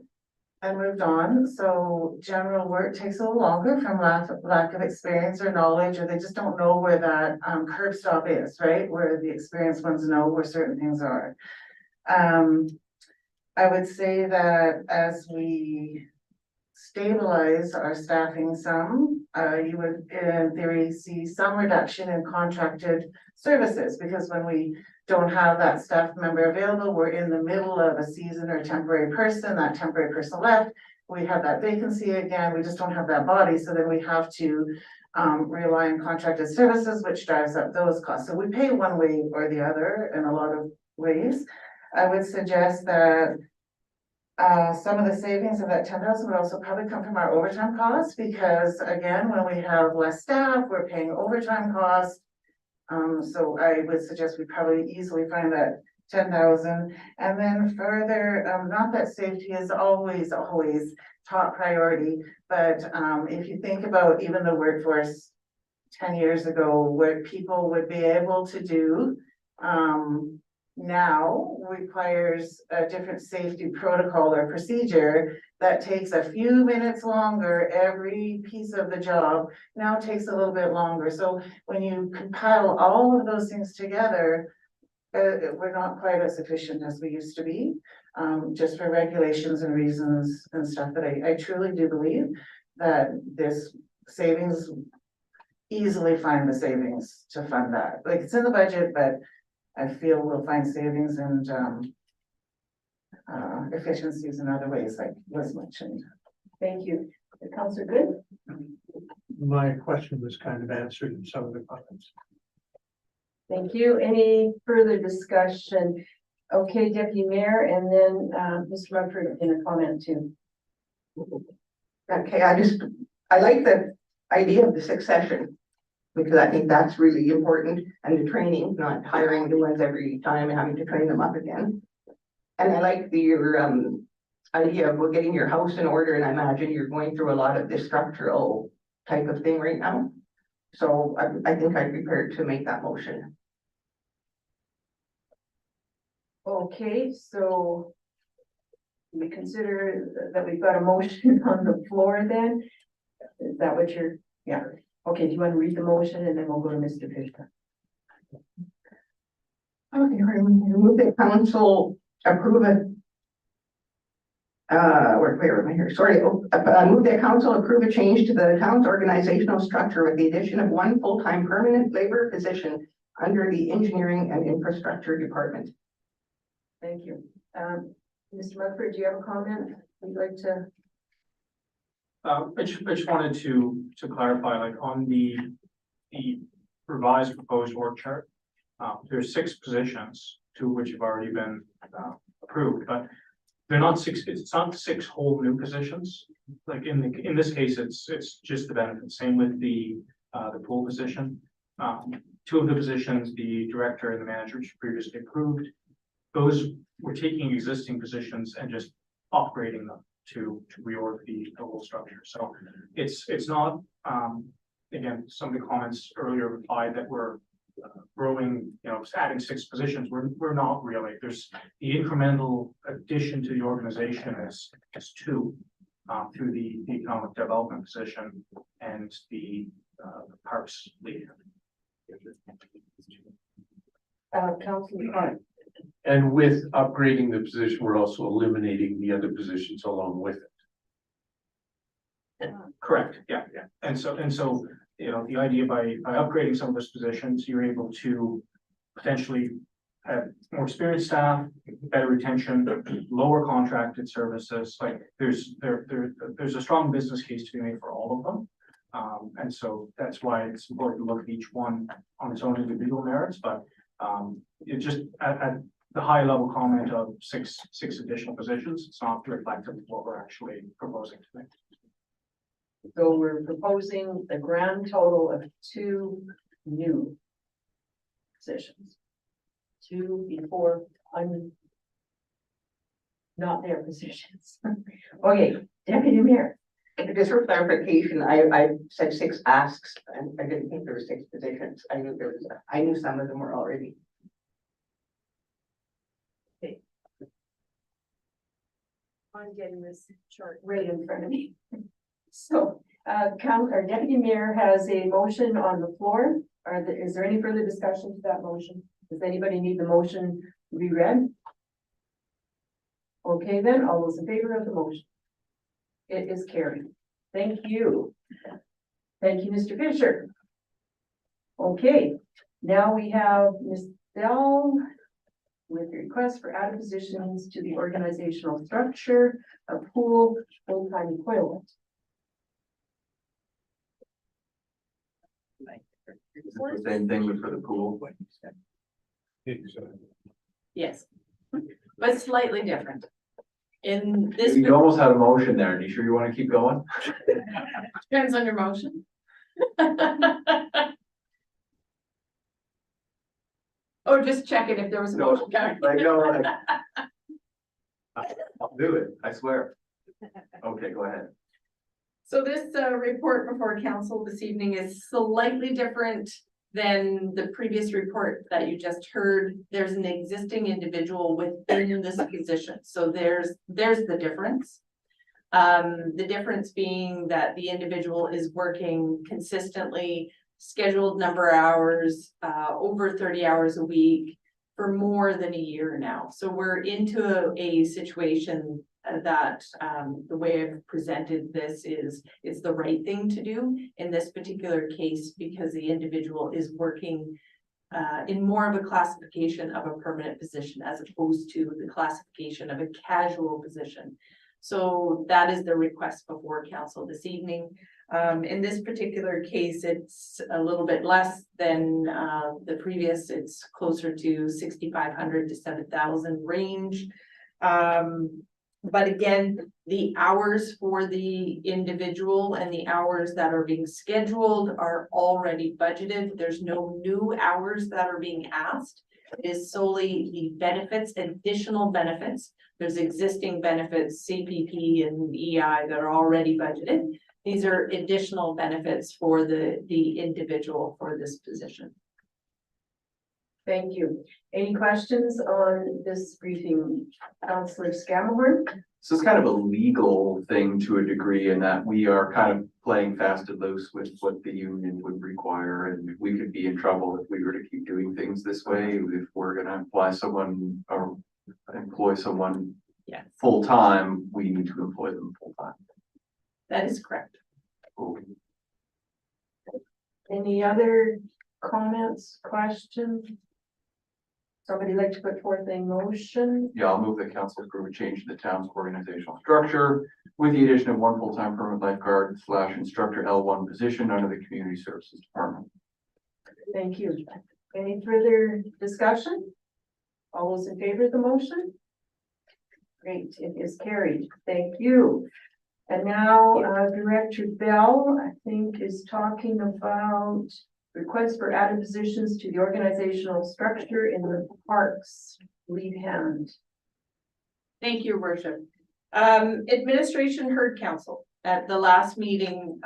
and moved on, so general work takes a little longer from lack of experience or knowledge, or they just don't know where that curb stop is, right? Where the experienced ones know where certain things are. I would say that as we stabilize our staffing some, you would in theory see some reduction in contracted services, because when we don't have that staff member available, we're in the middle of a season or temporary person, that temporary person left, we have that vacancy again, we just don't have that body, so then we have to rely on contracted services, which drives up those costs. So we pay one way or the other in a lot of ways. I would suggest that some of the savings of that 10,000 would also probably come from our overtime costs, because again, when we have less staff, we're paying overtime costs. So I would suggest we probably easily find that 10,000. And then further, not that safety is always top priority, but if you think about even the workforce 10 years ago, what people would be able to do now requires a different safety protocol or procedure that takes a few minutes longer. Every piece of the job now takes a little bit longer. So when you compile all of those things together, we're not quite as efficient as we used to be, just for regulations and reasons and stuff. But I truly do believe that this savings, easily find the savings to fund that. Like, it's in the budget, but I feel we'll find savings and efficiencies in other ways, like was mentioned. Thank you. Councillor Good? My question was kind of answered in some of the comments. Thank you. Any further discussion? Okay, Deputy Mayor, and then Mr. Mumford in a comment too. Okay, I like the idea of the succession, because I think that's really important, and the training, not hiring new ones every time and having to train them up again. And I like your idea of getting your house in order, and I imagine you're going through a lot of this structural type of thing right now. So I think I'm prepared to make that motion. Okay, so we consider that we've got a motion on the floor then? Is that what you're, yeah. Okay, do you want to read the motion and then we'll go to Mr. Fishka? Okay, remove the council approve it. Where am I here? Sorry, move that council approve a change to the town's organizational structure with the addition of one full-time permanent labor position under the engineering and infrastructure department. Thank you. Mr. Mumford, do you have a comment you'd like to? I just wanted to clarify, like on the revised proposed org chart, there's 6 positions, 2 of which have already been approved, but they're not 6. It's not 6 whole new positions. Like in this case, it's just the benefit. Same with the pool position. 2 of the positions, the director and the manager, which previously approved, those were taking existing positions and just upgrading them to reorg the whole structure. So it's not, again, some of the comments earlier implied that we're growing, just adding 6 positions. We're not really. There's the incremental addition to the organization is 2 through the economic development position and the parks lead. Councilor Clark. And with upgrading the position, we're also eliminating the other positions along with it. Correct, yeah. And so, the idea by upgrading some of those positions, you're able to potentially have more experienced staff, better retention, lower contracted services. Like there's a strong business case to be made for all of them. And so that's why it's important to look at each one on its own individual merits, but it just the high level comment of six additional positions. It's not reflective of what we're actually proposing today. So we're proposing a grand total of 2 new positions. 2 before not their positions. Okay, Deputy Mayor. Just for clarification, I said 6 asks, and I didn't think there were 6 positions. I knew some of them were already. I'm getting this chart right in front of me. So, our Deputy Mayor has a motion on the floor. Is there any further discussion to that motion? Does anybody need the motion reread? Okay, then, all those in favor of the motion? It is carried. Thank you. Thank you, Mr. Fisher. Okay, now we have Ms. Bell with the request for added positions to the organizational structure of pool full-time equivalent. Is it the same thing but for the pool? Yes, but slightly different. In this, You almost had a motion there. Are you sure you want to keep going? depends on your motion. Or just checking if there was a No, motion coming. I know. I'll do it, I swear. Okay, go ahead. So this report before council this evening is slightly different than the previous report that you just heard. There's an existing individual within this position, so there's the difference. The difference being that the individual is working consistently, scheduled number of hours, over 30 hours a week for more than a year now. So we're into a situation that the way I've presented this is the right thing to do in this particular case, because the individual is working in more of a classification of a permanent position as opposed to the classification of a casual position. So that is the request before council this evening. In this particular case, it's a little bit less than the previous. It's closer to 6,500 to 7,000 range. But again, the hours for the individual and the hours that are being scheduled are already budgeted. There's no new hours that are being asked. It is solely the benefits, additional benefits. There's existing benefits, CPP and EI that are already budgeted. These are additional benefits for the individual for this position. Thank you. Any questions on this briefing, Councillor Scamahorn? So it's kind of a legal thing to a degree in that we are kind of playing fast and loose with what the union would require, and we could be in trouble if we were to keep doing things this way. If we're gonna employ someone or employ someone Yes, full-time, we need to employ them full-time. that is correct. Any other comments, questions? Somebody like to put forth a motion? Yeah, I'll move the council approve a change to the town's organizational structure with the addition of 1 full-time permanent lifeguard / instructor L1 position under the Community Services Department. Thank you. Any further discussion? All those in favor of the motion? Great, it is carried. Thank you. And now, Director Bell, I think, is talking about request for added positions to the organizational structure in the parks. Lead hand. Thank you, Worship. Administration heard council. At the last meeting,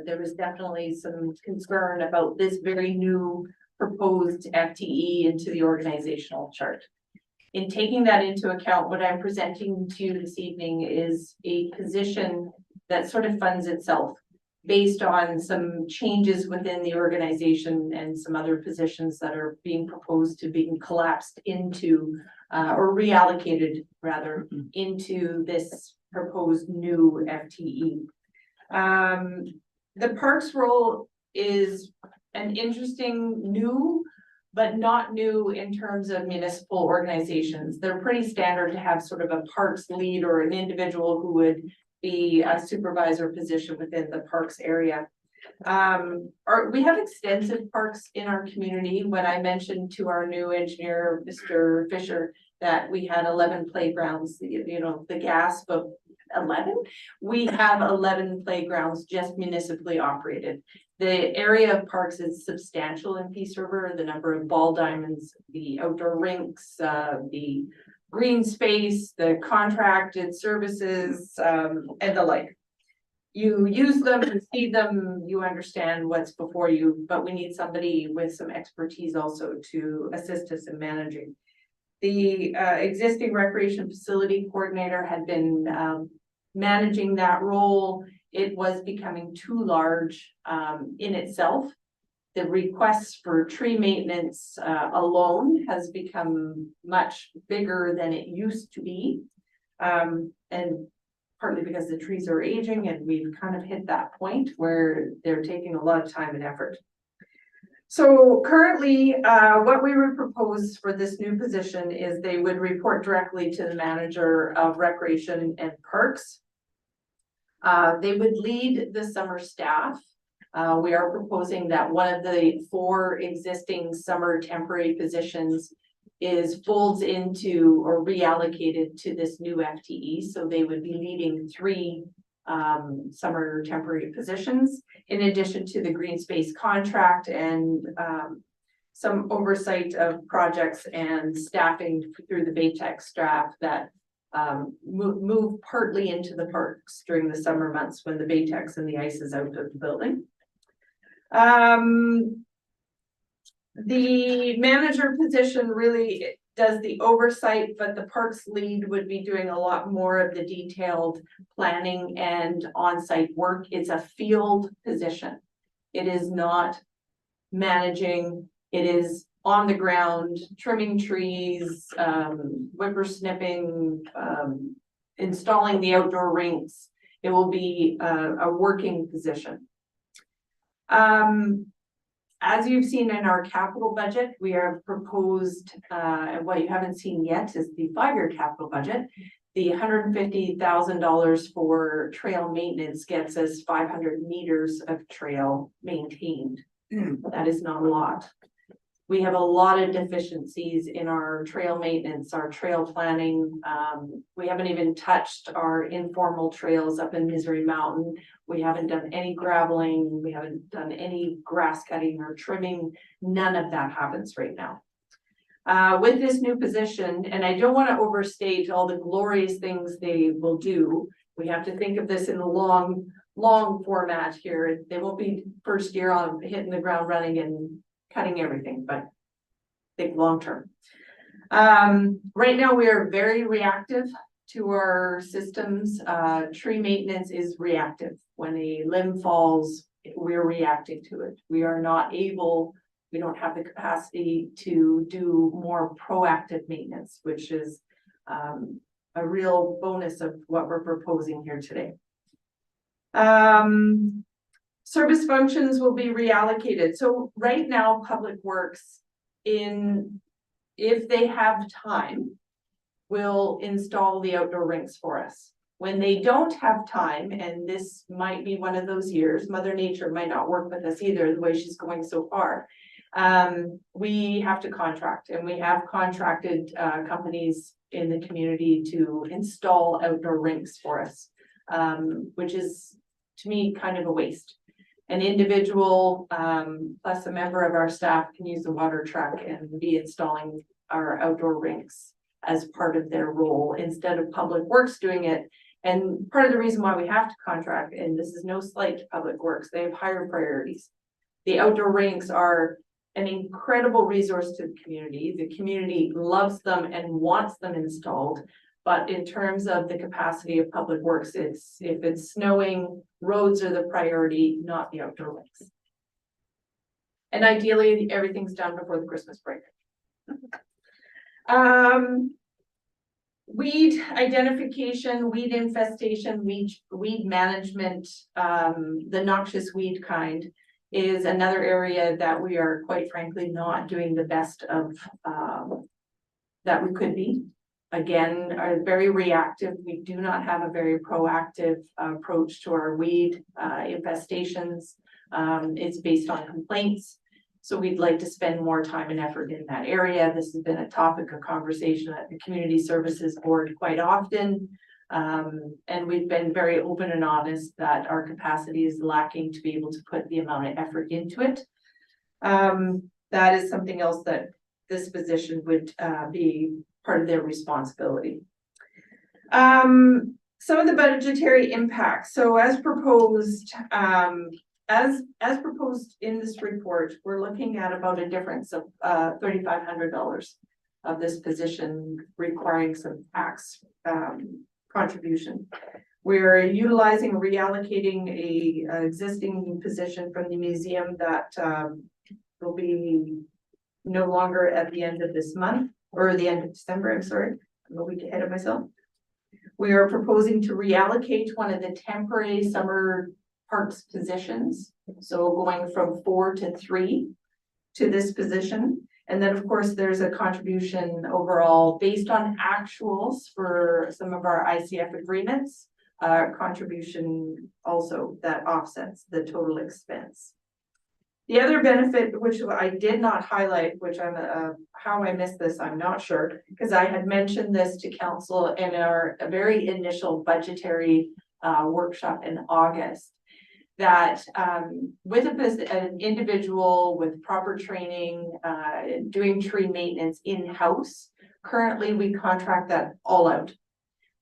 there was definitely some concern about this very new proposed FTE into the organizational chart. In taking that into account, what I'm presenting to you this evening is a position that sort of funds itself based on some changes within the organization and some other positions that are being proposed to being collapsed into or reallocated rather into this proposed new FTE. The parks role is an interesting new, but not new in terms of municipal organizations. They're pretty standard to have sort of a parks lead or an individual who would be a supervisor position within the parks area. We have extensive parks in our community. When I mentioned to our new engineer, Mr. Fisher, that we had 11 playgrounds, you know, the gasp of 11. We have 11 playgrounds just municipally operated. The area of parks is substantial in Peace River, the number of ball diamonds, the outdoor rinks, the green space, the contracted services, and the like. You use them, you see them, you understand what's before you, but we need somebody with some expertise also to assist us in managing. The existing recreation facility coordinator had been managing that role. It was becoming too large in itself. The requests for tree maintenance alone has become much bigger than it used to be. And partly because the trees are aging and we've kind of hit that point where they're taking a lot of time and effort. So currently, what we would propose for this new position is they would report directly to the manager of recreation and parks. They would lead the summer staff. We are proposing that one of the 4 existing summer temporary positions is folds into or reallocated to this new FTE. So they would be leading 3 summer temporary positions, in addition to the green space contract and some oversight of projects and staffing through the Baytex staff that move partly into the parks during the summer months when the Baytex and the ice is out of the building. The manager position really does the oversight, but the parks lead would be doing a lot more of the detailed planning and on-site work. It's a field position. It is not managing, it is on the ground, trimming trees, whippersnipping, installing the outdoor rinks. It will be a working position. As you've seen in our capital budget, we have proposed, and what you haven't seen yet is the 5-year capital budget. The $150,000 for trail maintenance gets us 500 meters of trail maintained. That is not a lot. We have a lot of deficiencies in our trail maintenance, our trail planning. We haven't even touched our informal trails up in Misery Mountain. We haven't done any graveling. We haven't done any grass cutting or trimming. None of that happens right now. With this new position, and I don't want to overstate all the glorious things they will do. We have to think of this in the long format here. They won't be first year on hitting the ground running and cutting everything, but think long term. Right now we are very reactive to our systems. Tree maintenance is reactive. When a limb falls, we're reacting to it. We are not able, we don't have the capacity to do more proactive maintenance, which is a real bonus of what we're proposing here today. Service functions will be reallocated. So right now, Public Works, if they have time, will install the outdoor rinks for us. When they don't have time, and this might be one of those years, Mother Nature might not work with us either, the way she's going so far. We have to contract, and we have contracted companies in the community to install outdoor rinks for us, which is, to me, kind of a waste. An individual plus a member of our staff can use the water truck and be installing our outdoor rinks as part of their role instead of Public Works doing it. And part of the reason why we have to contract, and this is no slight to Public Works, they have higher priorities. The outdoor rinks are an incredible resource to the community. The community loves them and wants them installed. But in terms of the capacity of Public Works, if it's snowing, roads are the priority, not the outdoor rinks. And ideally, everything's done before the Christmas break. Weed identification, weed infestation, weed management, the noxious weed kind is another area that we are quite frankly not doing the best of that we could be. Again, are very reactive. We do not have a very proactive approach to our weed infestations. It's based on complaints. So we'd like to spend more time and effort in that area. This has been a topic of conversation at the Community Services Board quite often. And we've been very open and honest that our capacity is lacking to be able to put the amount of effort into it. That is something else that this position would be part of their responsibility. Some of the budgetary impacts. So as proposed, as proposed in this report, we're looking at about a difference of $3,500 of this position requiring some tax contribution. We're utilizing, reallocating a existing position from the museum that will be no longer at the end of this month, or the end of December, I'm sorry, I'm a week ahead of myself. We are proposing to reallocate one of the temporary summer parks positions. So going from 4 to 3 to this position. And then, of course, there's a contribution overall based on actuals for some of our ICF agreements, contribution also that offsets the total expense. The other benefit, which I did not highlight, which I'm, how I missed this, I'm not sure, because I had mentioned this to council in our very initial budgetary workshop in August, that with an individual with proper training, doing tree maintenance in-house, currently we contract that all out.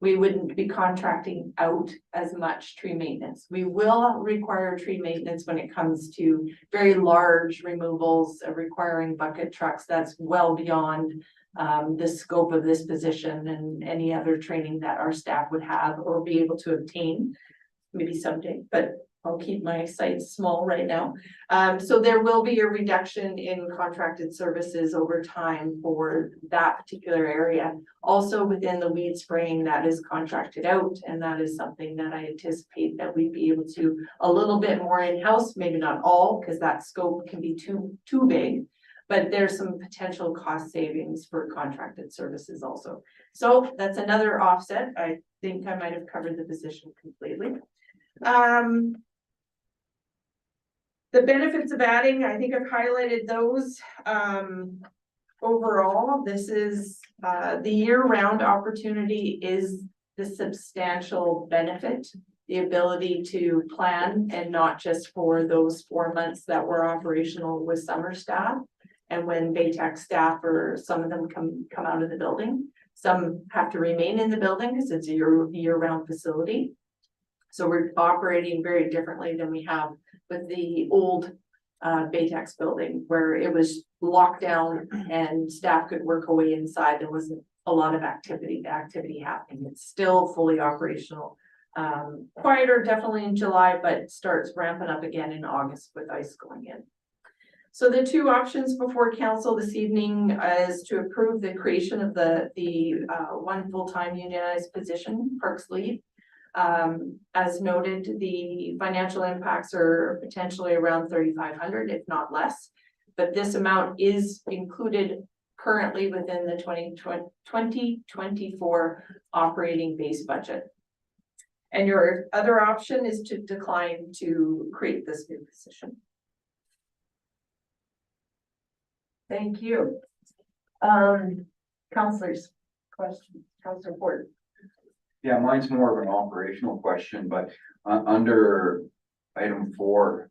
We wouldn't be contracting out as much tree maintenance. We will require tree maintenance when it comes to very large removals requiring bucket trucks. That's well beyond the scope of this position and any other training that our staff would have or be able to obtain, maybe someday, but I'll keep my sights small right now. So there will be a reduction in contracted services over time for that particular area. Also within the weed spraying that is contracted out, and that is something that I anticipate that we'd be able to a little bit more in-house, maybe not all, because that scope can be too big, but there's some potential cost savings for contracted services also. So that's another offset. I think I might have covered the position completely. The benefits of adding, I think I've highlighted those. Overall, this is the year-round opportunity is the substantial benefit, the ability to plan and not just for those 4 months that were operational with summer staff. And when Baytex staff or some of them come out of the building, some have to remain in the building because it's a year-round facility. So we're operating very differently than we have with the old Baytex building, where it was locked down and staff could work away inside. There wasn't a lot of activity happening. It's still fully operational. Quieter definitely in July, but starts ramping up again in August with ice going in. So the two options before council this evening is to approve the creation of the one full-time unionized position, Parks Lead. As noted, the financial impacts are potentially around 3,500, if not less. But this amount is included currently within the 2024 operating base budget. And your other option is to decline to create this new position. Thank you. Counselors, questions, Counselor Ford. Yeah, mine's more of an operational question, but under item 4,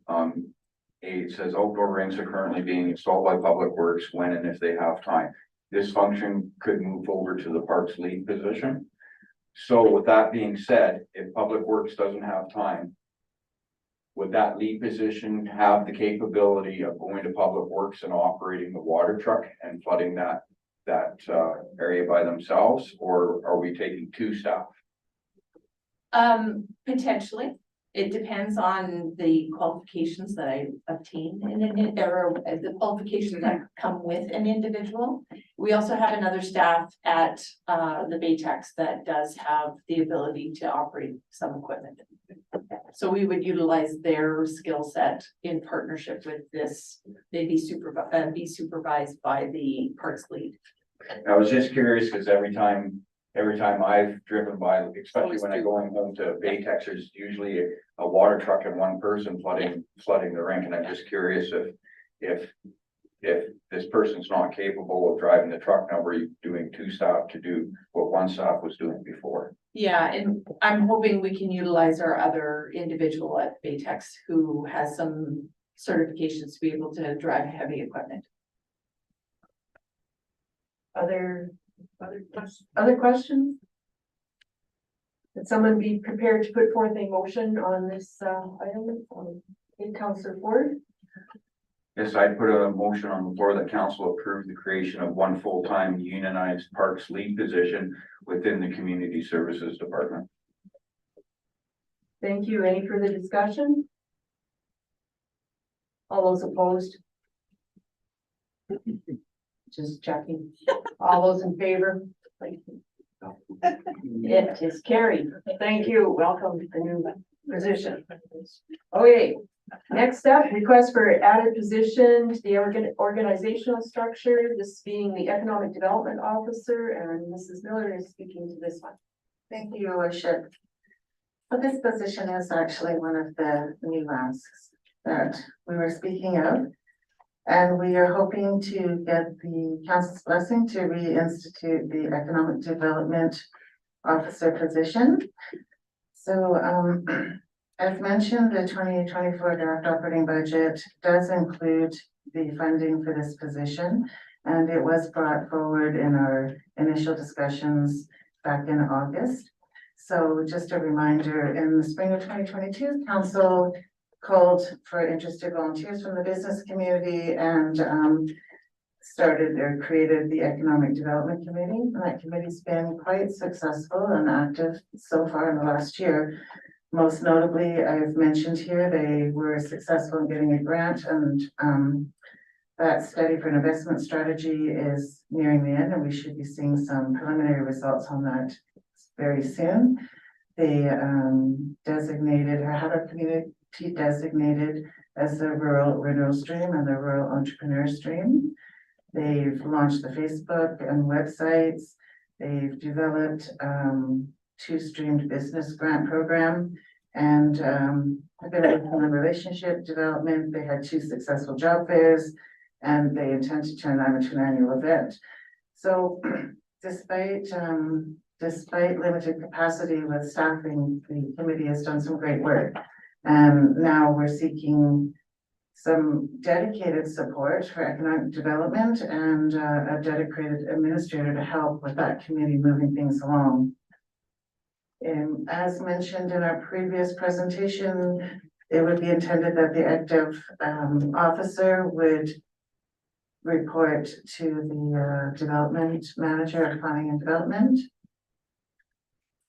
it says outdoor rinks are currently being installed by Public Works when and if they have time. This function could move over to the Parks Lead position. So with that being said, if Public Works doesn't have time, would that lead position have the capability of going to Public Works and operating the water truck and flooding that area by themselves, or are we taking 2 staff? Potentially. It depends on the qualifications that I obtain in or the qualifications that come with an individual. We also have another staff at the Baytex that does have the ability to operate some equipment. So we would utilize their skill set in partnership with this. They'd be supervised by the Parks Lead. I was just curious because every time I've driven by, especially when I'm going home to Baytex, there's usually a water truck and one person flooding the rink, and I'm just curious if if this person's not capable of driving the truck, now we're doing two staff to do what one staff was doing before. Yeah, and I'm hoping we can utilize our other individual at Baytex who has some certifications to be able to drive heavy equipment. Other questions? Would someone be prepared to put forth a motion on this, item, in Councillor Ford? Yes, I put a motion on the floor that council approve the creation of one full-time unionized parks lead position within the community services department. Thank you. Any further discussion? All those opposed? Just checking. All those in favor? It is carried. Thank you. Welcome to the new position. Okay, next up, request for added position to the organizational structure, this being the Economic Development Officer, and Mrs. Miller is speaking to this one. Thank you, Your Worship. So this position is actually one of the new asks that we were speaking of. And we are hoping to get the council's blessing to reinstitute the Economic Development Officer position. So, as mentioned, the 2024 draft operating budget does include the funding for this position. And it was brought forward in our initial discussions back in August. So just a reminder, in the spring of 2022, council called for interested volunteers from the business community and started or created the Economic Development Committee. And that committee's been quite successful and active so far in the last year. Most notably, I've mentioned here, they were successful in getting a grant, and that study for an investment strategy is nearing the end, and we should be seeing some preliminary results on that very soon. They designated or had our community designated as the rural renewal stream and the rural entrepreneur stream. They've launched the Facebook and websites. They've developed two streamed business grant program, and have been working on relationship development. They had 2 successful job fairs, and they intend to turn that into an annual event. So despite limited capacity with staffing, the committee has done some great work. And now we're seeking some dedicated support for economic development and a dedicated administrator to help with that committee moving things along. As mentioned in our previous presentation, it would be intended that the active officer would report to the development manager of planning and development.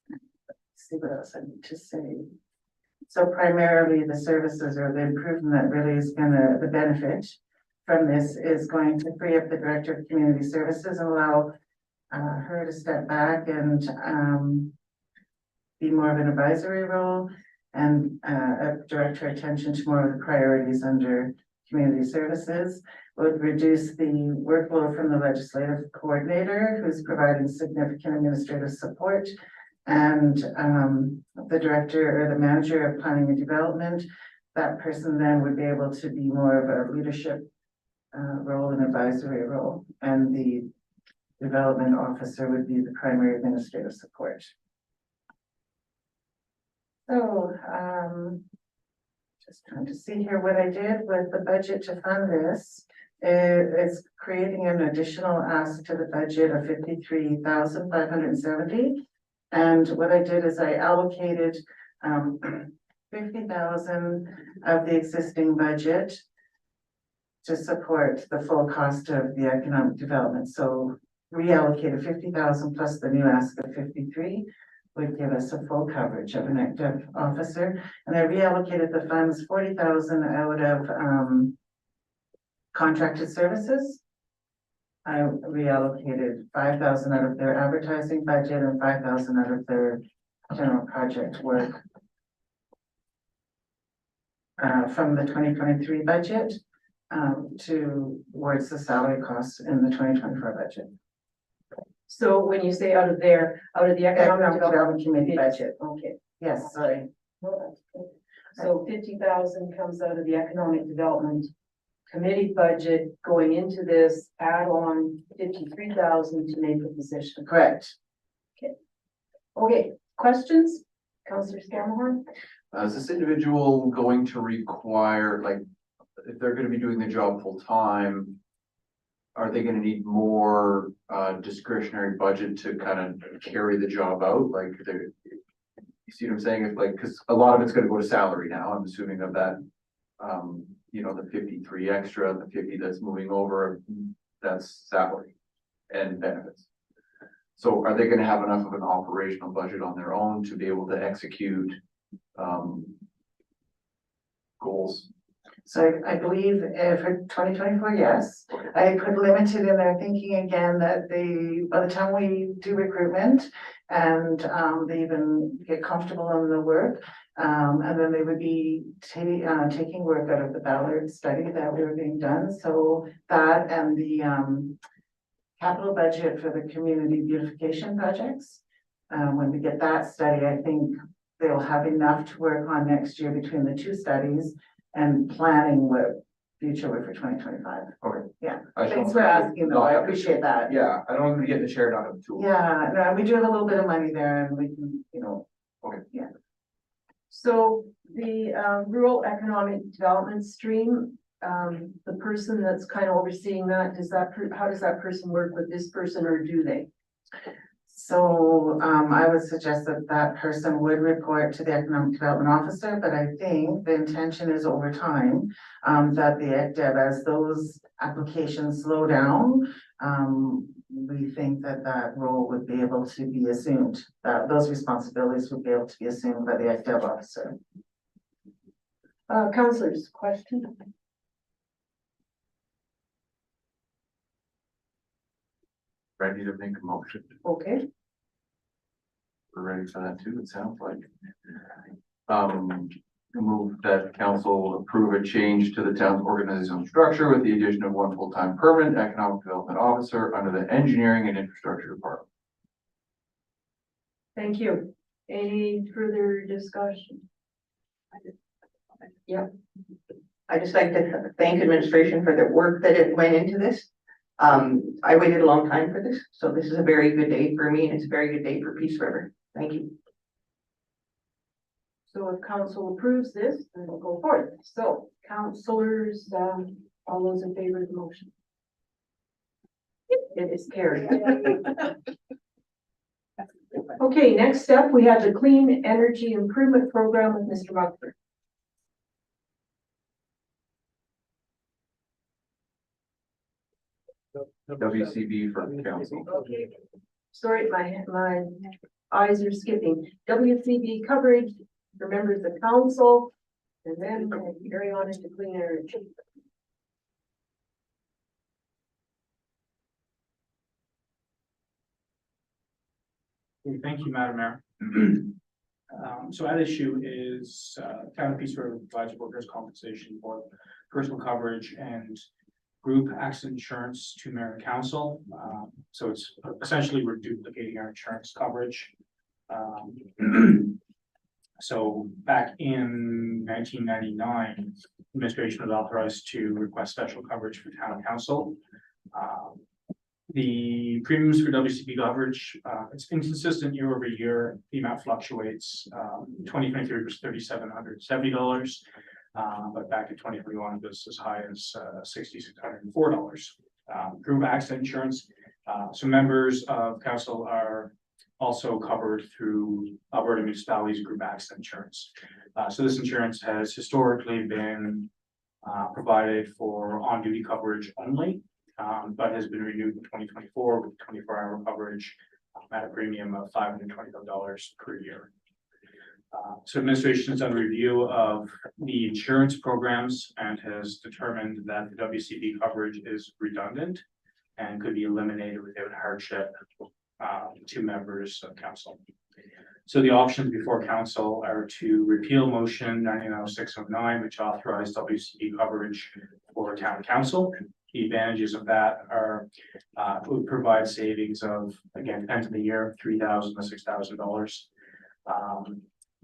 Let's see what else I need to say. So primarily the services or the improvement that really is the benefit from this is going to free up the Director of Community Services and allow her to step back and be more of an advisory role and direct her attention to more of the priorities under community services. Would reduce the workload from the legislative coordinator, who's providing significant administrative support, and the director or the manager of planning and development. That person then would be able to be more of a leadership role and advisory role, and the development officer would be the primary administrative support. So just trying to see here what I did with the budget to fund this. It's creating an additional ask to the budget of 53,570. And what I did is I allocated 50,000 of the existing budget to support the full cost of the economic development. So reallocated 50,000 plus the new ask of 53 would give us a full coverage of an active officer. And I reallocated the funds 40,000 out of contracted services. I reallocated 5,000 out of their advertising budget and 5,000 out of their general project work from the 2023 budget towards the salary costs in the 2024 budget. So when you say out of the Economic Development Committee budget. Okay. Yes, sorry. So 50,000 comes out of the Economic Development committee budget going into this, add on 53,000 to make the position. Correct. Okay, questions? Counselor Scamahorn? Is this individual going to require, like, if they're gonna be doing the job full time, are they gonna need more discretionary budget to kind of carry the job out? Like, you see what I'm saying? If like, cause a lot of it's gonna go to salary now, I'm assuming of that. You know, the 53 extra, the 50 that's moving over, that's salary and benefits. So are they gonna have enough of an operational budget on their own to be able to execute goals? So I believe for 2024, yes. I put limited in there thinking again that by the time we do recruitment and they even get comfortable in the work, and then they would be taking work out of the Ballard study that we were being done. So that and the capital budget for the community beautification projects. When we get that study, I think they'll have enough to work on next year between the two studies and planning what future work for 2025. Okay. Yeah. I Thanks don't- for asking though. I No, appreciate that. Yeah, I don't want to get the chair out of the tool. Yeah, no, we do have a little bit of money there and we can, you know. Okay. Yeah. So the rural economic development stream, the person that's kind of overseeing that, how does that person work with this person or do they? So I would suggest that that person would report to the economic development officer, but I think the intention is over time that the ECDEB, as those applications slow down, we think that that role would be able to be assumed, that those responsibilities would be able to be assumed by the ECDEB officer. Councilors, question? Ready to make a motion? Okay, We're ready for that too, it sounds like. Move that council approve a change to the town's organizational structure with the addition of one full-time permanent economic development officer under the engineering and infrastructure department. thank you. Any further discussion? I just like to thank administration for the work that it went into this. I waited a long time for this, so this is a very good day for me and it's a very good day for Peace River. Thank you. So if council approves this, then we'll go forward. So councilors, all those in favor of the motion? It is carried. Okay, next step, we have the Clean Energy Improvement Program with Mr. Muckford. WCB for council. Okay. Sorry, my eyes are skipping. WCB coverage for members of council, and then we'll carry on into clean energy. Okay, thank you, Madam Mayor. So at issue is, Town of Peace River provides workers' compensation for personal coverage and group accident insurance to mayor and council. So it's essentially we're duplicating our insurance coverage. So back in 1999, administration was authorized to request special coverage for town council. The premiums for WCB coverage, it's inconsistent year over year. The amount fluctuates. 2023 was $3,770. But back in 2021, it was as high as $6,604. Group accident insurance. So members of council are also covered through Alberta municipalities group accident insurance. So this insurance has historically been provided for on-duty coverage only, but has been renewed in 2024 with 24-hour coverage at a premium of $525 per year. So administration has done a review of the insurance programs and has determined that the WCB coverage is redundant and could be eliminated without hardship to members of council. So the options before council are to repeal motion 990609, which authorized WCB coverage for town council. The advantages of that are would provide savings of, again, depends on the year, $3,000 to $6,000.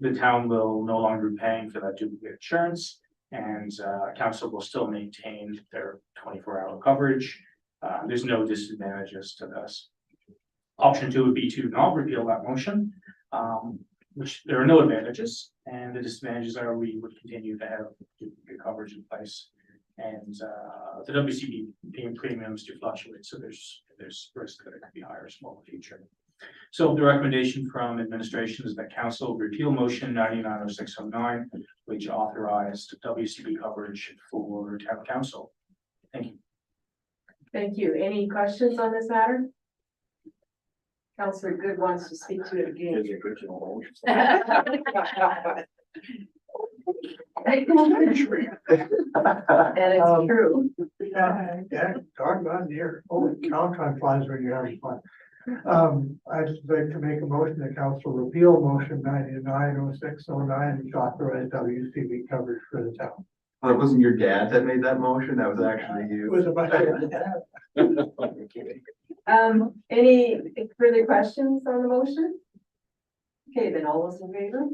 The town will no longer be paying for that duplicate insurance, And council will still maintain their 24-hour coverage. There's no disadvantages to this. Option 2 would be to not repeal that motion, which there are no advantages, and the disadvantages are we would continue to have duplicate coverage in place. And the WCB premiums do fluctuate, so there's risk that it could be higher as well in the future. So the recommendation from administration is that council repeal motion 990609, which authorized WCB coverage for town council. Thank you. Thank you. Any questions on this matter? Councillor Good wants to speak to it again. And it's true. Yeah, talk about deer. Holy cow, time flies when you're having fun. I'd just like to make a motion that council repeal motion 990609, which authorized WCB coverage for the town. Well, it wasn't your dad that made that motion, that was actually It you. was a bunch of. Any further questions on the motion? Okay, then all those in favor?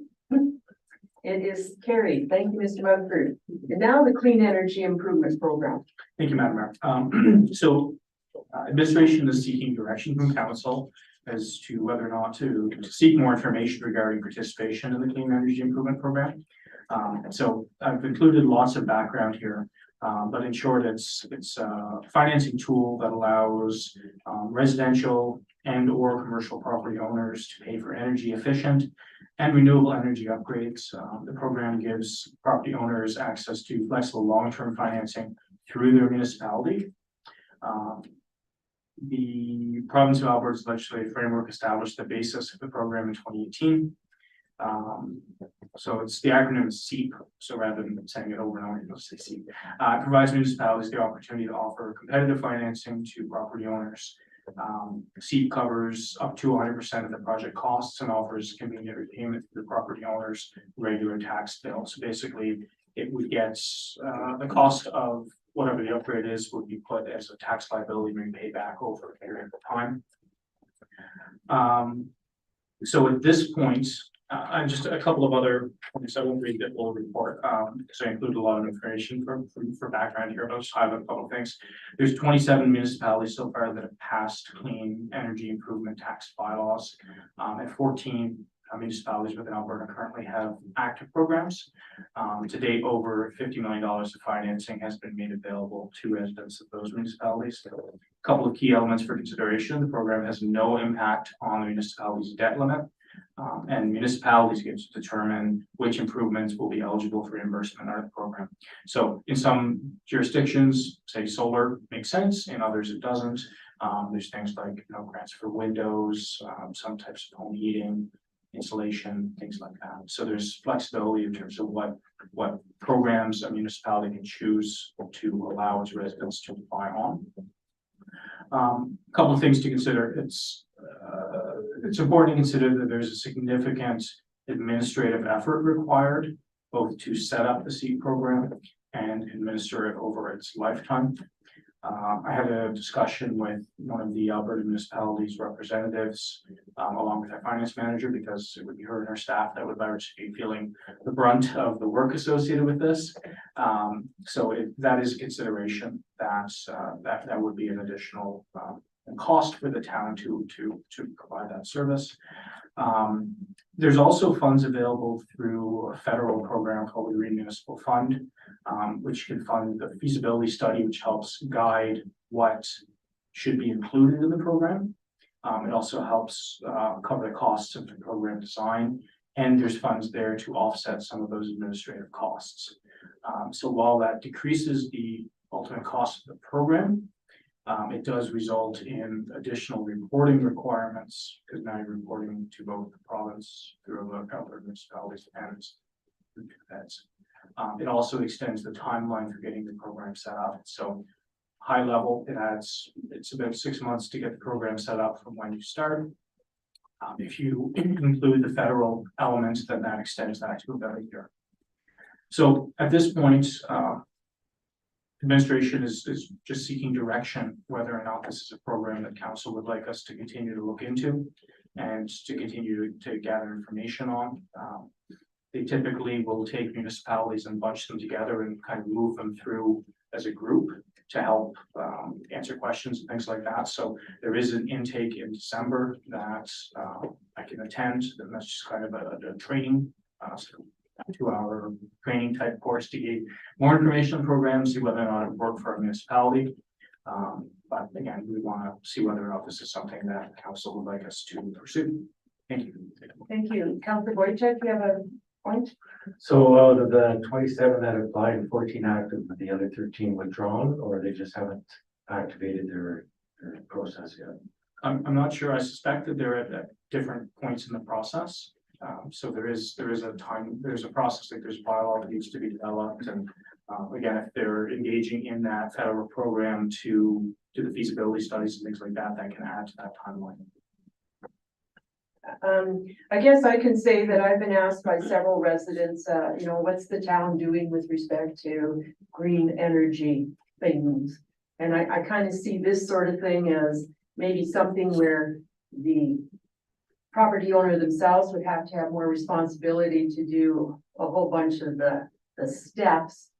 It is carried. Thank you, Mr. Mumford. And now the Clean Energy Improvement Program. Thank you, Madam Mayor. So administration is seeking direction from council as to whether or not to seek more information regarding participation in the Clean Energy Improvement Program. So I've included lots of background here, but in short, it's a financing tool that allows residential and or commercial property owners to pay for energy efficient and renewable energy upgrades. The program gives property owners access to flexible long-term financing through their municipality. The province of Alberta's legislative framework established the basis of the program in 2018. So it's the acronym is SEEP. So rather than saying it over and over, you'll say SEEP. It provides municipalities the opportunity to offer competitive financing to property owners. SEEP covers up to 100% of the project costs and offers convenient repayment to the property owner's regular tax bill. So basically, it would get the cost of whatever the upgrade is would be put as a tax liability being paid back over a period of time. So at this point, just a couple of other points I won't read the full report, because I include a lot of information for background here, but I'll just highlight a couple of things. There's 27 municipalities so far that have passed clean energy improvement tax bylaws, and 14 municipalities within Alberta currently have active programs. To date, over $50 million of financing has been made available to residents of those municipalities. A couple of key elements for consideration. The program has no impact on the municipality's debt limit. And municipalities get to determine which improvements will be eligible for reimbursement under the program. So in some jurisdictions, say solar makes sense, in others it doesn't. There's things like grants for windows, some types of home heating, insulation, things like that. So there's flexibility in terms of what programs a municipality can choose to allow its residents to apply on. A couple of things to consider. It's important to consider that there's a significant administrative effort required both to set up the SEEP program and administer it over its lifetime. I had a discussion with one of the Alberta municipalities representatives, along with our finance manager, because it would be her and her staff that would be feeling the brunt of the work associated with this. So that is a consideration that would be an additional cost for the town to provide that service. There's also funds available through a federal program called the Green Municipal Fund, which can fund the feasibility study, which helps guide what should be included in the program. It also helps cover the costs of the program design, and there's funds there to offset some of those administrative costs. So while that decreases the ultimate cost of the program, it does result in additional reporting requirements, because now you're reporting to both the province through the Alberta municipalities and the feds. It also extends the timeline for getting the program set up. So high level, it's about 6 months to get the program set up from when you start. If you include the federal elements, then that extends that to about a year. So at this point, administration is just seeking direction whether or not this is a program that council would like us to continue to look into and to continue to gather information on. They typically will take municipalities and bunch them together and kind of move them through as a group to help answer questions and things like that. So there is an intake in December that I can attend, and that's just kind of a training, so 2-hour training type course to get more information on programs, see whether or not it worked for a municipality. But again, we want to see whether or not this is something that council would like us to pursue. Thank you. Thank you. Councillor Boychuk, you have a point? So out of the 27 that applied, 14 active, but the other 13 withdrawn, or they just haven't activated their process yet? I'm not sure. I suspect that they're at different points in the process. So there is a time, there's a process, like there's bylaw that needs to be developed, and again, if they're engaging in that federal program to do the feasibility studies and things like that, that can add to that timeline. I guess I can say that I've been asked by several residents, what's the town doing with respect to green energy things? And I kind of see this sort of thing as maybe something where the property owner themselves would have to have more responsibility to do a whole bunch of the steps.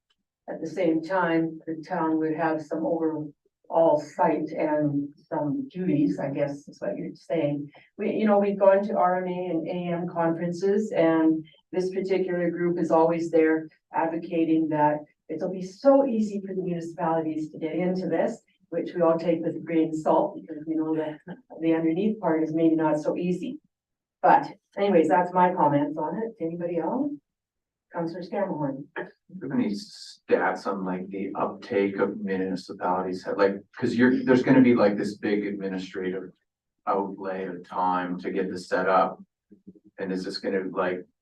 At the same time, the town would have some overall sight and some duties, I guess is what you're saying. We've gone to RMA and AM conferences, and this particular group is always there advocating that it'll be so easy for the municipalities to get into this, which we all take with a grain of salt, because we know that the underneath part is maybe not so easy. But anyways, that's my comments on it. Anybody else? Councillor Scammahorn. Do you have any stats on like the uptake of municipalities, like, because there's gonna be like this big administrative outlay of time to get this set up. And is this gonna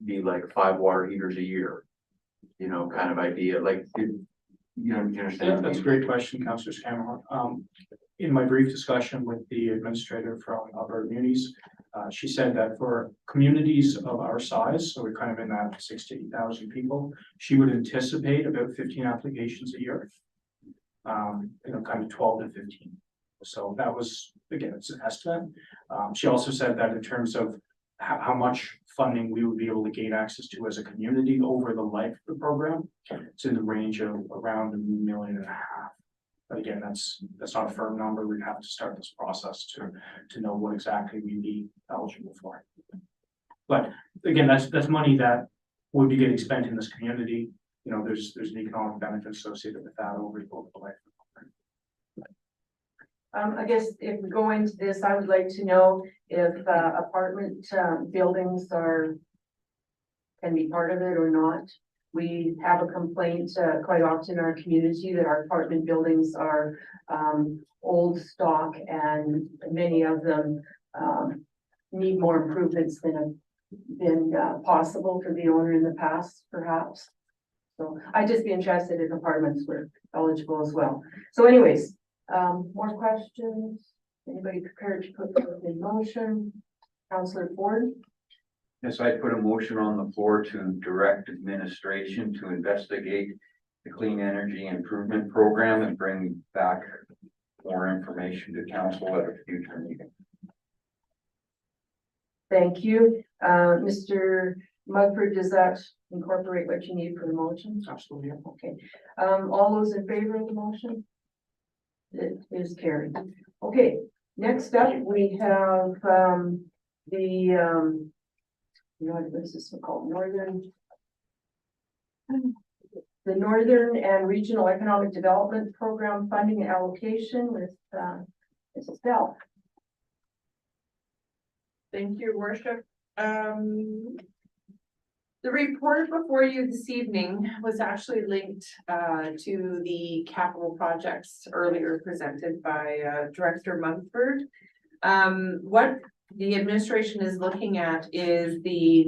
be like 5 water heaters a year? Kind of idea, like, you understand? Yeah, that's a great question, Councillor Scammahorn. In my brief discussion with the administrator from Alberta Munis, she said that for communities of our size, so we're kind of in that 6,000 to 8,000 people, she would anticipate about 15 applications a year. Kind of 12 to 15. So that was, again, it's an estimate. She also said that in terms of how much funding we would be able to gain access to as a community over the life of the program, it's in the range of around $1.5 million. But again, that's not a firm number. We'd have to start this process to know what exactly we'd be eligible for. But again, that's money that would be getting spent in this community. There's an economic benefit associated with that over the life. I guess if we go into this, I would like to know if apartment buildings can be part of it or not. We have a complaint quite often in our community that our apartment buildings are old stock, and many of them need more improvements than have been possible for the owner in the past, perhaps. So I'd just be interested if apartments were eligible as well. So anyways, more questions? Anybody prepared to put this in motion? Councillor Ford? Yes, I put a motion on the floor to direct administration to investigate the clean energy improvement program and bring back more information to council at a future meeting. Thank you. Mr. Mugford, does that incorporate what you need for the motion? Absolutely. Okay. All those in favor of the motion? It is carried. Okay, next up, we have what is this called? The Northern and Regional Economic Development Program funding allocation with Mrs. Bell. Thank you, Worship. The report before you this evening was actually linked to the capital projects earlier presented by Director Mumford. What the administration is looking at is the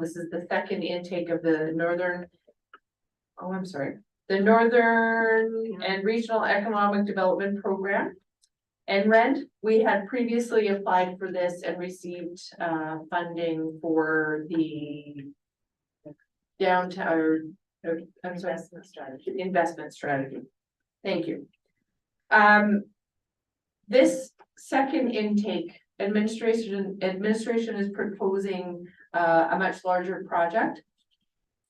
this is the second intake of the Northern and Regional Economic Development Program. NRED, we had previously applied for this and received funding for the downtown, investment strategy. Thank you. This second intake, administration is proposing a much larger project.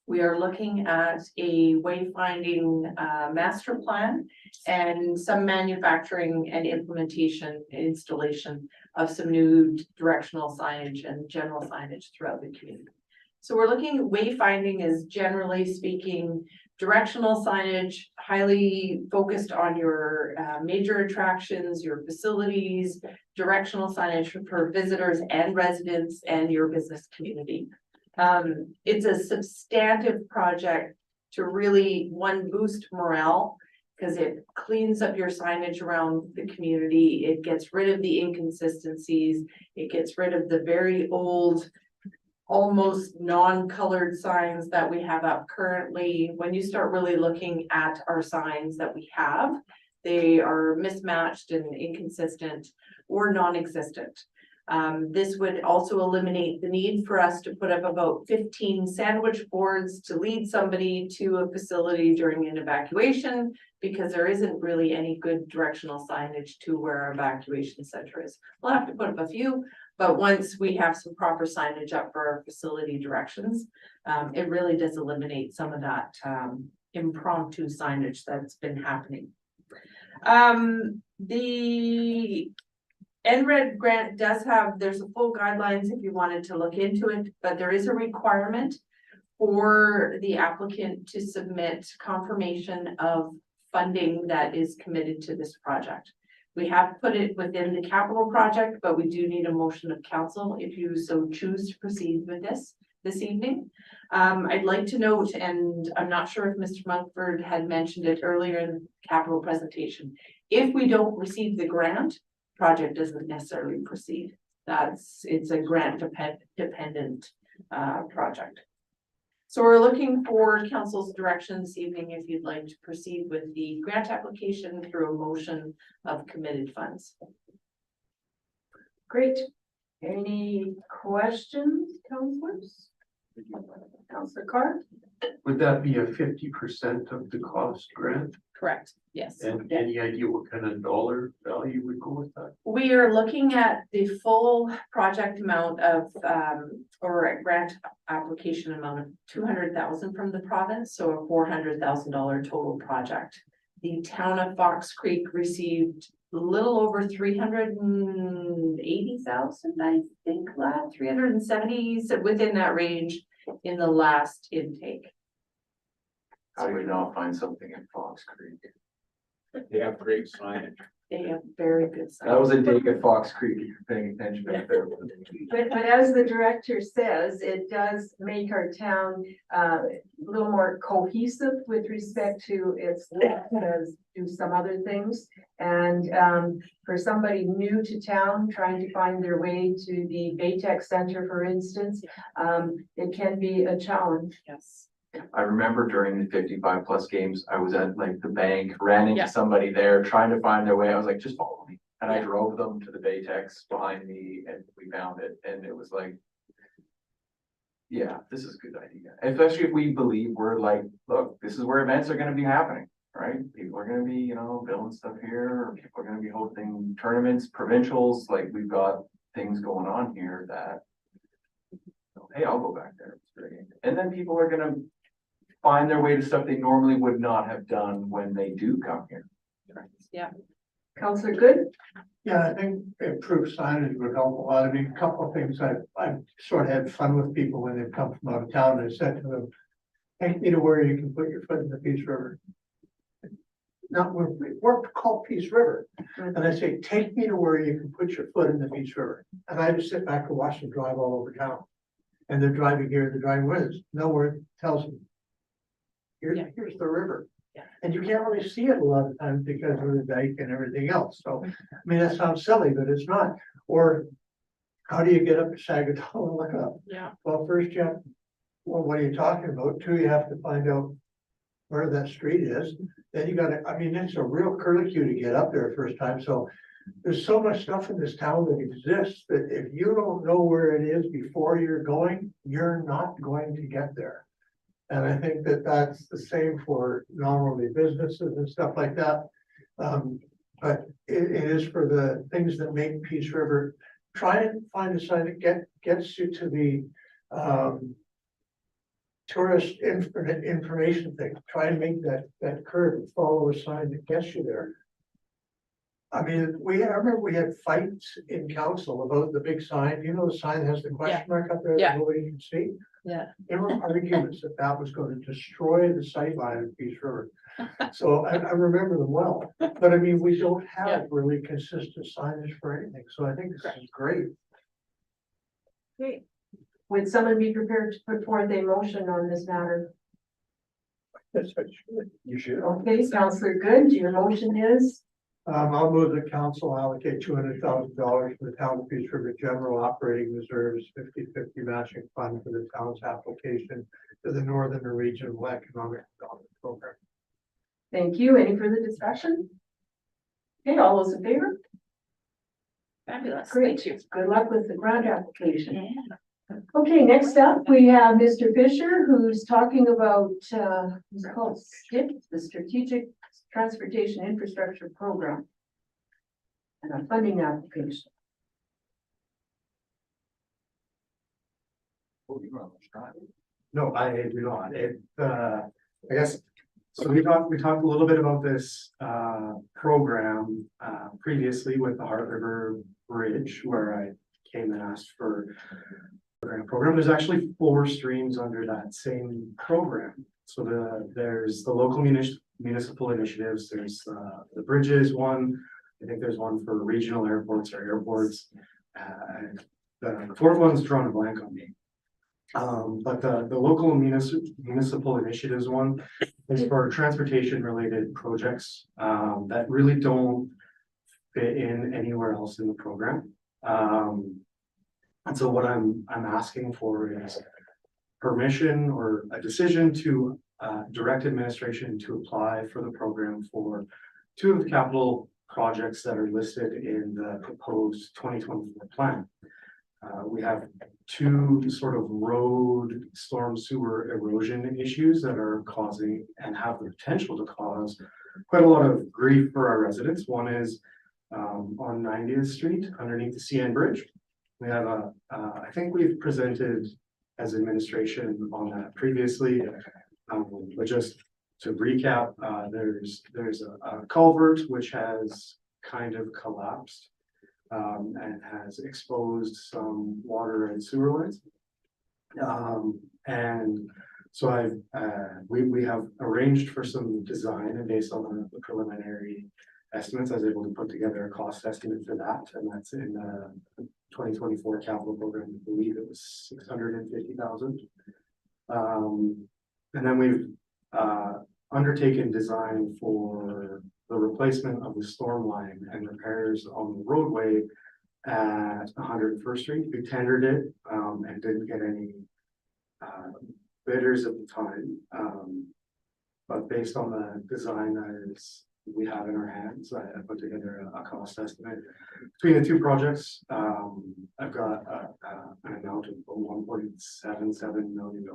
We are looking at a wayfinding master plan and some manufacturing and implementation and installation of some new directional signage and general signage throughout the community. So we're looking at wayfinding is generally speaking directional signage, highly focused on your major attractions, your facilities, directional signage for visitors and residents and your business community. It's a substantive project to really, one, boost morale, because it cleans up your signage around the community. It gets rid of the inconsistencies. It gets rid of the very old, almost non-colored signs that we have up currently. When you start really looking at our signs that we have, they are mismatched and inconsistent or non-existent. This would also eliminate the need for us to put up about 15 sandwich boards to lead somebody to a facility during an evacuation, because there isn't really any good directional signage to where our evacuation center is. We'll have to put up a few, but once we have some proper signage up for our facility directions, it really does eliminate some of that impromptu signage that's been happening. The NRED grant does have, there's a full guidelines if you wanted to look into it, but there is a requirement for the applicant to submit confirmation of funding that is committed to this project. We have put it within the capital project, but we do need a motion of council if you so choose to proceed with this evening. I'd like to note, and I'm not sure if Mr. Monkford had mentioned it earlier in the capital presentation, if we don't receive the grant, project doesn't necessarily proceed. It's a grant dependent project. So we're looking for council's direction this evening if you'd like to proceed with the grant application through a motion of committed funds. Great. Any questions, councilors? Councilor Carr? Would that be a 50% of the cost grant? Correct, yes. And any idea what kind of dollar value would go with that? We are looking at the full project amount of, or a grant application amount of 200,000 from the province, so a $400,000 total project. The town of Fox Creek received a little over 380,000, I think, 370, so within that range in the last intake. How do we not find something in Fox Creek? They have great signage. They have very good stuff. That was a dig at Fox Creek, if you're paying attention back there. But as the director says, it does make our town a little more cohesive with respect to its look, as do some other things. And for somebody new to town, trying to find their way to the Baytech Center, for instance, it can be a challenge. Yes. I remember during the 55+ games, I was at like the bank, ran into Yeah. somebody there trying to find their way. I was like, just follow me. And I Yeah. drove them to the Baytex behind me and we found it. And it was like, yeah, this is a good idea. Especially if we believe we're like, look, this is where events are gonna be happening, right? People are gonna be, building stuff here, or people are gonna be hosting tournaments, provincials, like we've got things going on here that, hey, I'll go back there. It's great. And then people are gonna find their way to stuff they normally would not have done when they do come here. Yeah. Councilor Good? Yeah, I think improved signage would help a lot. I mean, a couple of things I've sort of had fun with people when they've come from out of town. I said to them, take me to where you can put your foot in the Peace River. Not we're called Peace River. And I say, take me to where you can put your foot in the Peace River. And I just sit back and watch them drive all over town. And they're driving here, they're driving with us. Nowhere it tells them. Here's the river. Yeah. And you can't really see it a lot of times because of the dike and everything else. So, I mean, that sounds silly, but it's not. Or how do you get up to Saginaw and look up? Yeah. Well, first you have, well, what are you talking about? Two, you have to find out where that street is. Then you gotta, I mean, it's a real curlicue to get up there first time. So there's so much stuff in this town that exists that if you don't know where it is before you're going, you're not going to get there. And I think that that's the same for normally businesses and stuff like that. But it is for the things that make Peace River. Try and find a sign that gets you to tourist information thing, try and make that curve follow a sign that gets you there. I mean, I remember we had fights in council about the big sign, you know, the sign has the question mark up there Yeah. that nobody can see. Yeah. There were arguments that was going to destroy the sightline of Peace River. So I remember them well, but I mean, we don't have really consistent signage for anything, so I think this is great. Okay. Would someone be prepared to put forth a motion on this matter? That's what you should. Okay, Counselor Good, your motion is, I'll move the council allocate $200,000 for the town of Peace River General Operating Reserves 50/50 matching fund for the town's application to the Northern Regional Economic Development Program. thank you. Any further discussion? Okay, all those in favor? Fabulous. Great. Thank you. Good luck with the grant application. Yeah. Okay, next up, we have Mr. Fisher, who's talking about, what's it called, STIP, the Strategic Transportation Infrastructure Program. And a funding application. No, I do not. I guess, so we talked a little bit about this, program, previously with the Heart River Bridge, where I came and asked for a grant program. There's actually 4 streams under that same program. So there's the local municipal initiatives, there's, the bridges one, I think there's one for regional airports or airports. The 4th one's drawn a blank on me. But the local municipal initiatives one is for transportation related projects, that really don't fit in anywhere else in the program. And so what I'm asking for is permission or a decision to, direct administration to apply for the program for 2 of the capital projects that are listed in the proposed 2024 plan. We have 2 sort of road storm sewer erosion issues that are causing and have the potential to cause quite a lot of grief for our residents. One is on 90th Street underneath the CN Bridge. We have I think we've presented as administration on that previously. But just to recap, there's a culvert which has kind of collapsed. And has exposed some water and sewer lines. And so we have arranged for some design, and based on the preliminary estimates, I was able to put together a cost estimate for that, and that's in the 2024 capital program. I believe it was 650,000. And then we've undertaken design for the replacement of the storm line and repairs on the roadway at 101st Street. We tendered it and didn't get any bidders at the time. But based on the design that we have in our hands, I put together a cost estimate. Between the 2 projects, I've got an amount of $1.77 million.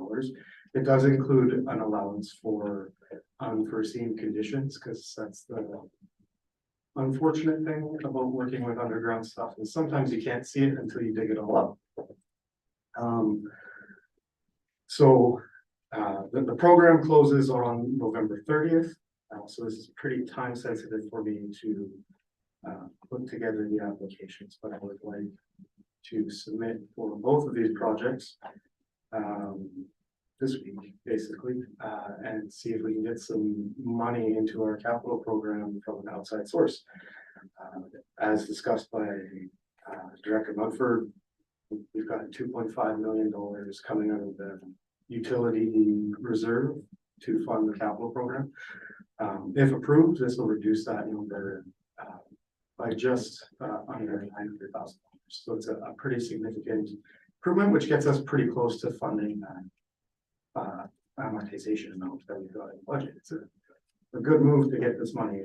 It does include an allowance for unforeseen conditions, because that's the unfortunate thing about working with underground stuff, and sometimes you can't see it until you dig it all up. So the program closes on November 30th. So this is pretty time sensitive for me to put together the applications, but I would like to submit for both of these projects this week, basically, and see if we can get some money into our capital program from an outside source. As discussed by Director Mugford, we've got $2.5 million coming out of the utility reserve to fund the capital program. If approved, this will reduce that number by just under $900,000. So it's a pretty significant improvement, which gets us pretty close to funding that amortization amount that we've got in the budget. It's a good move to get this money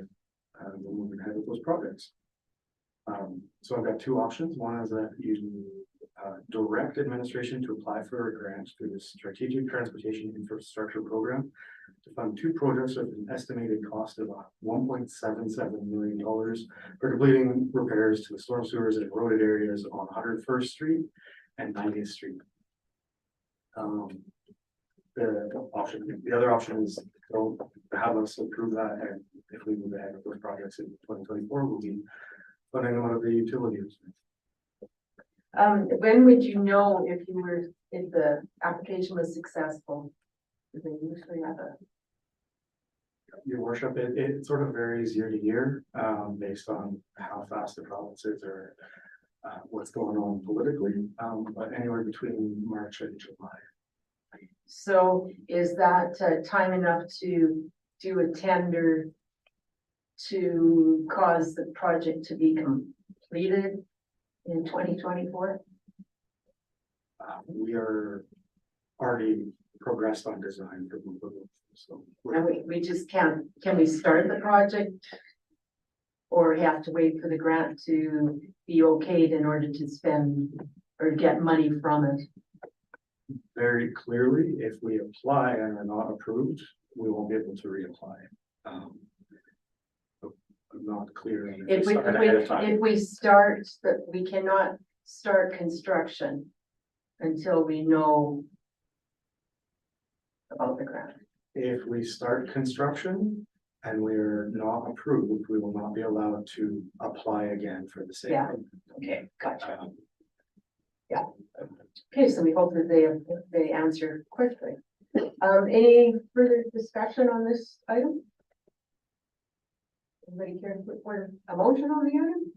moving ahead with those projects. So I've got 2 options. One is that you direct administration to apply for a grant through the Strategic Transportation Infrastructure Program to fund 2 projects with an estimated cost of $1.77 million for completing repairs to the storm sewers and eroded areas on 101st Street and 90th Street. the other option is to have us approve that, and if we move ahead with those projects in 2024, we'll be funding them out of the utilities. When would you know if the application was successful? Do they usually have a, Your worship, it sort of varies year to year, based on how fast the provinces are, what's going on politically, but anywhere between March and July. so is that time enough to do a tender to cause the project to be completed in 2024? We are already progressed on design for both of them, so. And we just can't, can we start the project? Or have to wait for the grant to be okayed in order to spend or get money from it? Very clearly, if we apply and are not approved, we won't be able to reapply. So I'm not clear. on If we, start ahead of time. if we start, that we cannot start construction until we know about the grant. If we start construction and we're not approved, we will not be allowed to apply again for the same. Yeah. Okay, gotcha. Um, Okay, so we hope that they answer quickly. Any further discussion on this item? Anybody care to put forward a motion on the item?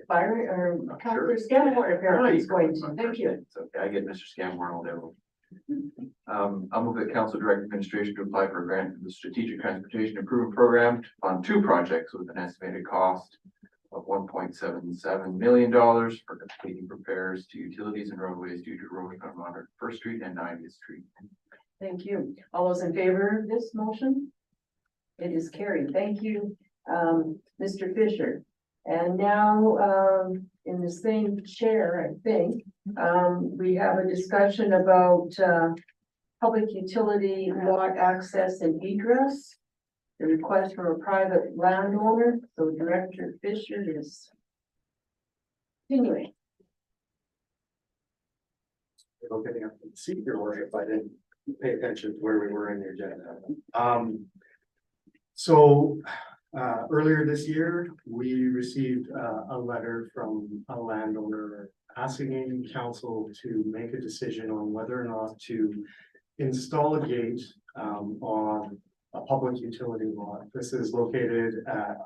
Byron or Councilor Scanlon apparently is going to, thank you. It's okay, I get Mr. Scanmore all day long. I'll move that council direct administration to apply for a grant from the Strategic Transportation Improvement Program to fund 2 projects with an estimated cost of $1.77 million for completing repairs to utilities and roadways due to erosion on 101st Street and 90th Street. Thank you. All those in favor of this motion? It is carried. Thank you, Mr. Fisher. And now, in the same chair, I think, we have a discussion about, public utility lot access and egress. The request from a private landowner, so Director Fisher is continuing. Getting up and see your worship, I didn't pay attention to where we were in the agenda. So earlier this year, we received a letter from a landowner asking council to make a decision on whether or not to install a gate on a public utility lot. This is located at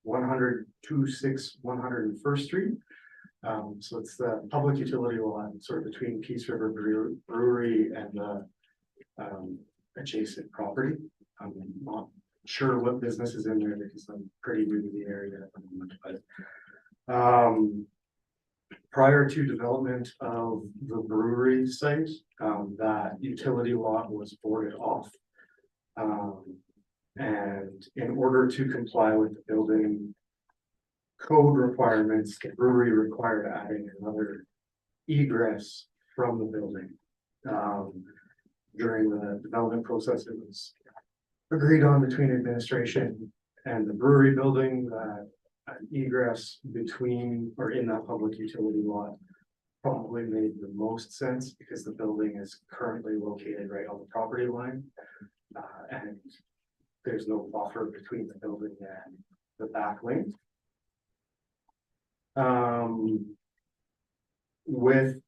102.6 101st Street. So it's the public utility lot sort of between Peace River Brewery and the adjacent property. I'm not sure what business is in there because I'm pretty new to the area at the moment, but prior to development of the brewery site, that utility lot was boarded off. And in order to comply with the building code requirements, the brewery required adding another egress from the building. During the development process, it was agreed on between administration and the brewery building that an egress between or in that public utility lot probably made the most sense because the building is currently located right on the property line. And there's no buffer between the building and the back lane. With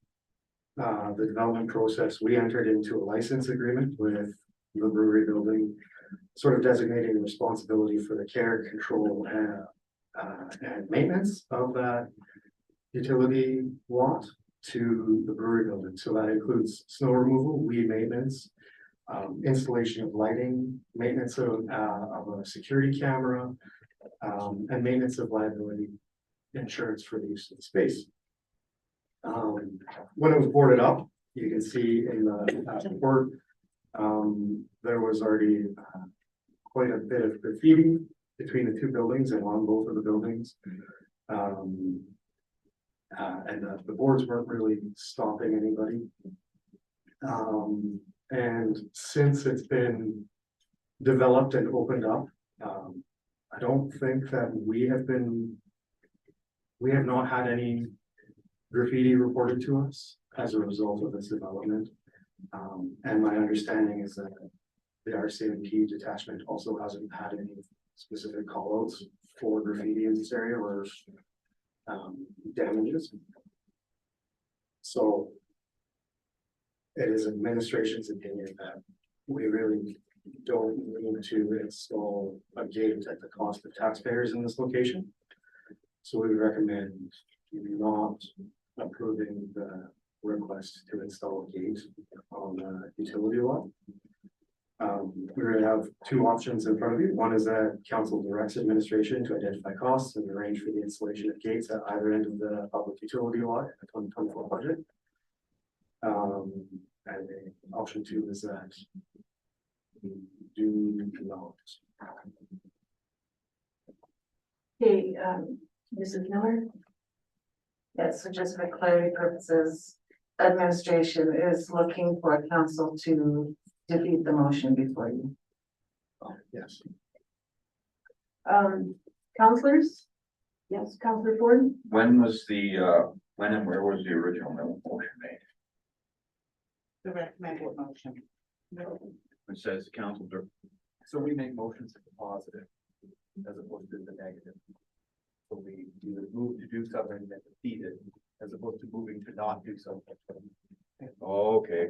the development process, we entered into a license agreement with the brewery building, sort of designating the responsibility for the care, control, and maintenance of that utility lot to the brewery building. So that includes snow removal, weed maintenance, installation of lighting, maintenance of a security camera, and maintenance of liability insurance for the use of the space. When it was boarded up, you can see in the report, there was already quite a bit of graffiti between the 2 buildings and on both of the buildings. And the boards weren't really stopping anybody. And since it's been developed and opened up, I don't think that we have not had any graffiti reported to us as a result of this development. And my understanding is that the RCMP detachment also hasn't had any specific callouts for graffiti in this area or damages. So it is administration's opinion that we really don't need to install a gate at the cost of taxpayers in this location. So we would recommend not approving the request to install a gate on the utility lot. We really have two options in front of you. One is that council directs administration to identify costs and arrange for the installation of gates at either end of the public utility lot in the 2024 budget. And option two is that we do not. Okay, Mrs. Miller? Yes, so just for clarity purposes, administration is looking for council to defeat the motion before you. Yes. Counselors? Yes, Counselor Ford? When was the, when and where was the original motion made? The recommended motion. It says council. So we make motions to the positive as opposed to the negative. So we would move to do something and then defeat it as opposed to moving to not do something. Okay,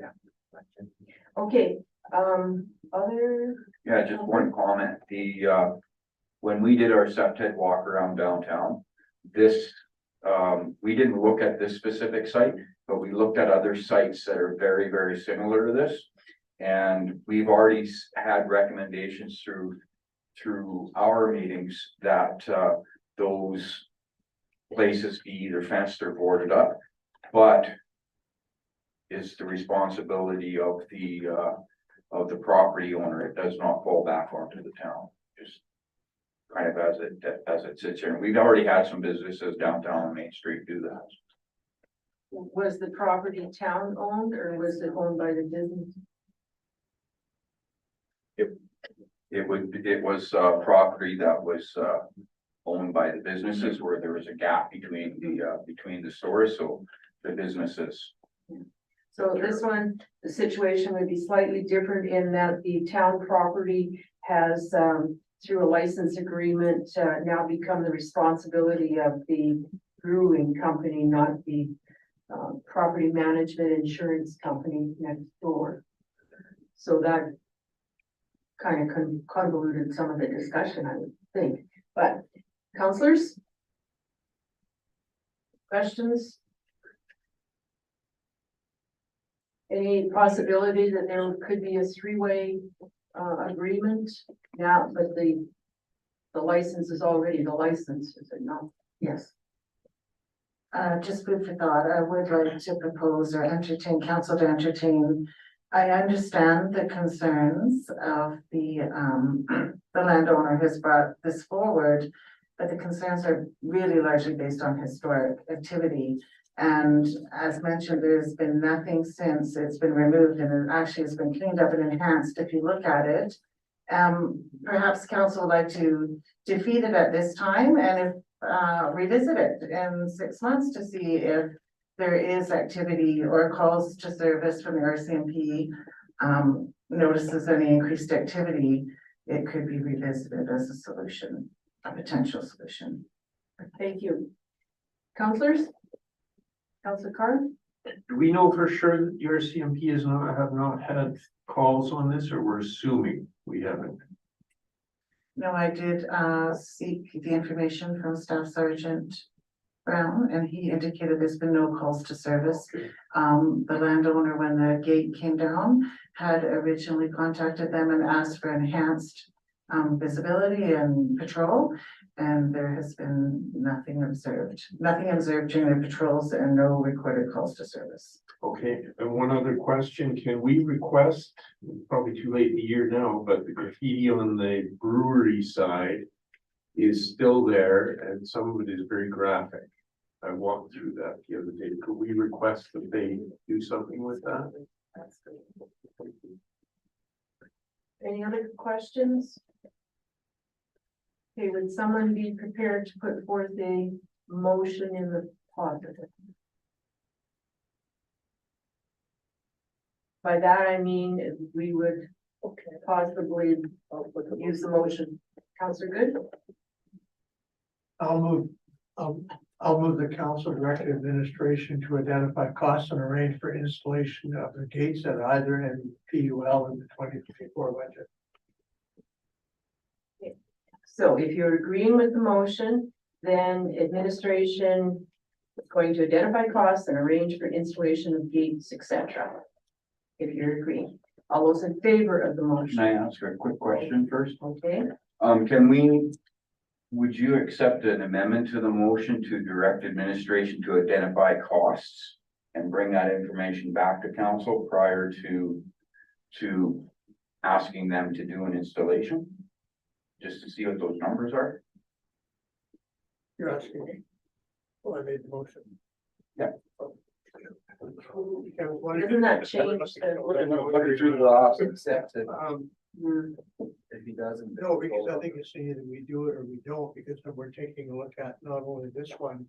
Okay, other, yeah, just one comment, when we did our septet walk around downtown, this, we didn't look at this specific site, but we looked at other sites that are very, very similar to this. And we've already had recommendations through our meetings that, those places be either fenced or boarded up, but is the responsibility of the property owner. It does not fall back onto the town, just kind of as it sits here. And we've already had some businesses downtown on Main Street do that. was the property town owned or was it owned by the business? It was property that was owned by the businesses where there was a gap between the stores, so the businesses. So this one, the situation would be slightly different in that the town property has, through a license agreement, now become the responsibility of the brewing company, not the property management insurance company next door. So that kind of convoluted some of the discussion, I would think. But counselors? Questions? Any possibility that there could be a three-way agreement now, but the license is already the license, is it not? Yes. Just food for thought, I would like to propose or entertain, council to entertain. I understand the concerns of the landowner has brought this forward, but the concerns are really largely based on historic activity. And as mentioned, there's been nothing since it's been removed and it actually has been cleaned up and enhanced if you look at it. Perhaps council would like to defeat it at this time and if revisit it in 6 months to see if there is activity or calls to service from the RCMP, notices any increased activity, it could be revisited as a solution, a potential solution. Thank you. Counselors? Counselor Carr? Do we know for sure that your CMP have not had calls on this, or we're assuming we haven't? No, I did seek the information from Staff Sergeant Brown, and he indicated there's been no calls to service. The landowner, when the gate came down, had originally contacted them and asked for enhanced visibility and patrol, and there has been nothing observed. Nothing observed during their patrols and no recorded calls to service. Okay, and one other question, can we request, probably too late in the year now, but the graffiti on the brewery side is still there and some of it is very graphic. I walked through that the other day. Could we request that they do something with that? Any other questions? Okay, would someone be prepared to put forth a motion in the positive? By that I mean we would possibly use the motion. Counselor Good? I'll move, I'll move the council direct administration to identify costs and arrange for installation of the gates at either end of PUL in the 2024 budget. So if you're agreeing with the motion, then administration is going to identify costs and arrange for installation of gates, etc. If you're agreeing, all those in favor of the Can motion, I ask a quick question first? okay? Would you accept an amendment to the motion to direct administration to identify costs? And bring that information back to council prior to asking them to do an installation? Just to see what those numbers are? You're asking me? Well, I made the motion. Yeah. Doesn't that change Accept it. Hmm. If he doesn't. No, because I think it's either we do it or we don't, because then we're taking a look at not only this one,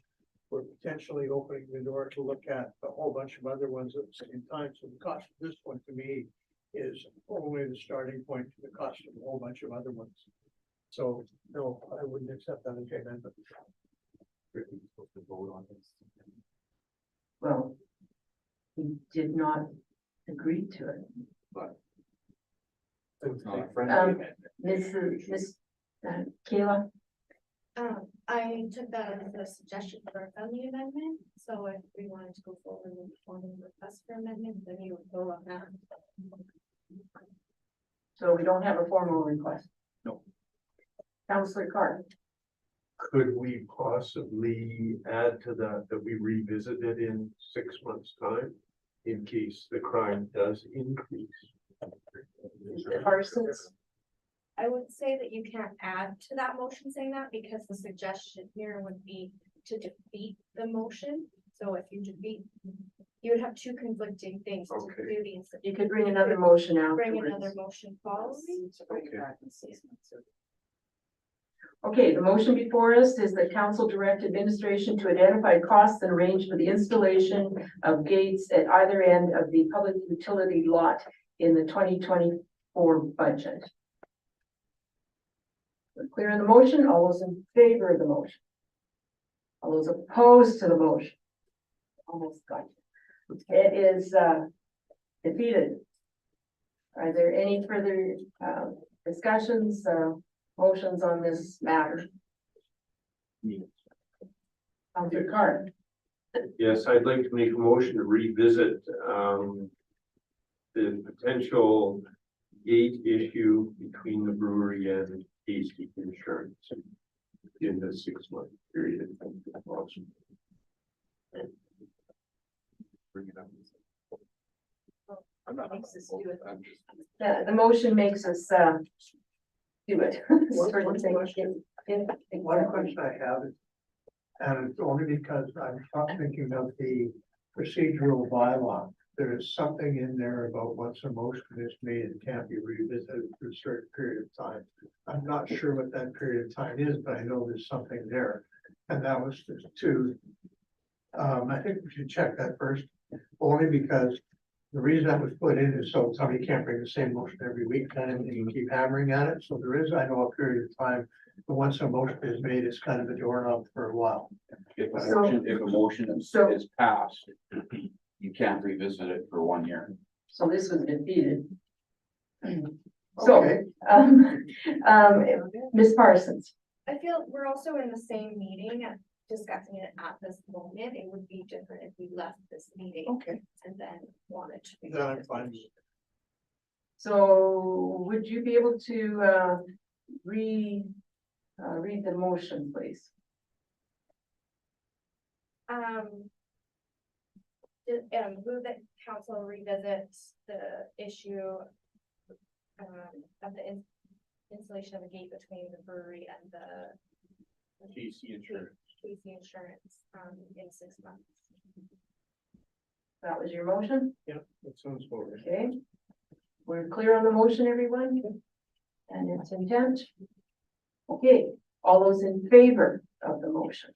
we're potentially opening the door to look at a whole bunch of other ones at the same time. So the cost of this one to me is only the starting point to the cost of a whole bunch of other ones. So, no, I wouldn't accept that as an amendment. Well, he did not agree to it. It's not a Um, friendly. Miss Kayla, I took that as a suggestion for a friendly amendment, so if we wanted to go forward with forming request for amendment, then you would go on that. so we don't have a formal request. No. Counselor Carr, Could we possibly add to that we revisit it in 6 months' time? In case the crime does increase? Mr. Parsons, I would say that you can't add to that motion saying that, because the suggestion here would be to defeat the motion. So if you defeat, you would have two conflicting things to Okay. do these, you could bring another motion out. bring another motion following. Okay, the motion before us is that council direct administration to identify costs and arrange for the installation of gates at either end of the public utility lot in the 2024 budget. We're clear on the motion, all those in favor of the motion? All those opposed to the motion? Almost got it. It is defeated. Are there any further discussions, motions on this matter? Counselor Carr, Yes, I'd like to make a motion to revisit, the potential gate issue between the brewery and Casey Insurance in the 6-month period. if possible. Bring it up. I'm not. the motion makes us do it. One question I have is, and it's only because I'm thinking of the procedural bylaw. There is something in there about once a motion is made, it can't be revisited for a certain period of time. I'm not sure what that period of time is, but I know there's something there. And that was just two. I think we should check that first, only because the reason that was put in is so somebody can't bring the same motion every week, and you keep hammering at it. So there is, I know, a period of time, but once a motion is made, it's kind of a doorknob for a while. If a motion is passed, you can't revisit it for 1 year. So this was defeated. So, Okay. Ms. Parsons, I feel we're also in the same meeting at discussing it at this moment. It would be different if we left this meeting Okay. and then wanted to. Then I'm fine. so would you be able to read the motion, please? Move that council revisits the issue of the installation of a gate between the brewery and the Casey Insurance. Casey Insurance, in 6 months. That was your motion? Yeah, that sounds about right. Okay. We're clear on the motion, everyone? And its intent? Okay, all those in favor of the motion?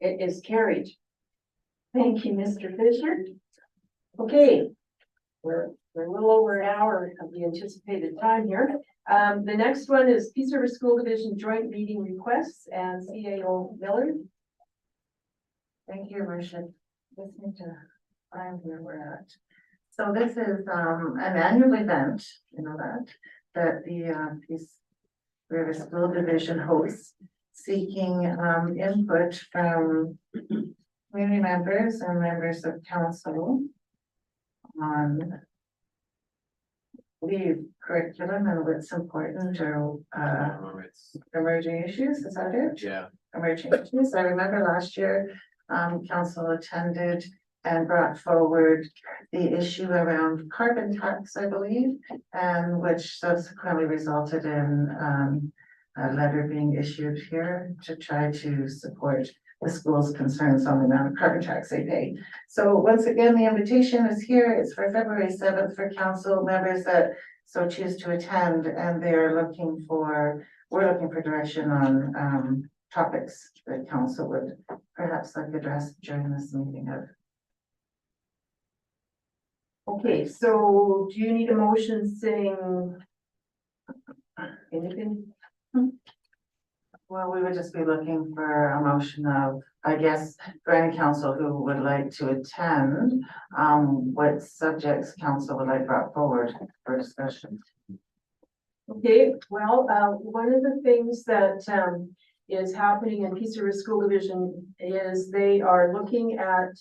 It is carried. Thank you, Mr. Fisher. Okay, we're a little over an hour of the anticipated time here. The next one is Peace River School Division Joint Meeting Requests and CAO Miller. Thank you, Worship. Listening to find where we're at. So this is an annual event, you know that the Peace River School Division hosts, seeking input from community members and members of council on the curriculum and what's important or emerging issues. Is that it? Yeah. Emerging issues. I remember last year, council attended and brought forward the issue around carbon tax, I believe, and which subsequently resulted in a letter being issued here to try to support the school's concerns on the amount of carbon tax they pay. So once again, the invitation is here. It's for February 7th for council members that so choose to attend, and we're looking for direction on topics that council would perhaps like address during this meeting of. Okay, so do you need a motion saying anything? Well, we would just be looking for a motion of, I guess, for any council who would like to attend, what subjects council would like brought forward for discussion. Okay, well, one of the things that is happening in Peace River School Division is they are looking at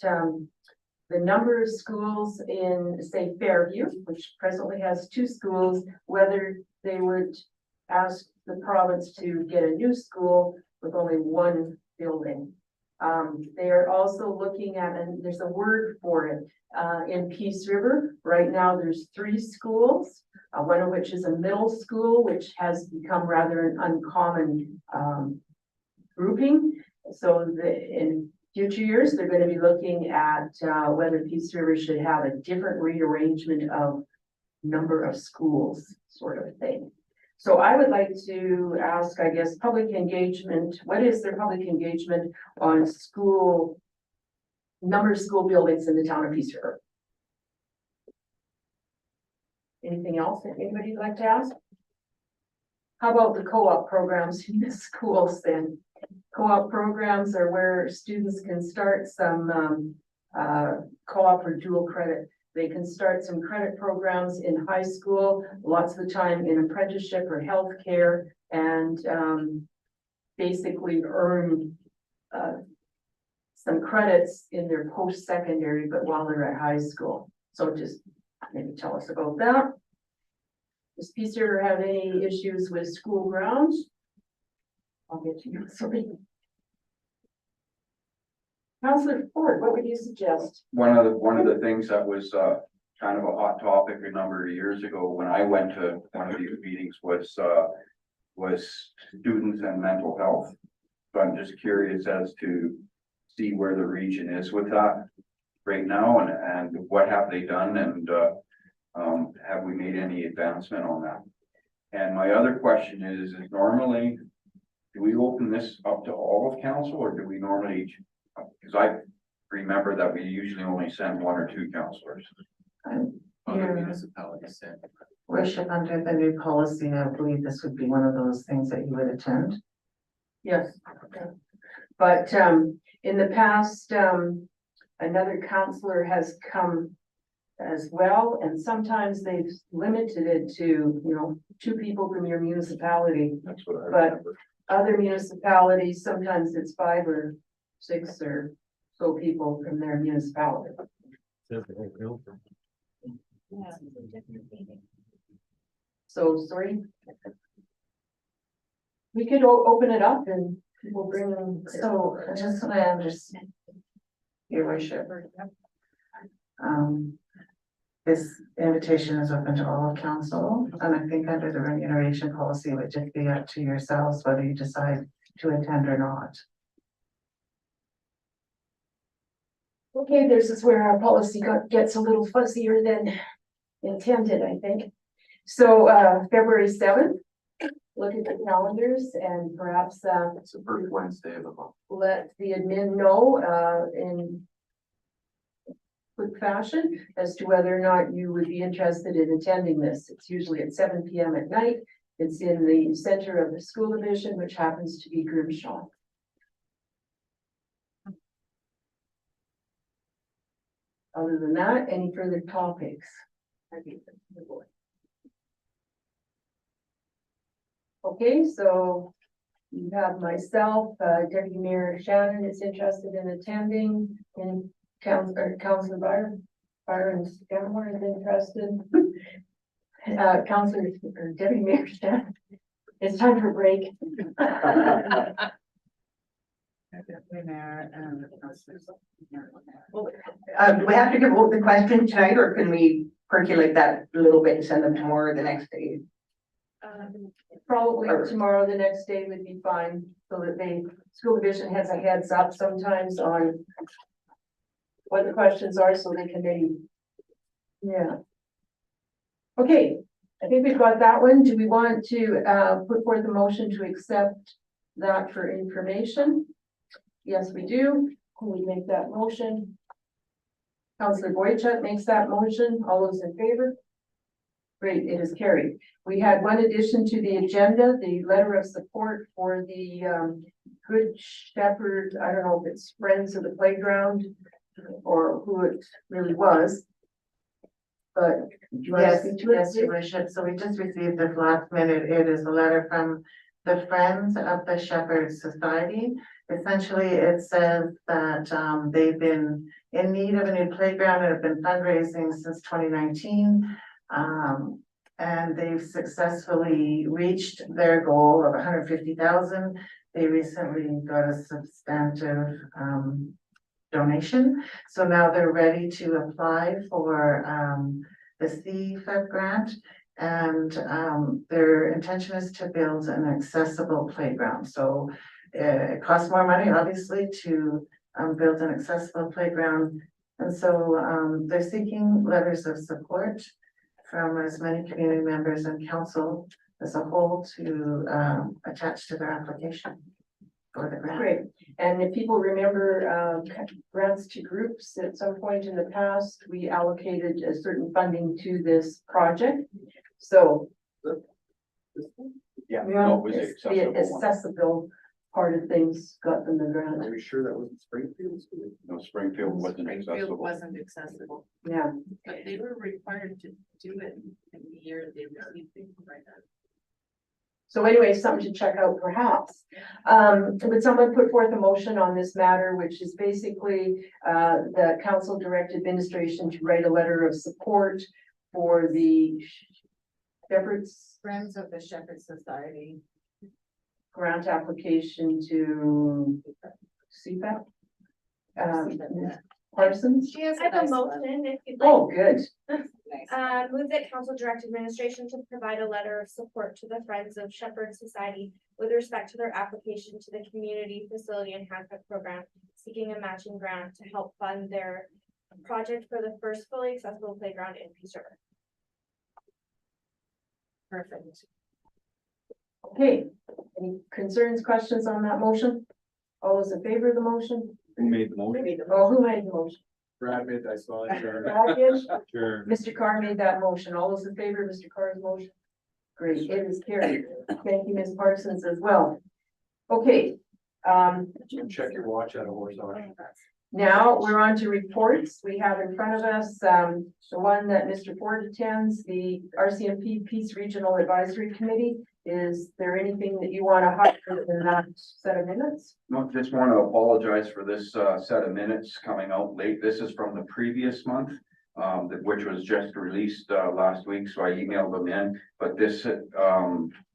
the number of schools in, say, Fairview, which presently has 2 schools, whether they would ask the province to get a new school with only 1 building. They are also looking at, and there's a word for it, in Peace River. Right now, there's 3 schools, one of which is a middle school, which has become rather an uncommon grouping. So in future years, they're going to be looking at whether Peace River should have a different rearrangement of number of schools, sort of thing. So I would like to ask, I guess, public engagement, what is their public engagement on school, number of school buildings in the town of Peace River? Anything else that anybody'd like to ask? How about the co-op programs in the schools then? Co-op programs are where students can start some co-op or dual credit. They can start some credit programs in high school, lots of the time in apprenticeship or healthcare, and basically earn some credits in their post-secondary, but while they're at high school. So just maybe tell us about that. Does Peace River have any issues with school grounds? I'll get to you, sorry. Councillor Ford, what would you suggest? One of the things that was kind of a hot topic a number of years ago when I went to one of these meetings was students and mental health. So I'm just curious as to see where the region is with that right now, and what have they done, and have we made any advancement on that? And my other question is normally, do we open this up to all of council, or do we normally, because I remember that we usually only send 1 or 2 councillors. Other municipalities send. Worship, under the new policy, I believe this would be one of those things that you would attend. Yes. But in the past, another counselor has come as well, and sometimes they've limited it to, 2 people from your municipality. That's what I But remember. other municipalities, sometimes it's 5 or 6 or so people from their municipality. So, sorry. We could open it up and people bring them. So just so I understand, your worship, this invitation is open to all of council, and I think under the remuneration policy, it would just be up to yourselves whether you decide to attend or not. Okay, this is where our policy gets a little fuzzier than intended, I think. So, February 7th, look at the calendars and perhaps, It's the first Wednesday of the month. let the admin know, and quick fashion as to whether or not you would be interested in attending this. It's usually at 7 p.m. at night. It's in the center of the school division, which happens to be Grimshaw. Other than that, any further topics? Okay, so you have myself, Deputy Mayor Shannon is interested in attending, and Councilor Byron Scanlon is interested. Councilor, or Deputy Mayor Shannon, it's time for a break. Do we have to give out the question tonight, or can we percolate that a little bit and send them tomorrow or the next day? Probably tomorrow, the next day would be fine, so that school division has a heads up sometimes on what the questions are, so they can maybe, yeah. Okay, I think we've got that one. Do we want to, put forth a motion to accept that for information? Yes, we do. Can we make that motion? Councillor Boychuk makes that motion. All those in favor? Great, it is carried. We had one addition to the agenda, the letter of support for the Good Shepherd, I don't know if it's Friends of the Playground or who it really was. But Yes, yes, your worship. So we just received this last minute. It is a letter from the Friends of the Shepherd Society. Essentially, it says that they've been in need of a new playground and have been fundraising since 2019. And they've successfully reached their goal of 150,000. They recently got a substantive donation. So now they're ready to apply for the CFEP grant. And their intention is to build an accessible playground. So it costs more money, obviously, to build an accessible playground. And so they're seeking letters of support from as many community members and council as a whole to attach to their application for the grant. great. And if people remember grants to groups at some point in the past, we allocated a certain funding to this project. So Yeah, yeah, no, it was it's accessible the one. accessible part of things got them the grant. Are we sure that wasn't Springfield? No, Springfield wasn't Springfield accessible. wasn't accessible, Yeah. but they were required to do it in the year they received it. So anyway, something to check out perhaps. Would someone put forth a motion on this matter, which is basically the council direct administration to write a letter of support for the Shepherds Friends of the Shepherd Society. grant application to CFAP? Ms. Parsons? I have a motion if you'd like. Oh, good. Move that council direct administration to provide a letter of support to the Friends of Shepherd Society with respect to their application to the Community Facility Enhancement Program, seeking a matching grant to help fund their project for the first fully accessible playground in Peace River. Perfect. Okay, any concerns, questions on that motion? All those in favor of the motion? Who made the motion? Oh, who made the motion? Brad made, I saw it. Brad did? Sure. Mr. Carr made that motion. All those in favor of Mr. Carr's motion? Great, it is carried. Thank you, Ms. Parsons, as well. Okay, Check your watch at a horse auction. now we're on to reports. We have in front of us, the one that Mr. Ford attends, the RCMP Peace Regional Advisory Committee. Is there anything that you want to highlight in that set of minutes? No, just want to apologize for this set of minutes coming out late. This is from the previous month, which was just released last week, so I emailed them in. But this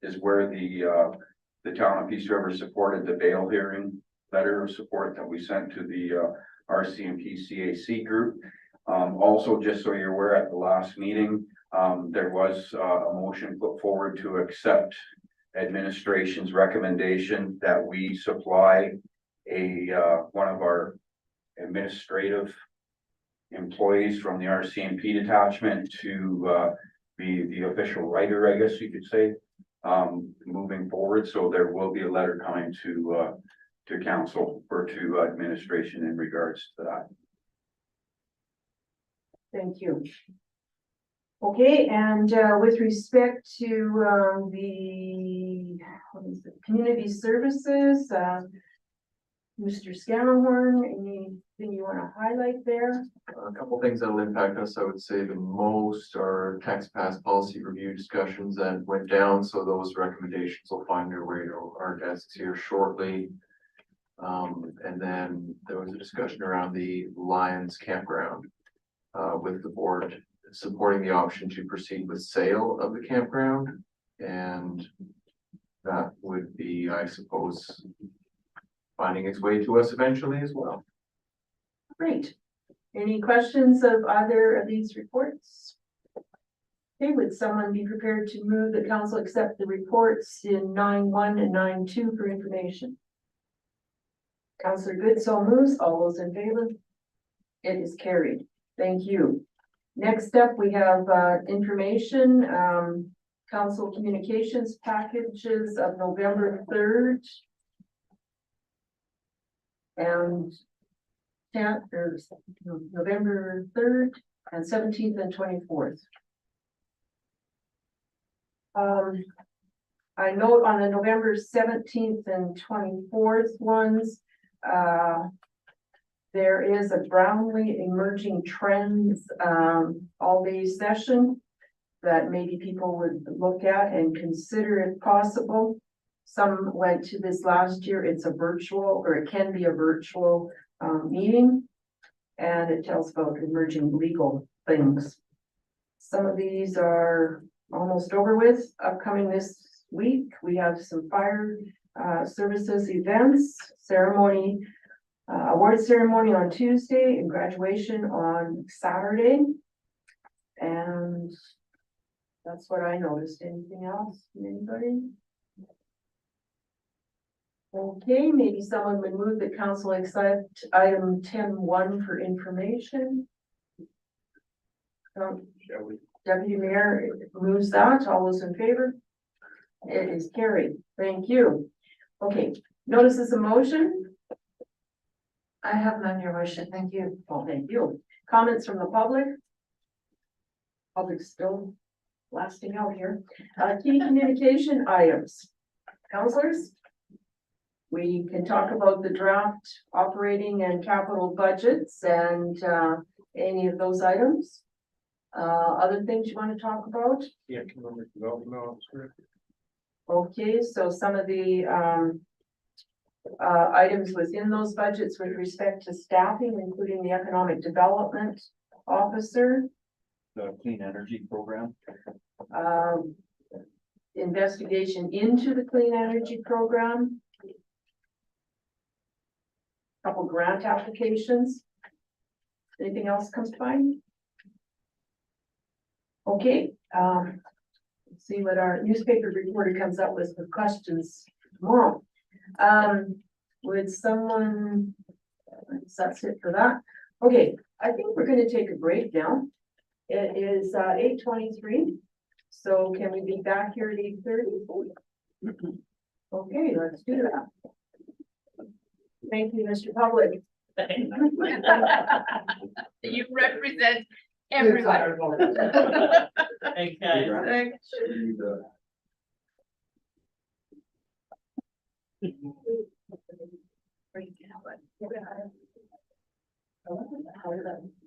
is where the town of Peace River supported the bail hearing letter of support that we sent to the RCMP CAC group. Also, just so you're aware, at the last meeting, there was a motion put forward to accept administration's recommendation that we supply one of our administrative employees from the RCMP detachment to be the official writer, I guess you could say, moving forward. So there will be a letter coming to council or to administration in regards to that. Thank you. Okay, and with respect to what is it, community services, Mr. Scammahorn, anything you want to highlight there? A couple things that'll impact us, I would say the most are tax pass policy review discussions that went down, so those recommendations will find their way to our desks here shortly. And then there was a discussion around the Lions campground, with the board supporting the option to proceed with sale of the campground. And that would be, I suppose, finding its way to us eventually as well. Great. Any questions of either of these reports? Okay, would someone be prepared to move that council accept the reports in 9.1 and 9.2 for information? Councillor Good so moves. All those in favor? It is carried. Thank you. Next up, we have information, council communications packages of November 3rd. And 10th, or November 3rd and 17th and 24th. I note on the November 17th and 24th ones, there is a Brownlee Emerging Trends all-day session that maybe people would look at and consider if possible. Some went to this last year. It's a virtual, or it can be a virtual meeting, and it tells about emerging legal things. Some of these are almost over with. Upcoming this week, we have some fire services events, ceremony, award ceremony on Tuesday, and graduation on Saturday. And that's what I noticed. Anything else from anybody? Okay, maybe someone would move that council accept item 10.1 for information. Deputy Mayor moves that. All those in favor? It is carried. Thank you. Okay, notices of motion. I have none, your worship. Thank you. Well, thank you. Comments from the public? Public still lasting out here. Key communication items. Councilors? We can talk about the draft operating and capital budgets and any of those items. Other things you want to talk about? Yeah, economic development officer. Okay, so some of the items within those budgets with respect to staffing, including the economic development officer, The clean energy program. investigation into the clean energy program, couple grant applications. Anything else comes to mind? Okay, let's see what our newspaper reporter comes up with for questions tomorrow. Would someone, that's it for that. Okay, I think we're gonna take a break now. It is 8:23, so can we be back here at 8:30? Okay, let's do that. Thank you, Mr. Public. You represent everyone. Okay. Thanks.